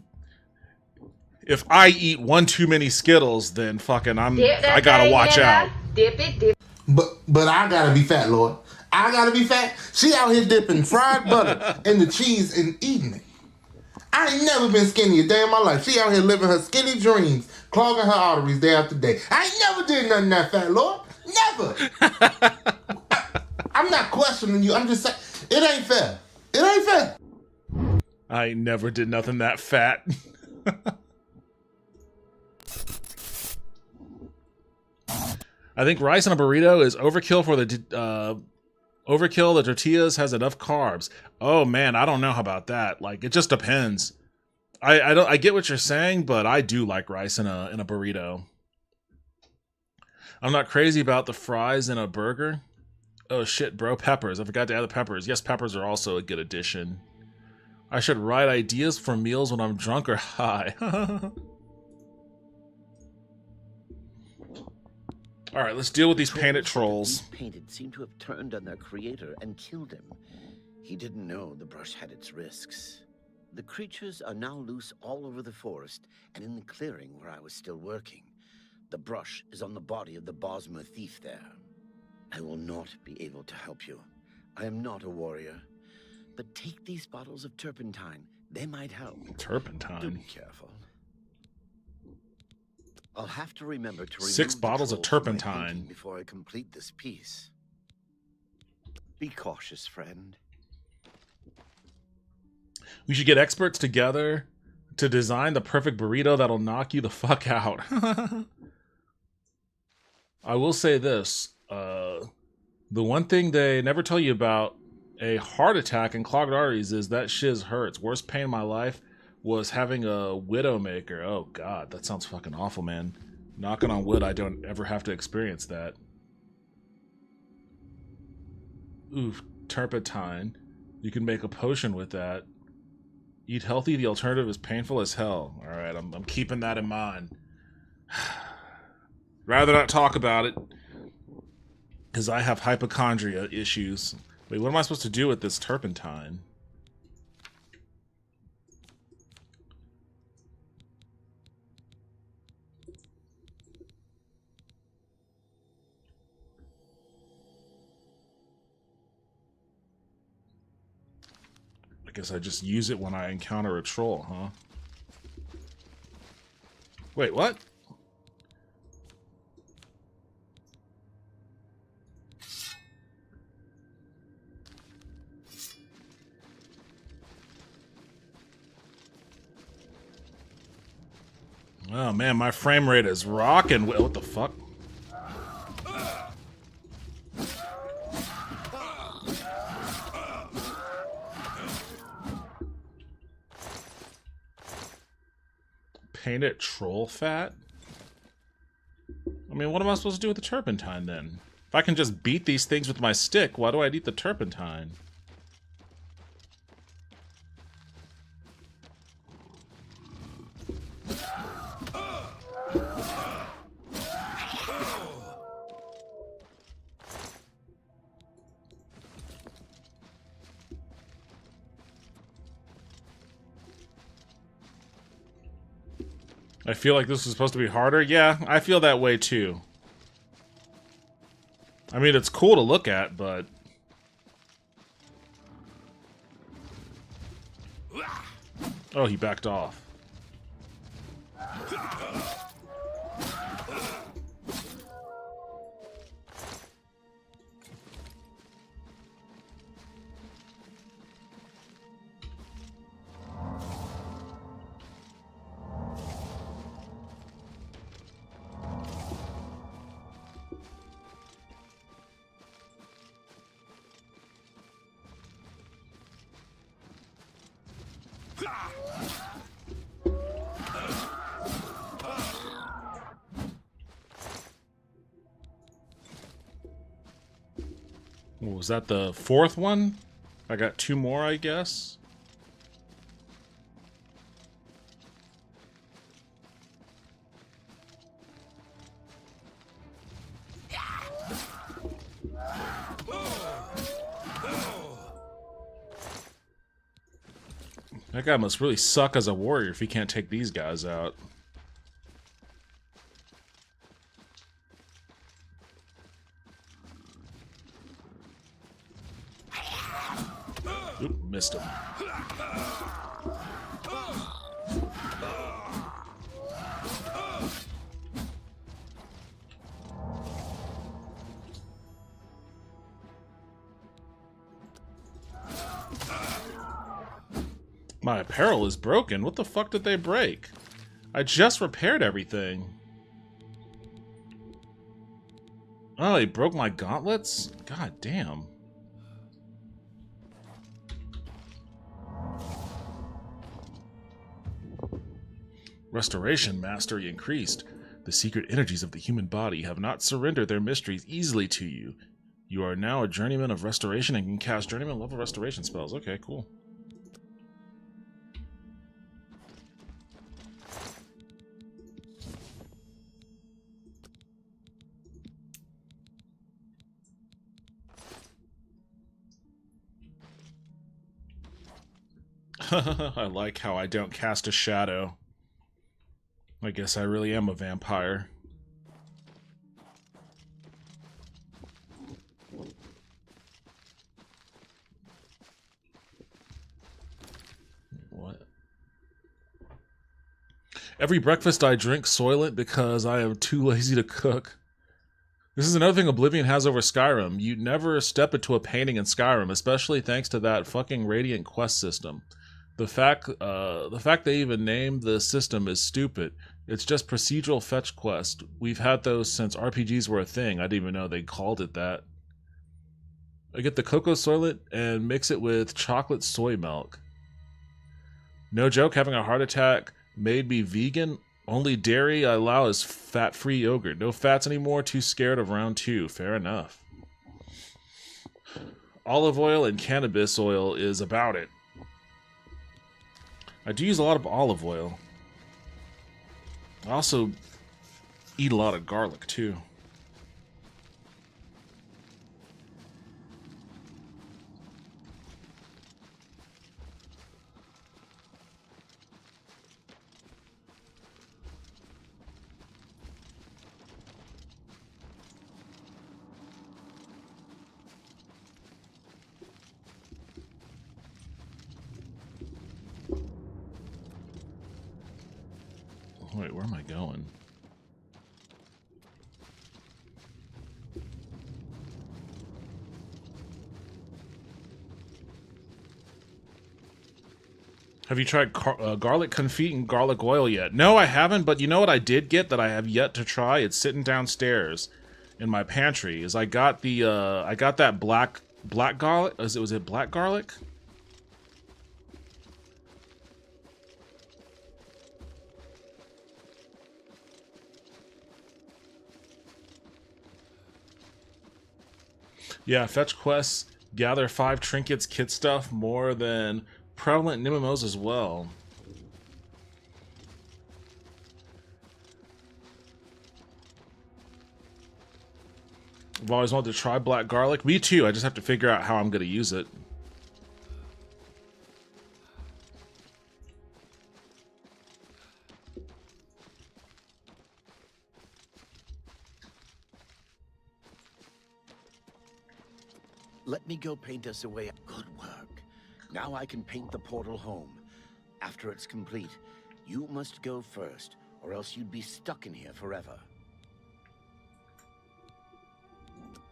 I eat one too many Skittles, then fucking I gotta watch out. Dip it. But I gotta be fat, Lord. I gotta be fat. She out here dipping fried butter in the cheese and eating it. I ain't never been skinny a day in my life. She out here living her skinny dreams, clogging her arteries day after day. I ain't never did nothing that fat, Lord. Never. I'm not questioning you. I'm just saying, it ain't fair. It ain't fair. I never did nothing that fat. I think rice in a burrito is overkill for the overkill. The tortillas has enough carbs. Oh man, I don't know about that. Like, it just depends. I get what you're saying, but I do like rice in a burrito. I'm not crazy about the fries in a burger. Oh shit, bro, peppers. I forgot to add the peppers. Yes, peppers are also a good addition. I should write ideas for meals when I'm drunk or high. All right, let's deal with these painted trolls. Painted seem to have turned on their creator and killed him. He didn't know the brush had its risks. The creatures are now loose all over the forest and in the clearing where I was still working. The brush is on the body of the Bosmer thief there. I will not be able to help you. I am not a warrior. But take these bottles of turpentine. They might help. Turpentine? Do be careful. I'll have to remember to remove 6 bottles of turpentine before I complete this piece. Be cautious, friend. We should get experts together to design the perfect burrito that'll knock you the fuck out. I will say this. The one thing they never tell you about a heart attack and clogged arteries is that shiz hurts. Worst pain in my life was having a widowmaker. Oh god, that sounds fucking awful, man. Knocking on wood, I don't ever have to experience that. Oof, turpentine. You can make a potion with that. Eat healthy, the alternative is painful as hell. Alright, I'm keeping that in mind. Rather not talk about it, because I have hypochondria issues. Wait, what am I supposed to do with this turpentine? guess I just use it when I encounter a troll, huh? Wait, what? Oh man, my frame rate is rocking. What the fuck? Paint it troll fat? I mean, what am I supposed to do with the turpentine then? If I can just beat these things with my stick, why do I need the turpentine? I feel like this is supposed to be harder. Yeah, I feel that way too. I mean, it's cool to look at, but... Oh, he backed off. Was that the fourth one? I got two more, I guess. That guy must really suck as a warrior if he can't take these guys out. Oop, missed him. My apparel is broken. What the fuck did they break? I just repaired everything. Oh, they broke my gauntlets? God damn. Restoration mastery increased. The secret energies of the human body have not surrendered their mysteries easily to you. You are now a journeyman of restoration and can cast journeyman level restoration spells. Okay, cool. I like how I don't cast a shadow. I guess I really am a vampire. What? Every breakfast I drink Soylent because I am too lazy to cook. This is another thing Oblivion has over Skyrim. You never step into a painting in Skyrim, especially thanks to that fucking Radiant quest system. The fact they even named the system is stupid. It's just procedural fetch quest. We've had those since RPGs were a thing. I didn't even know they called it that. I get the cocoa soylent and mix it with chocolate soy milk. No joke, having a heart attack made me vegan. Only dairy I allow is fat-free yogurt. No fats anymore, too scared of round 2. Fair enough. Olive oil and cannabis oil is about it. I do use a lot of olive oil. I also eat a lot of garlic, too. Wait, where am I going? Have you tried garlic confit and garlic oil yet? No, I haven't, but you know what I did get that I have yet to try? It's sitting downstairs in my pantry. Is I got the I got that black garlic. Was it black garlic? Yeah, fetch quests, gather 5 trinkets, kit stuff, more than prevalent in MMOs as well. I've always wanted to try black garlic. Me too, I just have to figure out how I'm going to use it. Let me go paint us away. Good work. Now I can paint the portal home. After it's complete, you must go first, or else you'd be stuck in here forever.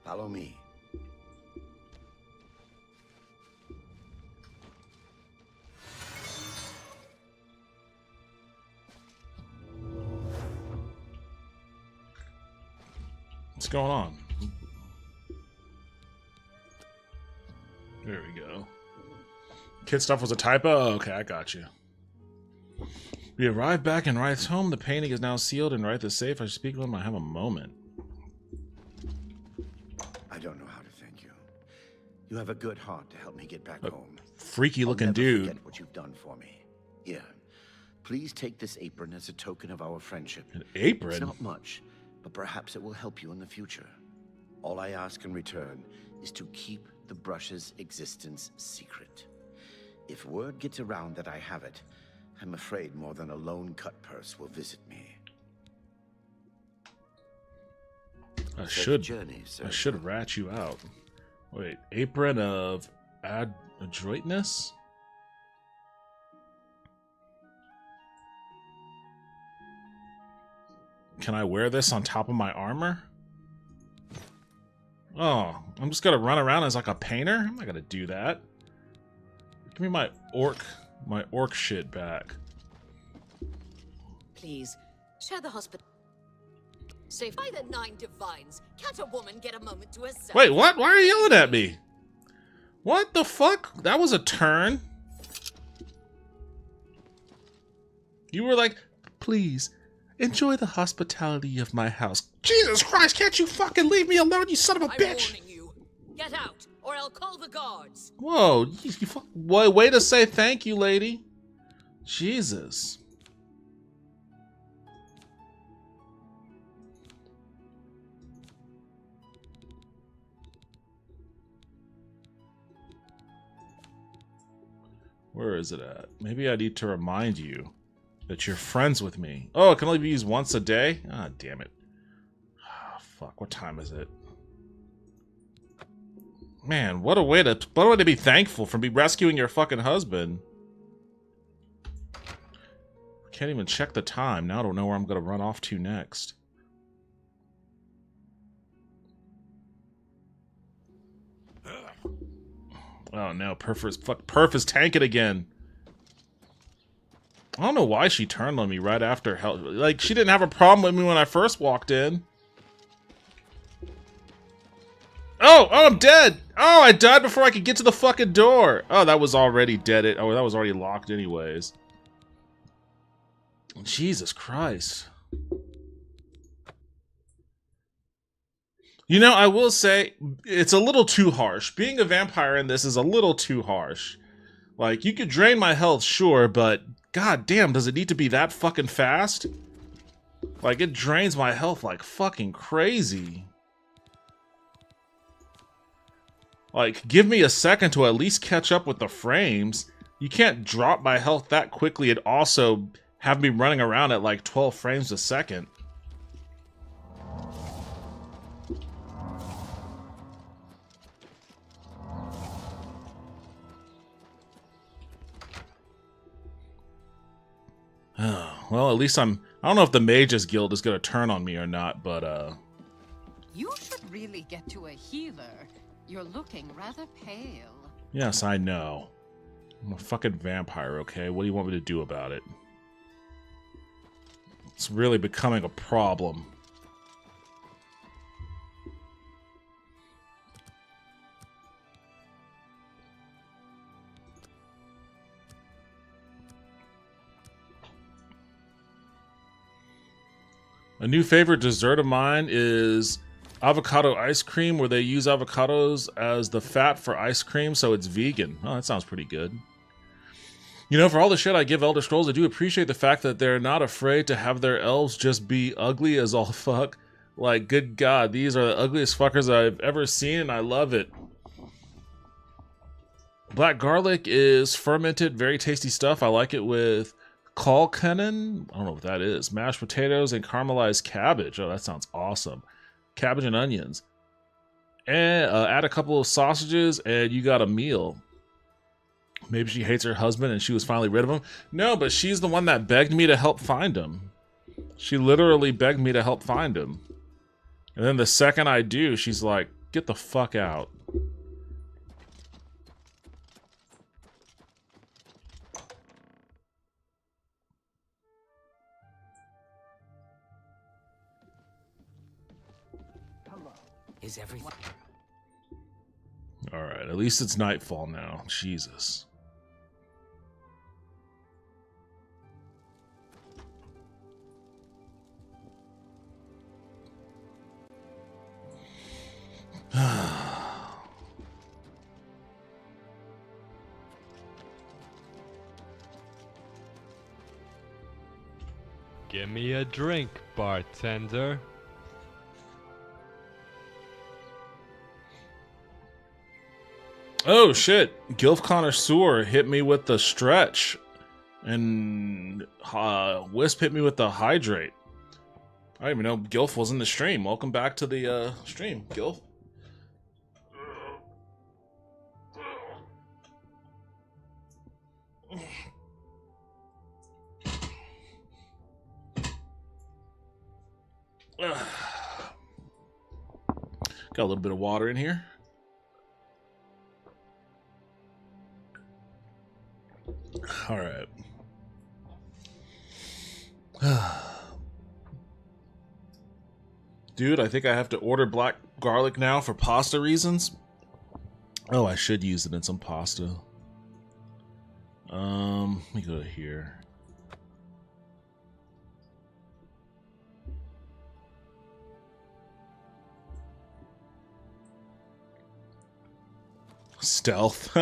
Follow me. What's going on? There we go. Kid stuff was a typo? Oh, okay, I got you. We arrived back in Wraith's home. The painting is now sealed and Wraith is safe. I should speak with him. I have a moment. I don't know how to thank you. You have a good heart to help me get back home. Freaky looking I'll never dude. forget what you've done for me. Here, please take this apron as a token of our friendship. An apron? It's not much, but perhaps it will help you in the future. All I ask in return is to keep the brush's existence secret. If word gets around that I have it, I'm afraid more than a lone cut purse will visit me. I should rat you out. Wait, apron of adroitness? Can I wear this on top of my armor? Oh, I'm just gonna run around as like a painter? I'm not gonna do that. Give me my orc shit back. Please, share the hospital. Saved by the 9 divines. Can't a woman get a moment to herself? Wait, what? Why are you yelling at me? What the fuck? That was a turn. You were like, please, enjoy the hospitality of my house. Jesus Christ, can't you fucking leave me alone, you son of a bitch? I'm warning you. Get out, or I'll call the guards. Whoa, way to say thank you, lady. Jesus. Where is it at? Maybe I need to remind you that you're friends with me. Oh, it can only be used once a day? Ah, damn it. Oh, fuck, what time is it? Man, what a way to be thankful for me rescuing your fucking husband. Can't even check the time. Now I don't know where I'm gonna run off to next. Oh no, Perf is tanking again. I don't know why she turned on me right after help. Like, she didn't have a problem with me when I first walked in. Oh, I'm dead. Oh, I died before I could get to the fucking door. Oh, that was already dead. Oh, that was already locked anyways. Jesus Christ. You know, I will say, it's a little too harsh. Being a vampire in this is a little too harsh. Like, you could drain my health, sure, but god damn, does it need to be that fucking fast? Like, it drains my health like fucking crazy. Like, give me a second to at least catch up with the frames. You can't drop my health that quickly and also have me running around at like 12 frames a second. Oh, well, at least I'm I don't know if the Mages Guild is going to turn on me or not, but, You should really get to a healer. You're looking rather pale. yes, I know. I'm a fucking vampire, okay? What do you want me to do about it? It's really becoming a problem. A new favorite dessert of mine is avocado ice cream, where they use avocados as the fat for ice cream, so it's vegan. Oh, that sounds pretty good. You know, for all the shit I give Elder Scrolls, I do appreciate the fact that they're not afraid to have their elves just be ugly as all fuck. Like, good God, these are the ugliest fuckers I've ever seen, and I love it. Black garlic is fermented, very tasty stuff. I like it with kalkanen. I don't know what that is. Mashed potatoes and caramelized cabbage. Oh, that sounds awesome. Cabbage and onions. And add a couple of sausages, and you got a meal. Maybe she hates her husband and she was finally rid of him. No, but she's the one that begged me to help find him. She literally begged me to help find him. And then the second I do, she's like, get the fuck out. Is everything... Alright, at least it's nightfall now. Jesus. Give me a drink, bartender. Oh shit, Gilf Connoisseur hit me with the stretch, and Wisp hit me with the hydrate. I didn't even know Gilf was in the stream. Welcome back to the stream, Gilf. Got a little bit of water in here. All right. Dude, I think I have to order black garlic now for pasta reasons. Oh, I should use it in some pasta. Let me go to here. Stealth.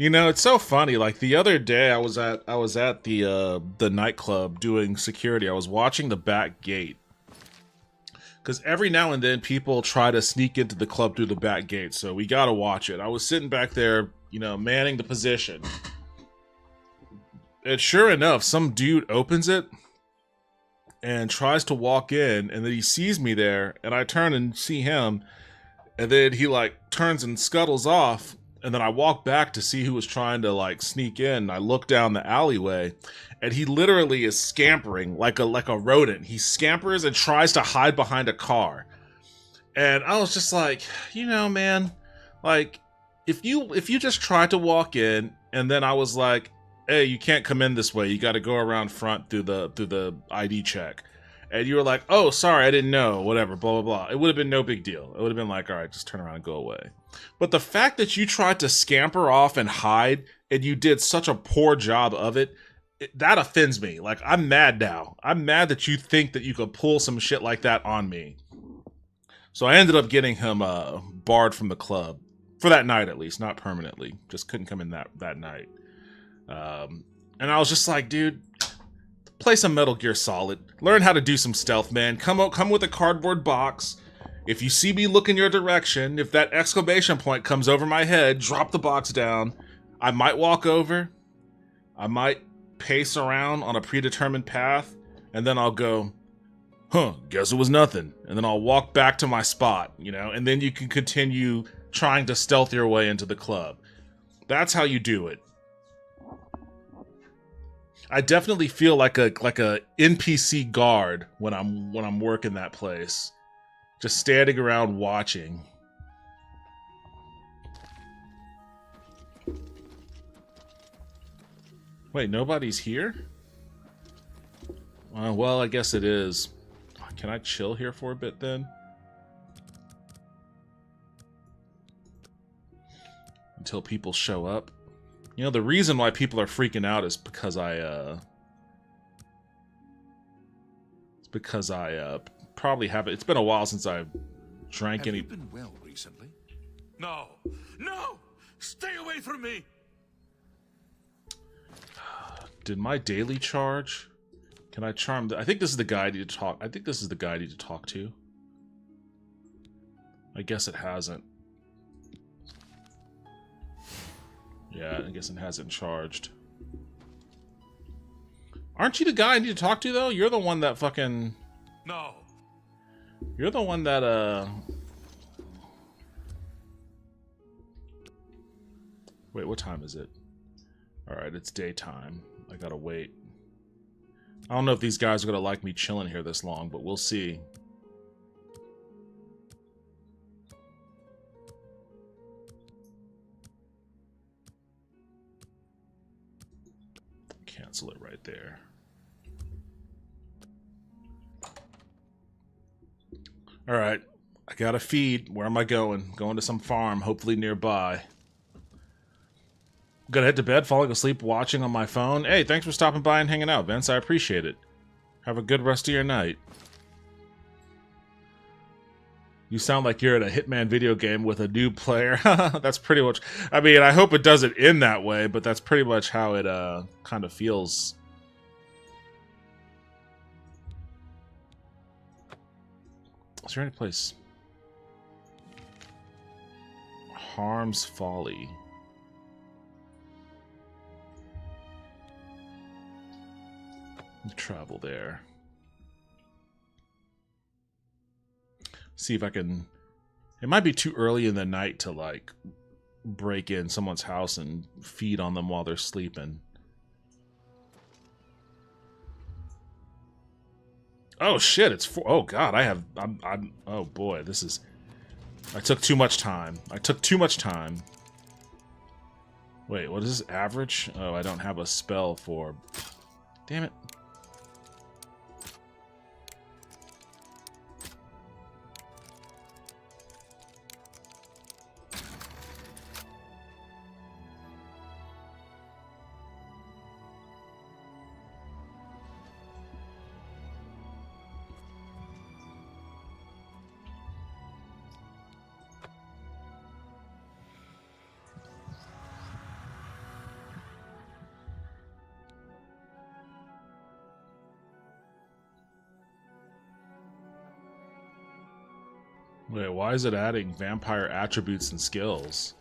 You know, it's so funny. Like the other day, I was at the nightclub doing security. I was watching the back gate because every now and then people try to sneak into the club through the back gate. So we gotta watch it. I was sitting back there, you know, manning the position, and sure enough, some dude opens it and tries to walk in, and then he sees me there, and I turn and see him, and then he like turns and scuttles off. And then I walk back to see who was trying to like sneak in. I look down the alleyway, and he literally is scampering like a rodent. He scampers and tries to hide behind a car. And I was just like, you know, man, like if you just tried to walk in, and then I was like, hey, you can't come in this way. You got to go around front through the ID check. And you were like, oh, sorry, I didn't know, whatever, blah, blah, blah. It would have been no big deal. It would have been like, all right, just turn around and go away. But the fact that you tried to scamper off and hide, and you did such a poor job of it, that offends me. Like, I'm mad now. I'm mad that you think that you could pull some shit like that on me. So I ended up getting him barred from the club. For that night, at least. Not permanently. Just couldn't come in that night. And I was just like, dude... Play some Metal Gear Solid. Learn how to do some stealth, man. Come with a cardboard box. If you see me look in your direction, if that exclamation point comes over my head, drop the box down. I might walk over. I might pace around on a predetermined path. And then I'll go, huh, guess it was nothing. And then I'll walk back to my spot, you know? And then you can continue trying to stealth your way into the club. That's how you do it. I definitely feel like a NPC guard when I'm working that place, just standing around watching. Wait, nobody's here? Well, I guess it is. Can I chill here for a bit then? Until people show up. You know, the reason why people are freaking out is because I probably haven't. It's been a while since I drank any. Have you been well recently? No! No! Stay away from me! Did my daily charge? Can I charm? I think this is the guy I need to talk. I think this is the guy I need to talk to. I guess it hasn't. Yeah, I guess it hasn't charged. Aren't you the guy I need to talk to, though? You're the one that fucking... No. You're the one that, Wait, what time is it? Alright, it's daytime. I gotta wait. I don't know if these guys are gonna like me chilling here this long, but we'll see. Cancel it right there. Alright, I got a feed. Where am I going? Going to some farm, hopefully nearby. Gonna head to bed, falling asleep, watching on my phone. Hey, thanks for stopping by and hanging out, Vince. I appreciate it. Have a good rest of your night. You sound like you're in a Hitman video game with a new player. That's pretty much... I mean, I hope it doesn't end that way, but that's pretty much how it kind of feels. Is there any place? Harm's Folly. Travel there. See if I can... It might be too early in the night to, like, break in someone's house and feed on them while they're sleeping. Oh, shit, it's 4... Oh, God, I'm... Oh, boy, this is... I took too much time. I took too much time. Wait, what is this? Average? Oh, I don't have a spell for... Damn it. Wait, why is it adding vampire attributes and skills?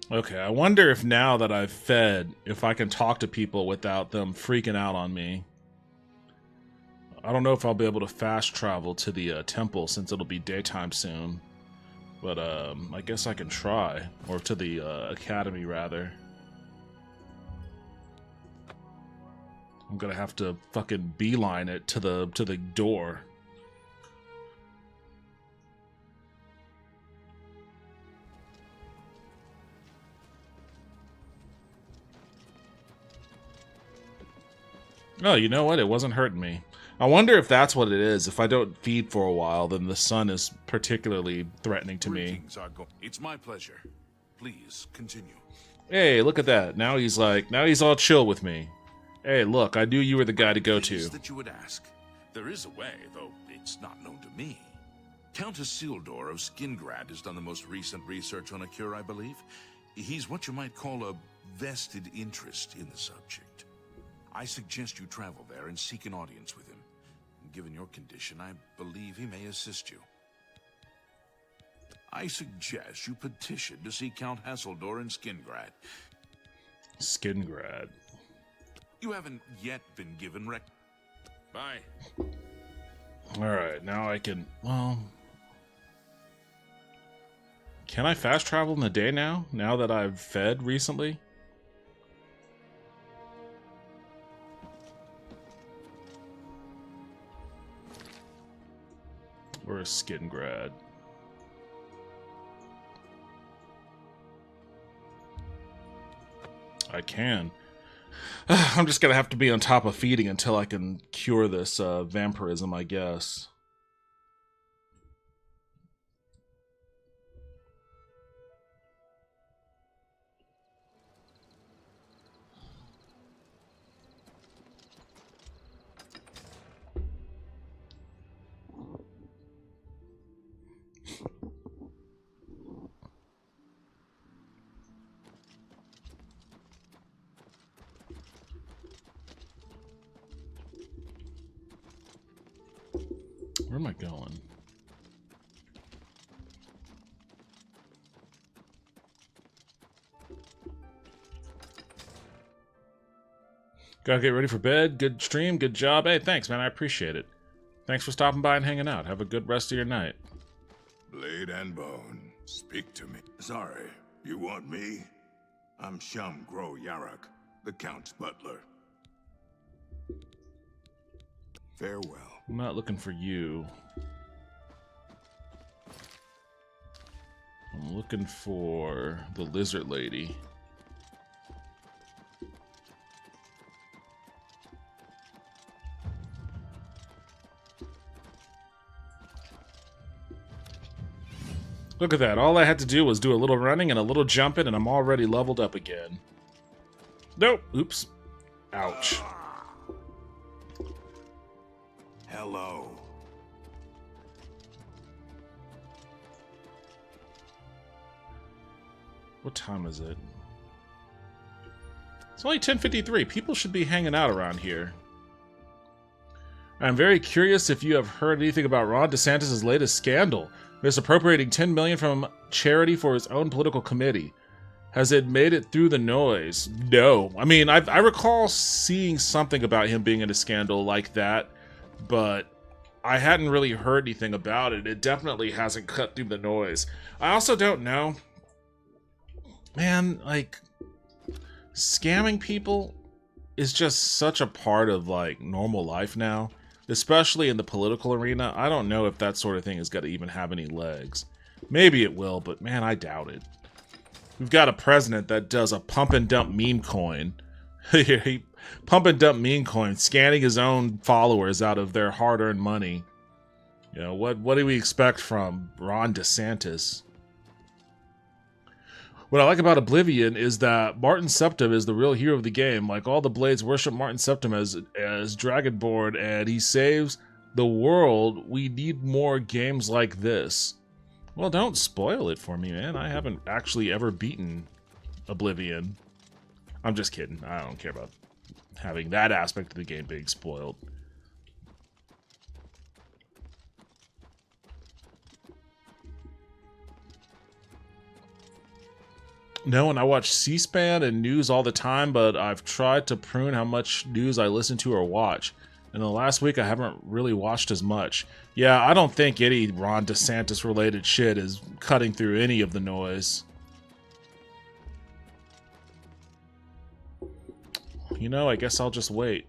Okay, I wonder if now that I've fed, if I can talk to people without them freaking out on me. I don't know if I'll be able to fast travel to the temple since it'll be daytime soon. But I guess I can try. Or to the academy, rather. I'm gonna have to fucking beeline it to the door. Oh, you know what? It wasn't hurting me. I wonder if that's what it is. If I don't feed for a while, then the sun is particularly threatening to me. It's my pleasure. Please continue. Hey, look at that. Now he's all chill with me. Hey, look, I knew you were the guy to go to. Pleased that you would ask. There is a way, though it's not known to me. Countess Sildor of Skingrad has done the most recent research on a cure, I believe. He's what you might call a vested interest in the subject. I suggest you travel there and seek an audience with him. Given your condition, I believe he may assist you. I suggest you petition to see Count Hasseldor in Skingrad. Skingrad. You haven't yet been given Bye. Alright, now I can... Well... Can I fast travel in the day now? Now that I've fed recently? Or a Skingrad? I can. I'm just gonna have to be on top of feeding until I can cure this vampirism, I guess. Where am I going? Gotta get ready for bed. Good stream. Good job. Hey, thanks, man. I appreciate it. Thanks for stopping by and hanging out. Have a good rest of your night. Blade and bone, speak to me. Sorry, you want me? I'm Shum Gro Yarak, the Count's butler. Farewell. I'm not looking for you. I'm looking for the lizard lady. Look at that. All I had to do was do a little running and a little jumping, and I'm already leveled up again. Nope. Oops. Ouch. Hello. What time is it? It's only 10:53. People should be hanging out around here. I'm very curious if you have heard anything about Ron DeSantis' latest scandal, misappropriating $10 million from charity for his own political committee. Has it made it through the noise? No. I mean, I recall seeing something about him being in a scandal like that, but I hadn't really heard anything about it. It definitely hasn't cut through the noise. I also don't know. Man, like, scamming people is just such a part of, like, normal life now. Especially in the political arena. I don't know if that sort of thing is going to even have any legs. Maybe it will, but man, I doubt it. We've got a president that does a pump and dump meme coin. Pump and dump meme coin, scanning his own followers out of their hard-earned money. You know, what do we expect from Ron DeSantis? What I like about Oblivion is that Martin Septim is the real hero of the game. Like, all the Blades worship Martin Septim as Dragonborn, and he saves the world. We need more games like this. Well, don't spoil it for me, man. I haven't actually ever beaten Oblivion. I'm just kidding. I don't care about having that aspect of the game being spoiled. No, and I watch C-SPAN and news all the time, but I've tried to prune how much news I listen to or watch. In the last week, I haven't really watched as much. Yeah, I don't think any Ron DeSantis-related shit is cutting through any of the noise. You know, I guess I'll just wait.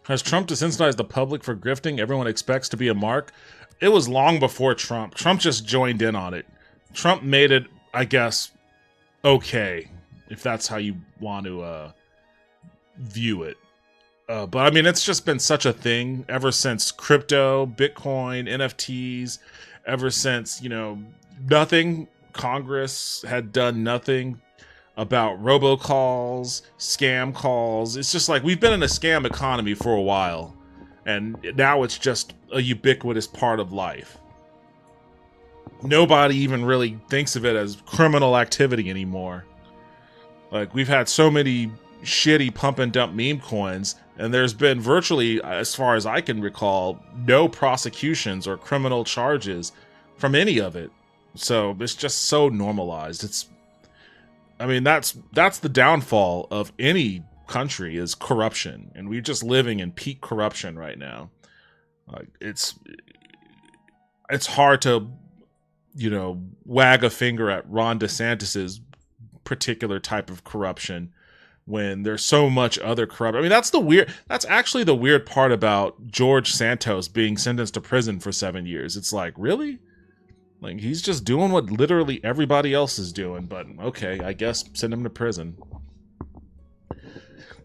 Has Trump desensitized the public for grifting everyone expects to be a mark? It was long before Trump. Trump just joined in on it. Trump made it, I guess, okay, if that's how you want to view it. But I mean, it's just been such a thing ever since crypto, Bitcoin, NFTs, ever since, you know, nothing. Congress had done nothing about robocalls, scam calls. It's just like we've been in a scam economy for a while, and now it's just a ubiquitous part of life. Nobody even really thinks of it as criminal activity anymore. Like, we've had so many shitty pump and dump meme coins, and there's been virtually, as far as I can recall, no prosecutions or criminal charges from any of it. So it's just so normalized. It's, I mean, that's the downfall of any country, is corruption, and we're just living in peak corruption right now. Like, it's hard to, you know, wag a finger at Ron DeSantis's particular type of corruption when there's so much other corruption. I mean, that's actually the weird part about George Santos being sentenced to prison for 7 years. It's like, really? Like, he's just doing what literally everybody else is doing, but okay, I guess send him to prison.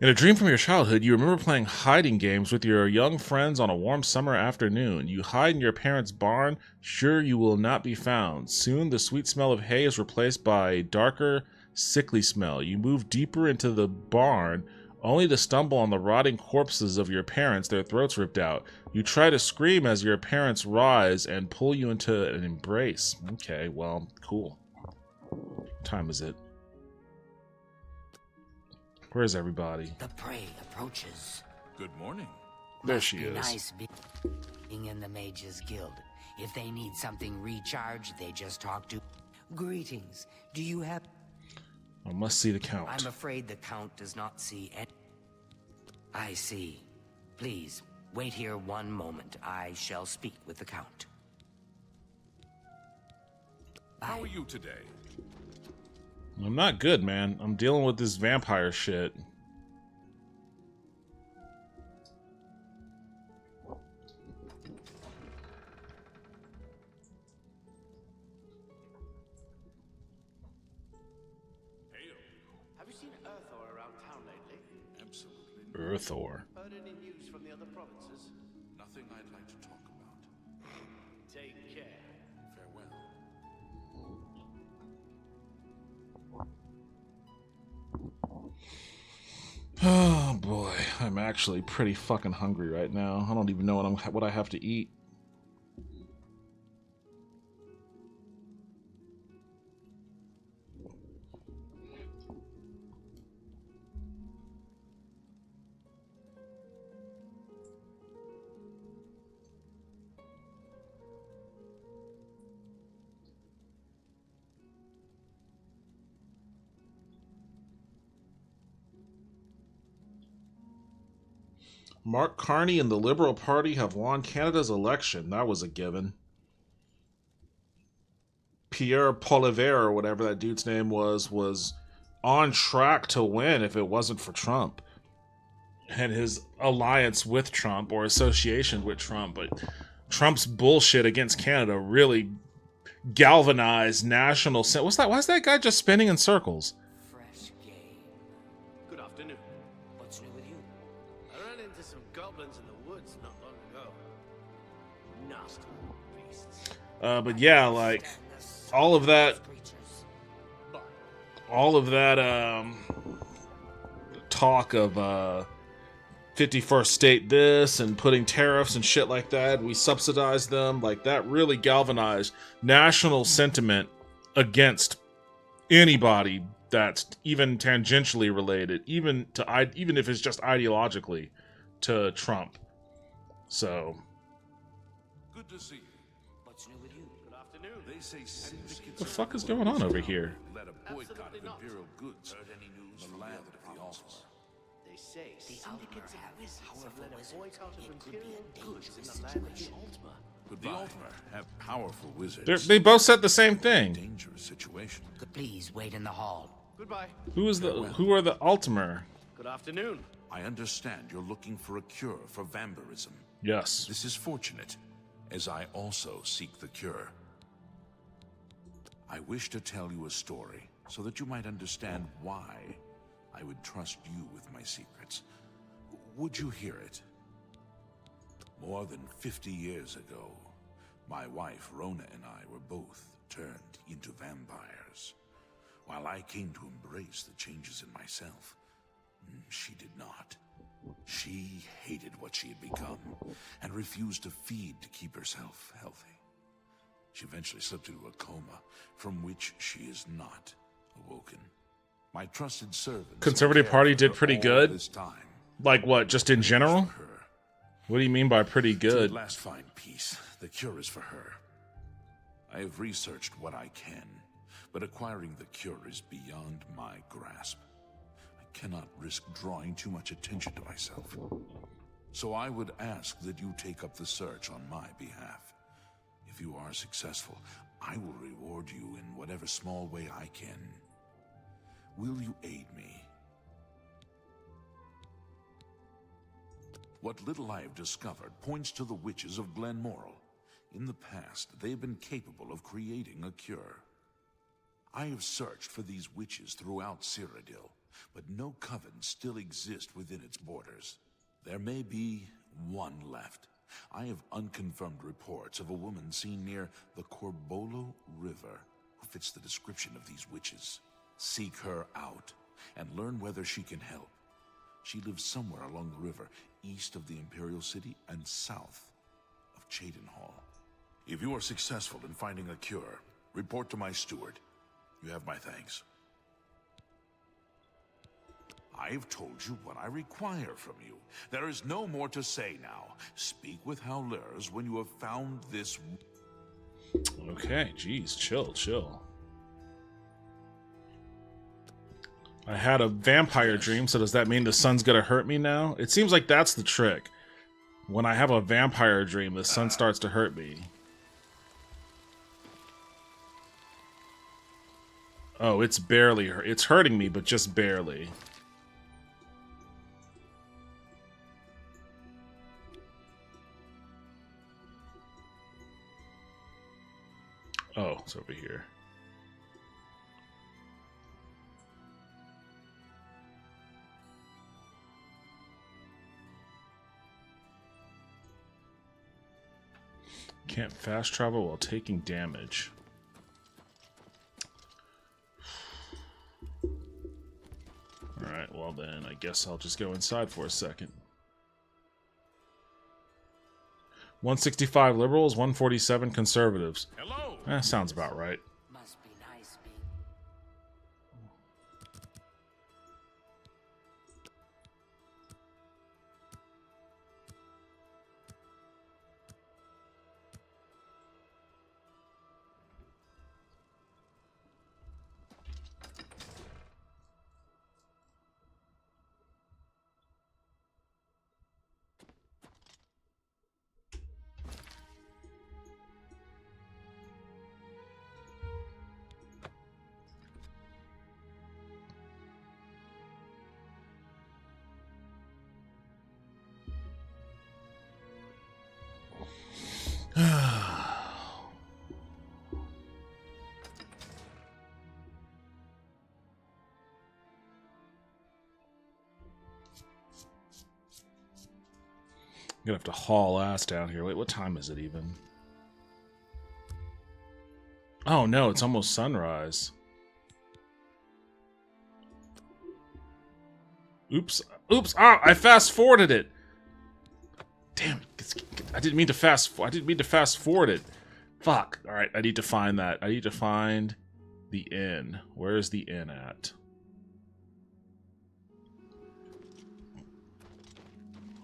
In a dream from your childhood, you remember playing hiding games with your young friends on a warm summer afternoon. You hide in your parents' barn, sure you will not be found. Soon the sweet smell of hay is replaced by a darker, sickly smell. You move deeper into the barn, only to stumble on the rotting corpses of your parents, their throats ripped out. You try to scream as your parents rise and pull you into an embrace. Okay, well, cool. What time is it? Where's everybody? The prey approaches. Good morning. There she is. Nice being in the Mages Guild. If they need something recharged, they just talk to... Greetings. Do you have... I must see the count. I'm afraid the count does not see any... I see. Please, wait here one moment. I shall speak with the count. How are you today? I'm not good, man. I'm dealing with this vampire shit. Have you seen Earthor around town lately? Absolutely. Earthor. Heard any news from the other provinces? Nothing I'd like to talk about. Take care. Farewell. Oh boy, I'm actually pretty fucking hungry right now. I don't even know what I have to eat. Mark Carney and the Liberal Party have won Canada's election. That was a given. Pierre Poilievre, or whatever that dude's name was on track to win if it wasn't for Trump and his alliance with Trump or association with Trump. But Trump's bullshit against Canada really galvanized national... What's that? Why is that guy just spinning in circles? Fresh game. Good afternoon. What's new with you? I ran into some goblins in the woods not long ago. Nasty beasts. But yeah, like all of that talk of 51st state this and putting tariffs and shit like that, we subsidize them, like that really galvanized national sentiment against anybody that's even tangentially related, even if it's just ideologically, to Trump. So good to see you. What's new with you? Good afternoon. They say syndicates what the fuck is going on over here? led a boycott of imperial goods. Heard any news from the land of the Altar? They say The syndicates Altar of wizards have have led a powerful boycott of It could be imperial a goods in dangerous the land of the situation. Ultima. The Altar have powerful wizards. They both said the same thing. Dangerous situation. Please wait in the hall. Goodbye. Who are the Ultimer? Good afternoon. I understand you're looking for a cure for vampirism. Yes. This is fortunate, as I also seek the cure. I wish to tell you a story so that you might understand why I would trust you with my secrets. Would you hear it? More than 50 years ago, my wife Rona and I were both turned into vampires. While I came to embrace the changes in myself, she did not. She hated what she had become and refused to feed to keep herself healthy. She eventually slipped into a coma from which she is not awoken. My trusted servant. Conservative Party did pretty good. Like what? Just in general? What do you mean by pretty To good? at last find peace, the cure is for her. I have researched what I can, but acquiring the cure is beyond my grasp. I cannot risk drawing too much attention to myself. So I would ask that you take up the search on my behalf. If you are successful, I will reward you in whatever small way I can. Will you aid me? What little I have discovered points to the witches of Glenmoral. In the past, they have been capable of creating a cure. I have searched for these witches throughout Cyrodiil, but no covens still exist within its borders. There may be one left. I have unconfirmed reports of a woman seen near the Corbolo River who fits the description of these witches. Seek her out and learn whether she can help. She lives somewhere along the river, east of the Imperial City and south of Cheydinhall. If you are successful in finding a cure, report to my steward. You have my thanks. I have told you what I require from you. There is no more to say now. Speak with Howlers when you have found this. Okay, geez, chill. I had a vampire dream, so does that mean the sun's gonna hurt me now? It seems like that's the trick. When I have a vampire dream, the sun starts to hurt me. Oh, it's hurting me, but just barely. Oh, it's over here. Can't fast travel while taking damage. Alright, well then, I guess I'll just go inside for a second. 165 liberals, 147 conservatives. Hello. That sounds about right. Must be nice being... I'm gonna have to haul ass down here. Wait, what time is it even? Oh no, it's almost sunrise. Oops. Ah, I fast forwarded it. Damn, I didn't mean to fast forward it. Fuck. All right, I need to find that. I need to find the inn. Where is the inn at?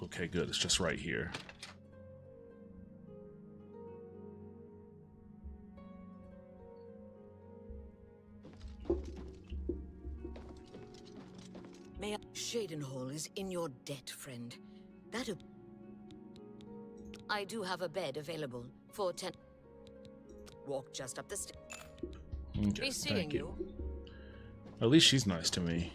Okay, good. It's just right here. Cheydinhall is in your debt, friend. I do have a bed available for 10. Walk just up the stairs. Okay, Be seeing thank you. At least she's nice to me.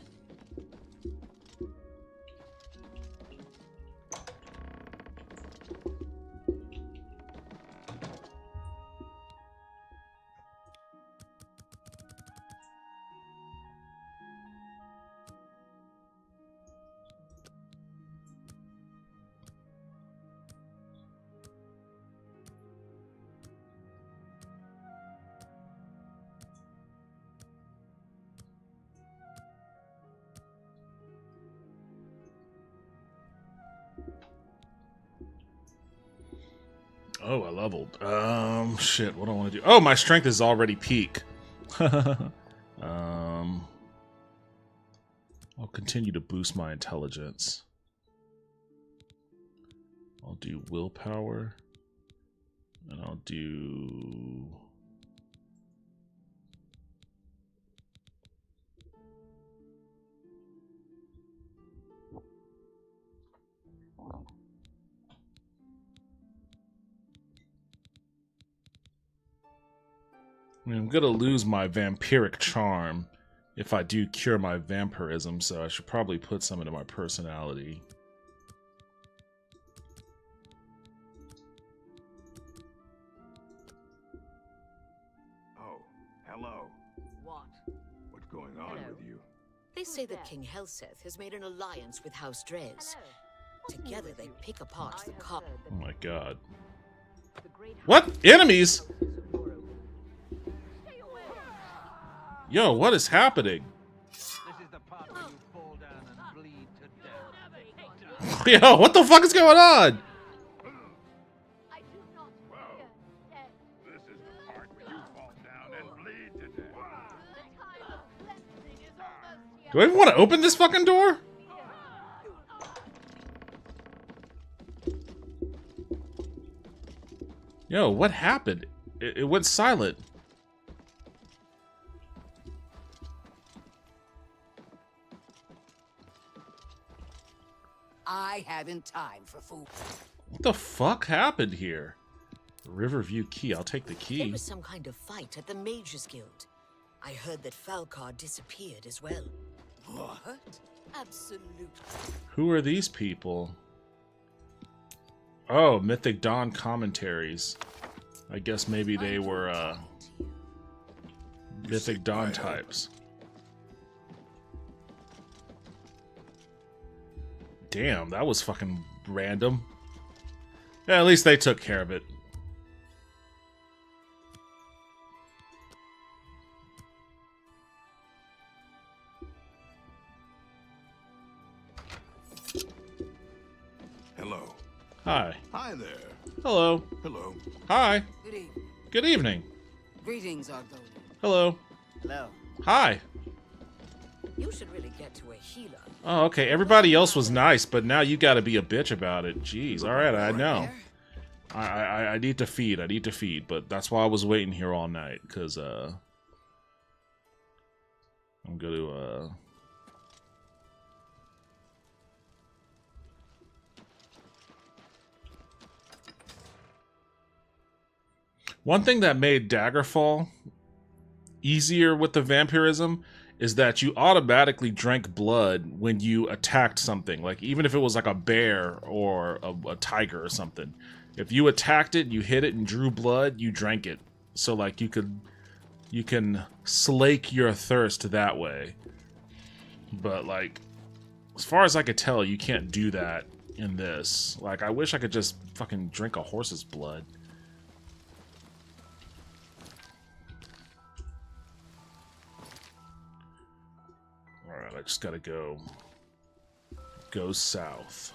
Oh, I leveled. Shit, what do I want to do? Oh, my strength is already peak. I'll continue to boost my intelligence. I'll do willpower. And I'll do... I mean, I'm gonna lose my vampiric charm if I do cure my vampirism, so I should probably put some into my personality. Oh, hello. What? What's going on with you? They say that King Helseth has made an alliance with House Dres. Together they pick apart the cop. Oh my god. What? Enemies? Yo, what is happening? Yo, what the fuck is going on? Do I even want to open this fucking door? Yo, what happened? It went silent. I haven't time for food. What the fuck happened here? Riverview Key. I'll take the There key. was some kind of fight at the Mages Guild. I heard that Falcar disappeared as well. What? Absolutely. Who are these people? Oh, Mythic Dawn commentaries. I guess maybe they were Mythic Dawn types. Damn, that was fucking random. Yeah, at least they took care of it. Hello. Hi. Hi there. Hello. Hello. Hi. Good evening. Good evening. Greetings, Argonian. Hello. Hello. Hi. You should really get to a healer. Oh, okay. Everybody else was nice, but now you gotta be a bitch about it. Jeez. Alright, I know. I need to feed. I need to feed, but that's why I was waiting here all night, because, I'm gonna, One thing that made Daggerfall easier with the vampirism is that you automatically drank blood when you attacked something. Like, even if it was like a bear or a tiger or something. If you attacked it, you hit it and drew blood, you drank it. So, like, you can slake your thirst that way. But, like, as far as I could tell, you can't do that in this. Like, I wish I could just fucking drink a horse's blood. Alright, I just gotta go south.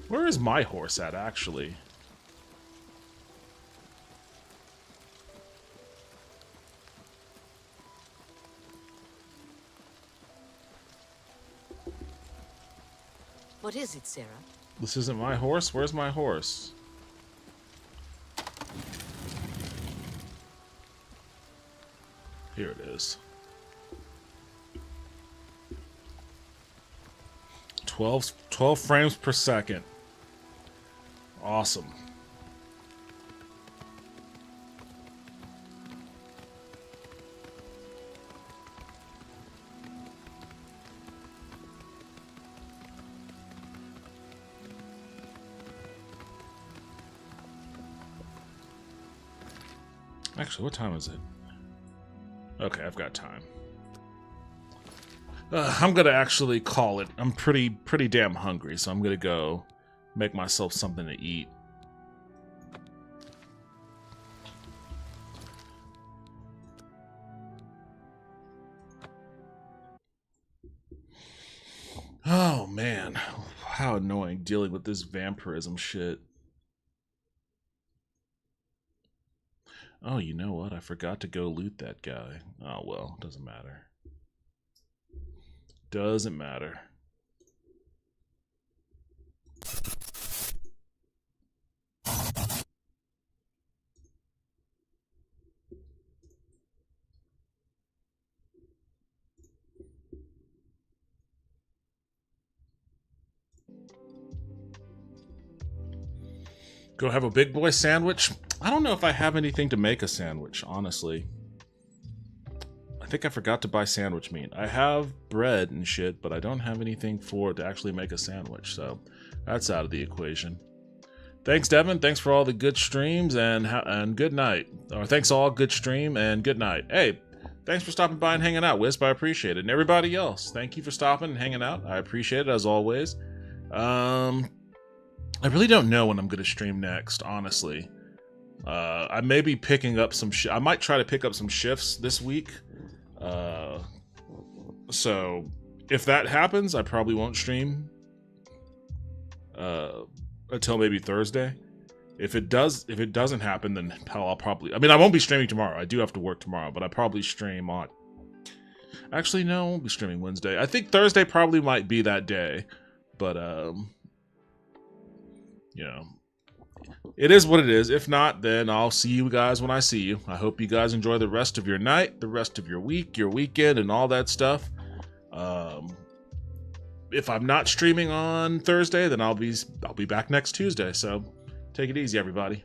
Where is my horse at, actually? What is it, Sarah? This isn't my horse? Where's my horse? Here it is. 12 frames per second. Awesome. Actually, what time is it? Okay, I've got time. I'm gonna actually call it. I'm pretty damn hungry, so I'm gonna go make myself something to eat. Oh man, how annoying dealing with this vampirism shit. Oh, you know what? I forgot to go loot that guy. Oh, well, doesn't matter. Doesn't matter. Go have a big boy sandwich? I don't know if I have anything to make a sandwich, honestly. I think I forgot to buy sandwich meat. I have bread and shit, but I don't have anything to actually make a sandwich, so that's out of the equation. Thanks, Devin. Thanks for all the good streams, and good night. Or thanks all, good stream, and good night. Hey, thanks for stopping by and hanging out, Wisp. I appreciate it. And everybody else, thank you for stopping and hanging out. I appreciate it, as always. I really don't know when I'm going to stream next, honestly. I may be picking up some I might try to pick up some shifts this week. So if that happens, I probably won't stream until maybe Thursday. If it doesn't happen, then I'll probably, I mean, I won't be streaming tomorrow. I do have to work tomorrow, but I probably stream on, actually, no, I won't be streaming Wednesday. I think Thursday probably might be that day, but, you know, it is what it is. If not, then I'll see you guys when I see you. I hope you guys enjoy the rest of your night, the rest of your week, your weekend, and all that stuff. If I'm not streaming on Thursday, then I'll be back next Tuesday. So take it easy, everybody.